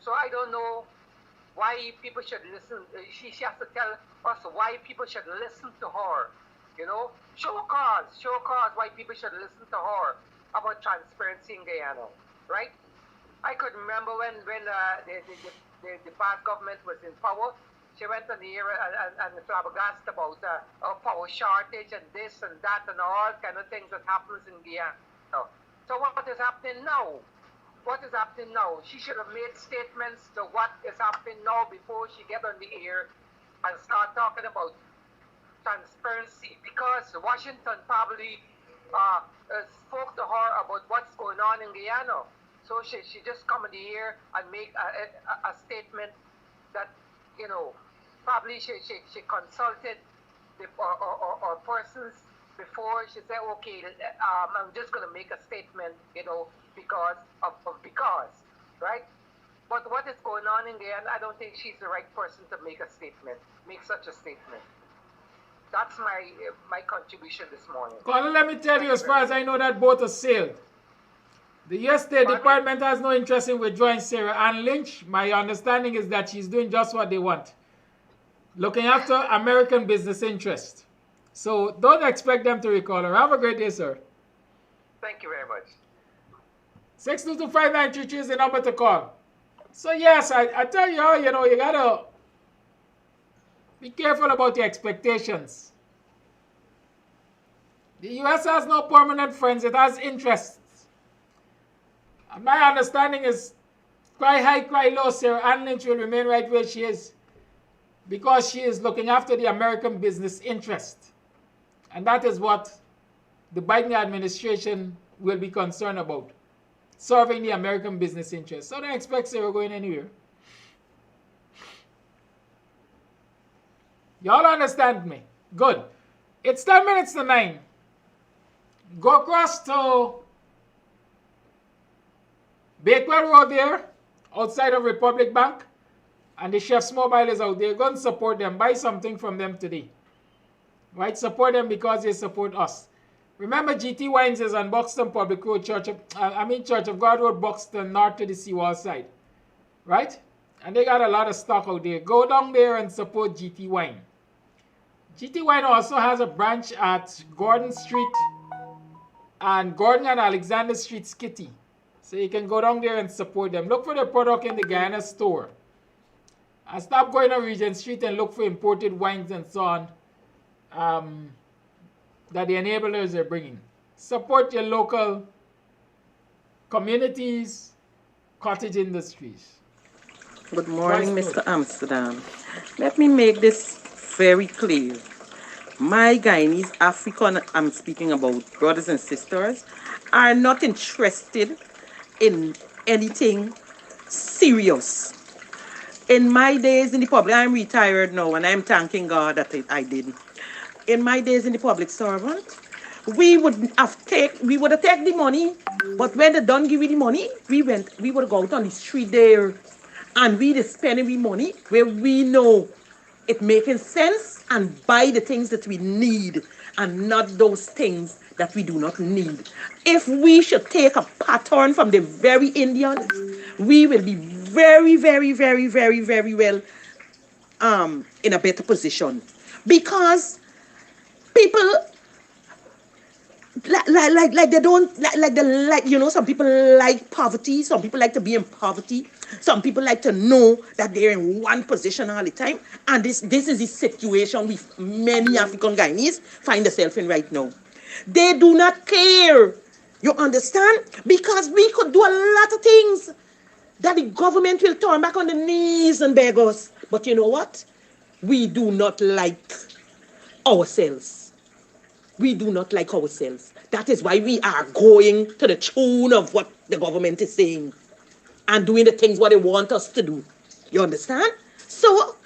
So I don't know why people should listen. She has to tell us why people should listen to her. You know, show cause why people should listen to her about transparency in Guyana, right? I could remember when the past government was in power, she went on the air and flabbergasted about our power shortage and this and that and all kind of things that happens in Guyana. So what is happening now? What is happening now? She should have made statements to what is happening now before she get on the air and start talking about transparency, because Washington probably spoke to her about what's going on in Guyana. So she just come in the air and make a statement that, you know, probably she consulted the, or persons before. She said, okay, I'm just going to make a statement, you know, because, right? But what is going on in Guyana, I don't think she's the right person to make such a statement. That's my contribution this morning. Colin, let me tell you, as far as I know, that boat has sailed. The U.S. State Department has no interest in withdrawing Sarah Ann Lynch. My understanding is that she's doing just what they want, looking after American business interests. So don't expect them to recall her. Have a great day, sir. Thank you very much. 622-5933 is the number to call. So yes, I tell you how, you know, you gotta be careful about your expectations. The U.S. has no permanent friends, it has interests. And my understanding is, cry high, cry low, Sarah Ann Lynch will remain right where she is because she is looking after the American business interest. And that is what the Biden administration will be concerned about, serving the American business interest. So don't expect Sarah going anywhere. Y'all understand me? Good. It's 10 minutes to 9. Go across to Bakewell Road there, outside of Republic Bank, and the Chef's Mobile is out there. Go and support them. Buy something from them today. Right? Support them because they support us. Remember, GT Wines is on Buxton Public Road, Church of God Road, Buxton, north to the seawall side. Right? And they got a lot of stock out there. Go down there and support GT Wine. GT Wine also has a branch at Gordon Street and Gordon and Alexander Street, Skitty. So you can go down there and support them. Look for the product in the Guyana store. And stop going on Regent Street and look for imported wines and so on that the enablers are bringing. Support your local communities, cottage industries. Good morning, Mr. Amsterdam. Let me make this very clear. My Guyanese African, I'm speaking about brothers and sisters, are not interested in anything serious. In my days in the public, I'm retired now and I'm thanking God that I didn't. In my days in the public servant, we would have taken the money, but when they don't give you the money, we would go out on the street there and we just spending the money where we know it making sense and buy the things that we need and not those things that we do not need. If we should take a pattern from the very Indians, we will be very, very, very, very, very well in a better position. Because people some people like poverty, some people like to be in poverty, some people like to know that they're in one position all the time, and this is the situation many African Guyanese find themselves in right now. They do not care, you understand? Because we could do a lot of things that the government will turn back on the knees and beg us. But you know what? We do not like ourselves. We do not like ourselves. That is why we are going to the tune of what the government is saying and doing the things what they want us to do. You understand? So,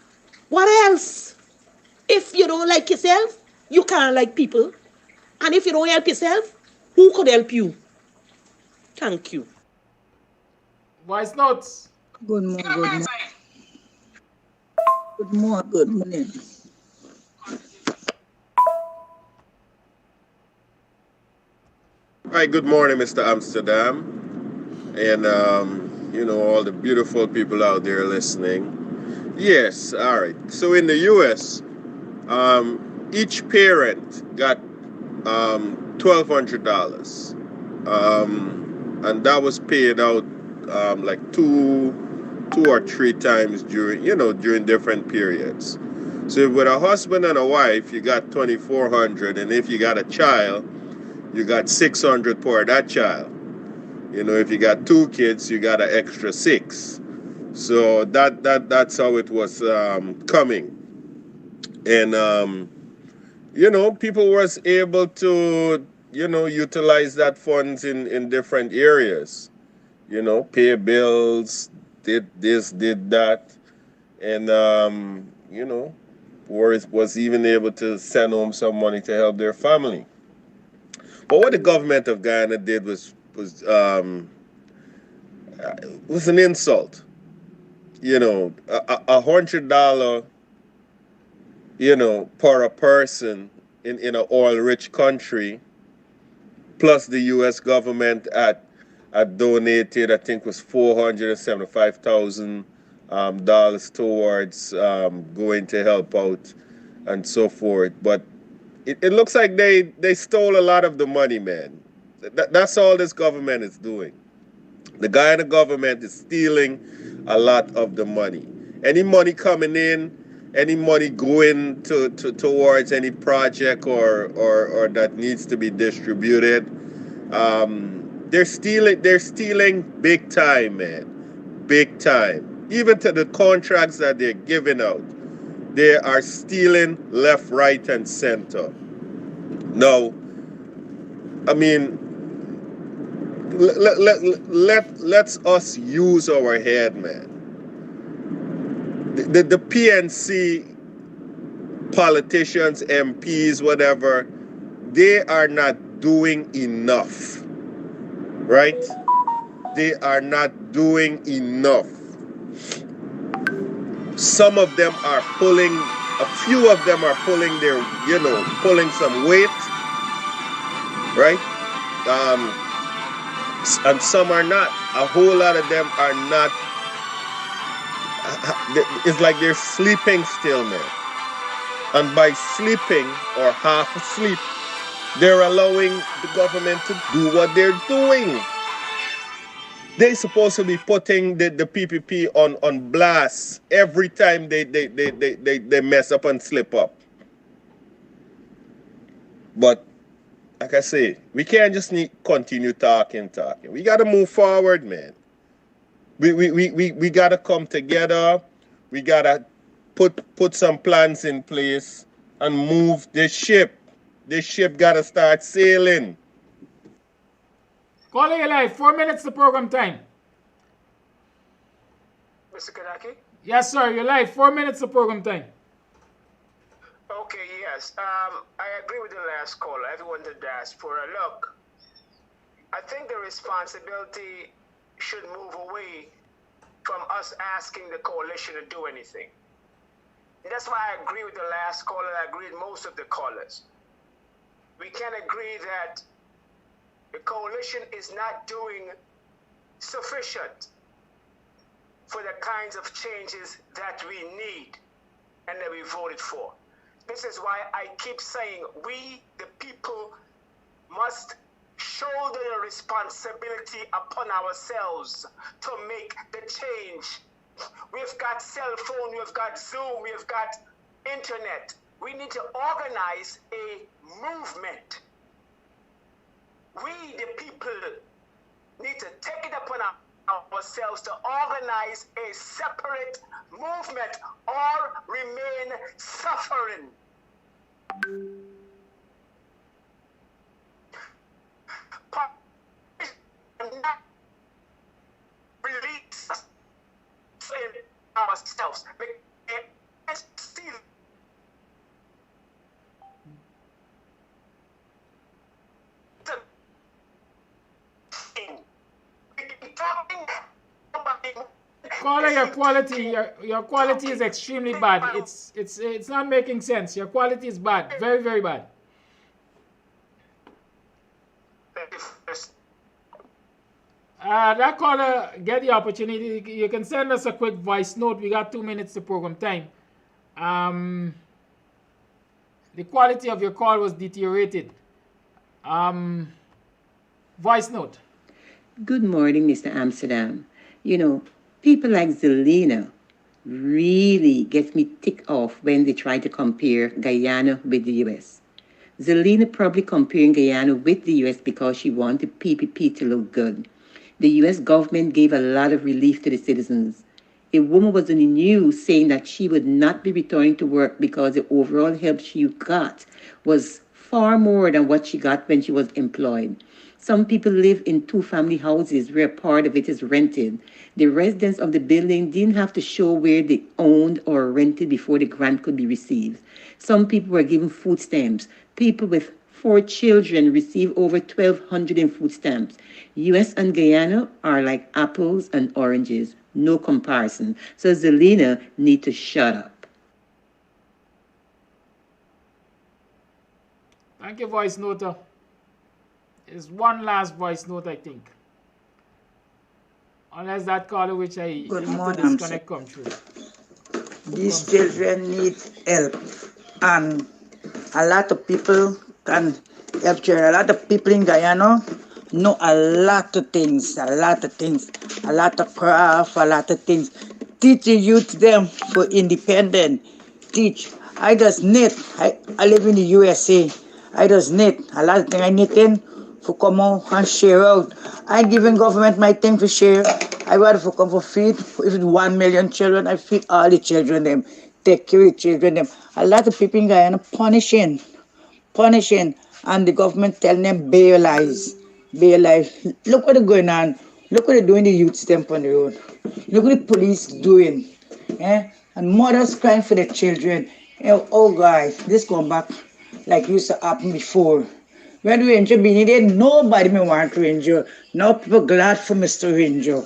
what else? If you don't like yourself, you can't like people. And if you don't help yourself, who could help you? Thank you. Voice notes. Good morning. Good morning. Good morning. Hi, good morning, Mr. Amsterdam, and all the beautiful people out there listening. Yes, all right. So in the U.S., each parent got $1,200, and that was paid out like two or three times during different periods. So with a husband and a wife, you got $2,400, and if you got a child, you got $600 for that child. If you got two kids, you got an extra $6. So that's how it was coming. And people was able to, utilize that funds in different areas. Pay bills, did this, did that, and was even able to send home some money to help their family. But what the government of Guyana did was an insult. $100, per a person in an oil-rich country, plus the U.S. government had donated, I think, was $475,000 towards going to help out and so forth. But it looks like they stole a lot of the money, man. That's all this government is doing. The Guyana government is stealing a lot of the money. Any money coming in, any money going towards any project or that needs to be distributed, they're stealing big time, man. Big time. Even to the contracts that they're giving out, they are stealing left, right, and center. No, I mean, let's us use our head, man. The PNC politicians, MPs, whatever, they are not doing enough, right? They are not doing enough. Some of them are pulling, a few of them are pulling their, pulling some weight, right? And some are not. A whole lot of them are not. It's like they're sleeping still, man. And by sleeping or half asleep, they're allowing the government to do what they're doing. They're supposed to be putting the PPP on blast every time they mess up and slip up. But like I say, we can't just continue talking. We got to move forward, man. We got to come together. We got to put some plans in place and move this ship. This ship got to start sailing. Caller, you live. 4 minutes to program time. Mr. Kadaki? Yes, sir. You're live. 4 minutes to program time. Okay, yes. I agree with the last caller. Everyone to diaspora. Look, I think the responsibility should move away from us asking the coalition to do anything. And that's why I agree with the last caller. I agree with most of the callers. We can agree that the coalition is not doing sufficient for the kinds of changes that we need and that we voted for. This is why I keep saying we, the people, must shoulder the responsibility upon ourselves to make the change. We've got cell phone, we've got Zoom, we've got internet. We need to organize a movement. We, the people, need to take it upon ourselves to organize a separate movement or remain suffering. Release ourselves. Caller, your quality is extremely bad. It's not making sense. Your quality is bad. Very, very bad. That caller, get the opportunity. You can send us a quick voice note. We got 2 minutes to program time. The quality of your call was deteriorated. Voice note. Good morning, Mr. Amsterdam. People like Zelina really gets me ticked off when they try to compare Guyana with the U.S. Zelina probably comparing Guyana with the U.S. because she wanted PPP to look good. The U.S. government gave a lot of relief to the citizens. A woman was in the news saying that she would not be returning to work because the overall help she got was far more than what she got when she was employed. Some people live in two-family houses where part of it is rented. The residents of the building didn't have to show where they owned or rented before the grant could be received. Some people were given food stamps. People with 4 children receive over 1,200 in food stamps. U.S. and Guyana are like apples and oranges. No comparison. So Zelina need to shut up. Thank you, voice noter. There's one last voice note, I think. Unless that caller which I Good have morning, to disconnect come through. These children need help, and a lot of people can help children. A lot of people in Guyana know a lot of things, a lot of craft, a lot of things. Teach the youth them for independent. Teach. I just knit. I live in the USA. I just knit. A lot of things I knitting for come out and share out. I giving government my thing to share. I rather for come for feed. If it's 1 million children, I feed all the children them. Take care of the children them. A lot of people in Guyana punishing, and the government telling them bare lies. Look what is going on. Look what they're doing the youth stamp on the road. Look what the police doing. And mothers crying for their children. Oh guys, this come back like used to happen before. When Ranger been there, nobody may want Ranger. Now people glad for Mr. Ranger.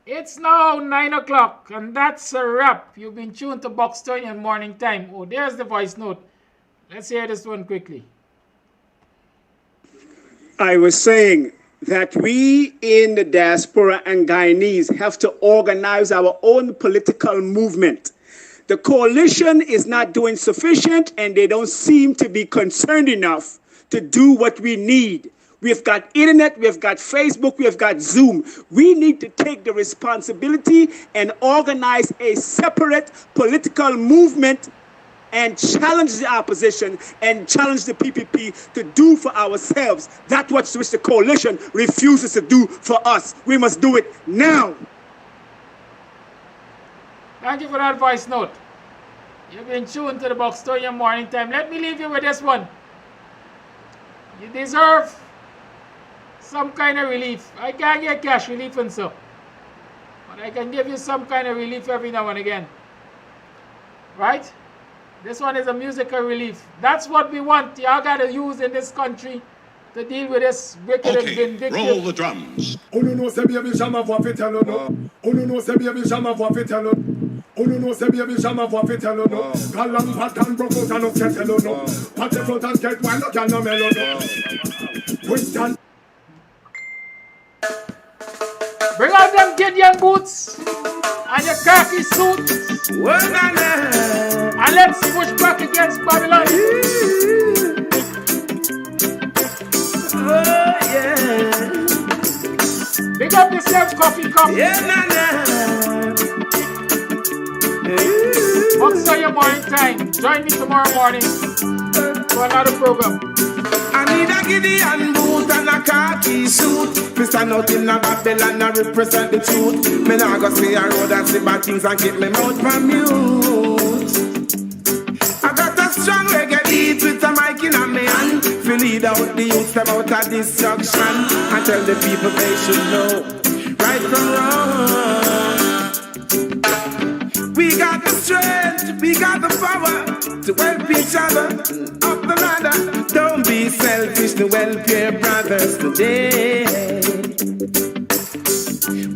It's now 9 o'clock, and that's a wrap. You've been tuned to BUXTONIAN Morning Time. Oh, there's the voice note. Let's hear this one quickly. I was saying that we in the diaspora and Guyanese have to organize our own political movement. The coalition is not doing sufficient, and they don't seem to be concerned enough to do what we need. We've got internet, we've got Facebook, we've got Zoom. We need to take the responsibility and organize a separate political movement and challenge the opposition and challenge the PPP to do for ourselves. That's what which the coalition refuses to do for us. We must do it now. Thank you for that voice note. You've been tuned to the BUXTONIAN Morning Time. Let me leave you with this one. You deserve some kind of relief. I can't get cash relief and so, but I can give you some kind of relief every now and again. Right? This one is a musical relief. That's what we want. Y'all gotta use in this country to deal with this wicked and vindictive. Roll the drums. Oh no no, say baby, jamais voir fait tell no. Oh no no, say baby, jamais voir fait tell no. Oh no no, say baby, jamais voir fait tell no. Galang pattern broke out and no tell no. Pat the front and get wild, can no mellow no. Question. Bring out them Gideon boots and your khaki suit. And let's push back against Babylon. Oh yeah. Big up yourself, coffee cup. Yeah, BUXTONIAN Morning Time. Join me tomorrow morning for another program. I need a Gideon boot and a khaki suit. Me stand out in a Babylon and represent the truth. Me nah go say a road and say bad things and keep me mouth from mute. I got a strong reggae beat with a mic in a me hand. To lead out the youth them out of destruction and tell the people they should know right from wrong. We got the strength, we got the power to help each other up the ladder. Don't be selfish to help your brothers today.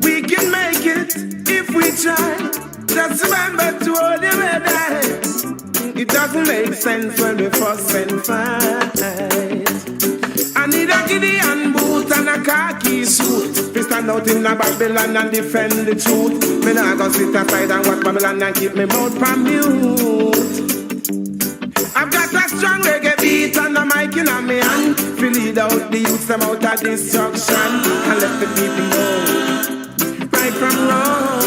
We can make it if we try. Just remember to hold your head high. It doesn't make sense when we fuss and fight. I need a Gideon boot and a khaki suit. We stand out in a Babylon and defend the truth. Me nah go sit aside and watch Babylon and keep me mouth from mute. I've got a strong reggae beat and a mic in a me hand. To lead out the youth them out of destruction and let the people know right from wrong.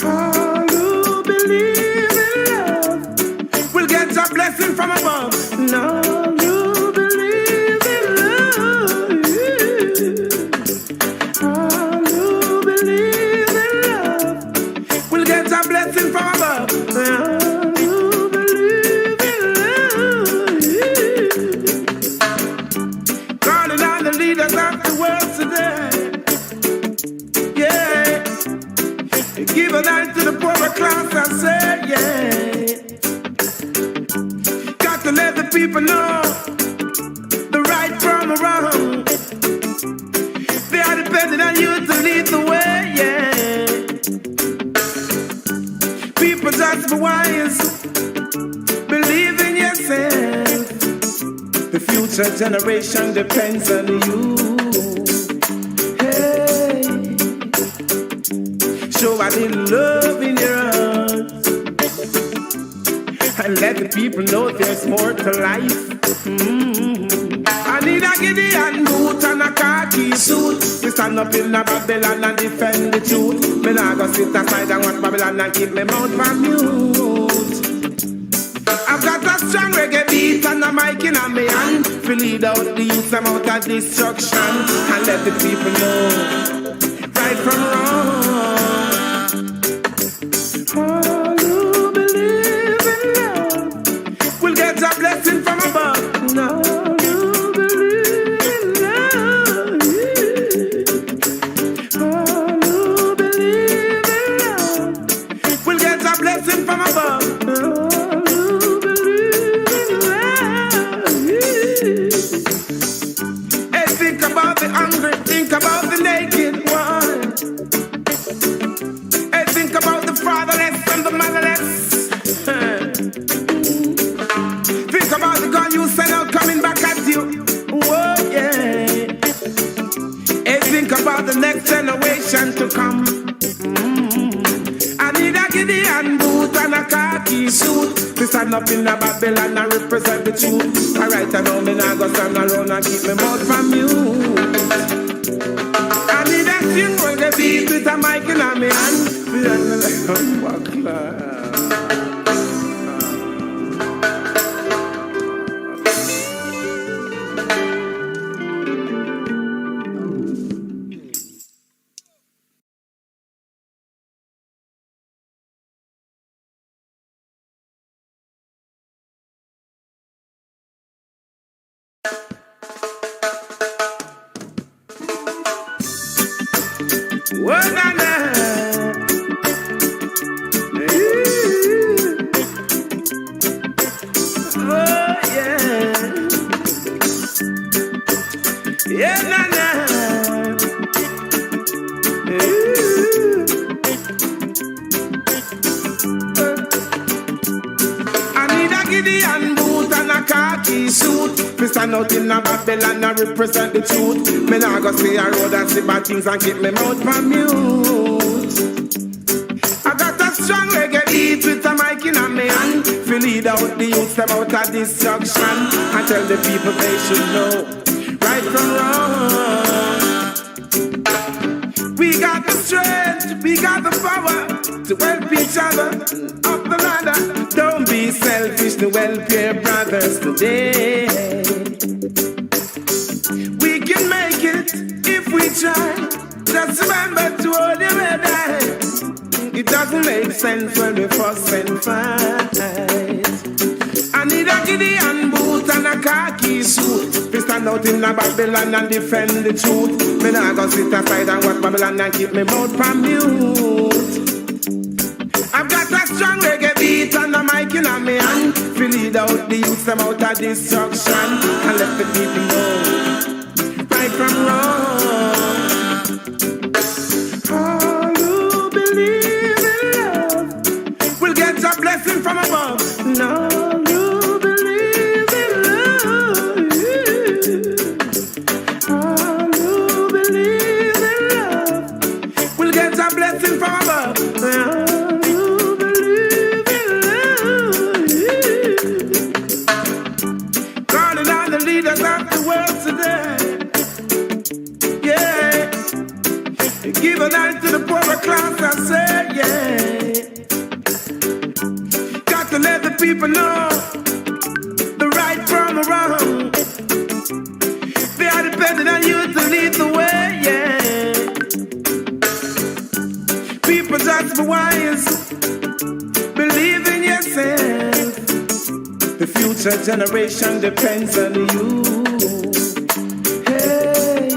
All who believe in love will get a blessing from above. No, you believe in Got to let the people know the right from the wrong. They are depending on you to lead the way, yeah. People just be wise, believe in yourself. The future generation depends on you. Hey, show a little love in your heart and let the people know there's more to life. I need a Gideon boot and a khaki suit. We stand up in a Babylon and defend the truth. Me nah go sit aside and watch Babylon and keep me mouth from mute. I've got a strong reggae beat and a mic in my hand to lead out the youth them out of destruction and let the people know right from wrong. All who believe in love will get a blessing from above. No. From above. Hey, think about the hungry, think about the naked one. Hey, think about the fatherless and the motherless. Think about the gun you send out coming back at you. Whoa, yeah. Hey, think about the next generation to come. I need a Gideon boot and a khaki suit. We stand up in a Babylon and represent the truth. Alright, I know me now go stand alone and keep me mouth from mute. I need a tune with the beat with a mic in my hand. Whoa, na, na. Oh, yeah. Yeah, na, na. I need a Gideon boot and a khaki suit. We stand out in a Babylon and represent the truth. Me nah go stay a road and see bad things and keep me mouth from mute. I got a strong reggae beat with a mic in my hand to lead out the youth them out of destruction and tell the people they should know right from wrong. We got the strength, we got the power to help each other up the ladder. Don't be selfish to help your brothers today. We can make it if we try. Just remember to hold your head high. It doesn't make sense when we fuss and fight. I need a Gideon boot and a khaki suit. We stand out in a Babylon and defend the truth. Me nah go sit aside and watch Babylon and keep me mouth from mute. I've got a strong reggae beat and a mic in my hand to lead out the youth them out of destruction and let the people know right from wrong. All who believe in love will get a blessing from above. No, you believe in love. All who believe in love will get a blessing from above. Leaders of the world today, yeah. Give a life to the poorer class, I say, yeah. Got to let the people know the right from the wrong. They are depending on you to lead the way, yeah. People just be wise, believe in yourself. The future generation depends on you. Hey,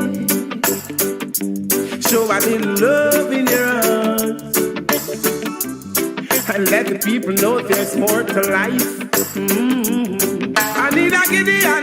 show a little love in your heart and let the people know there's more to life. Gideon.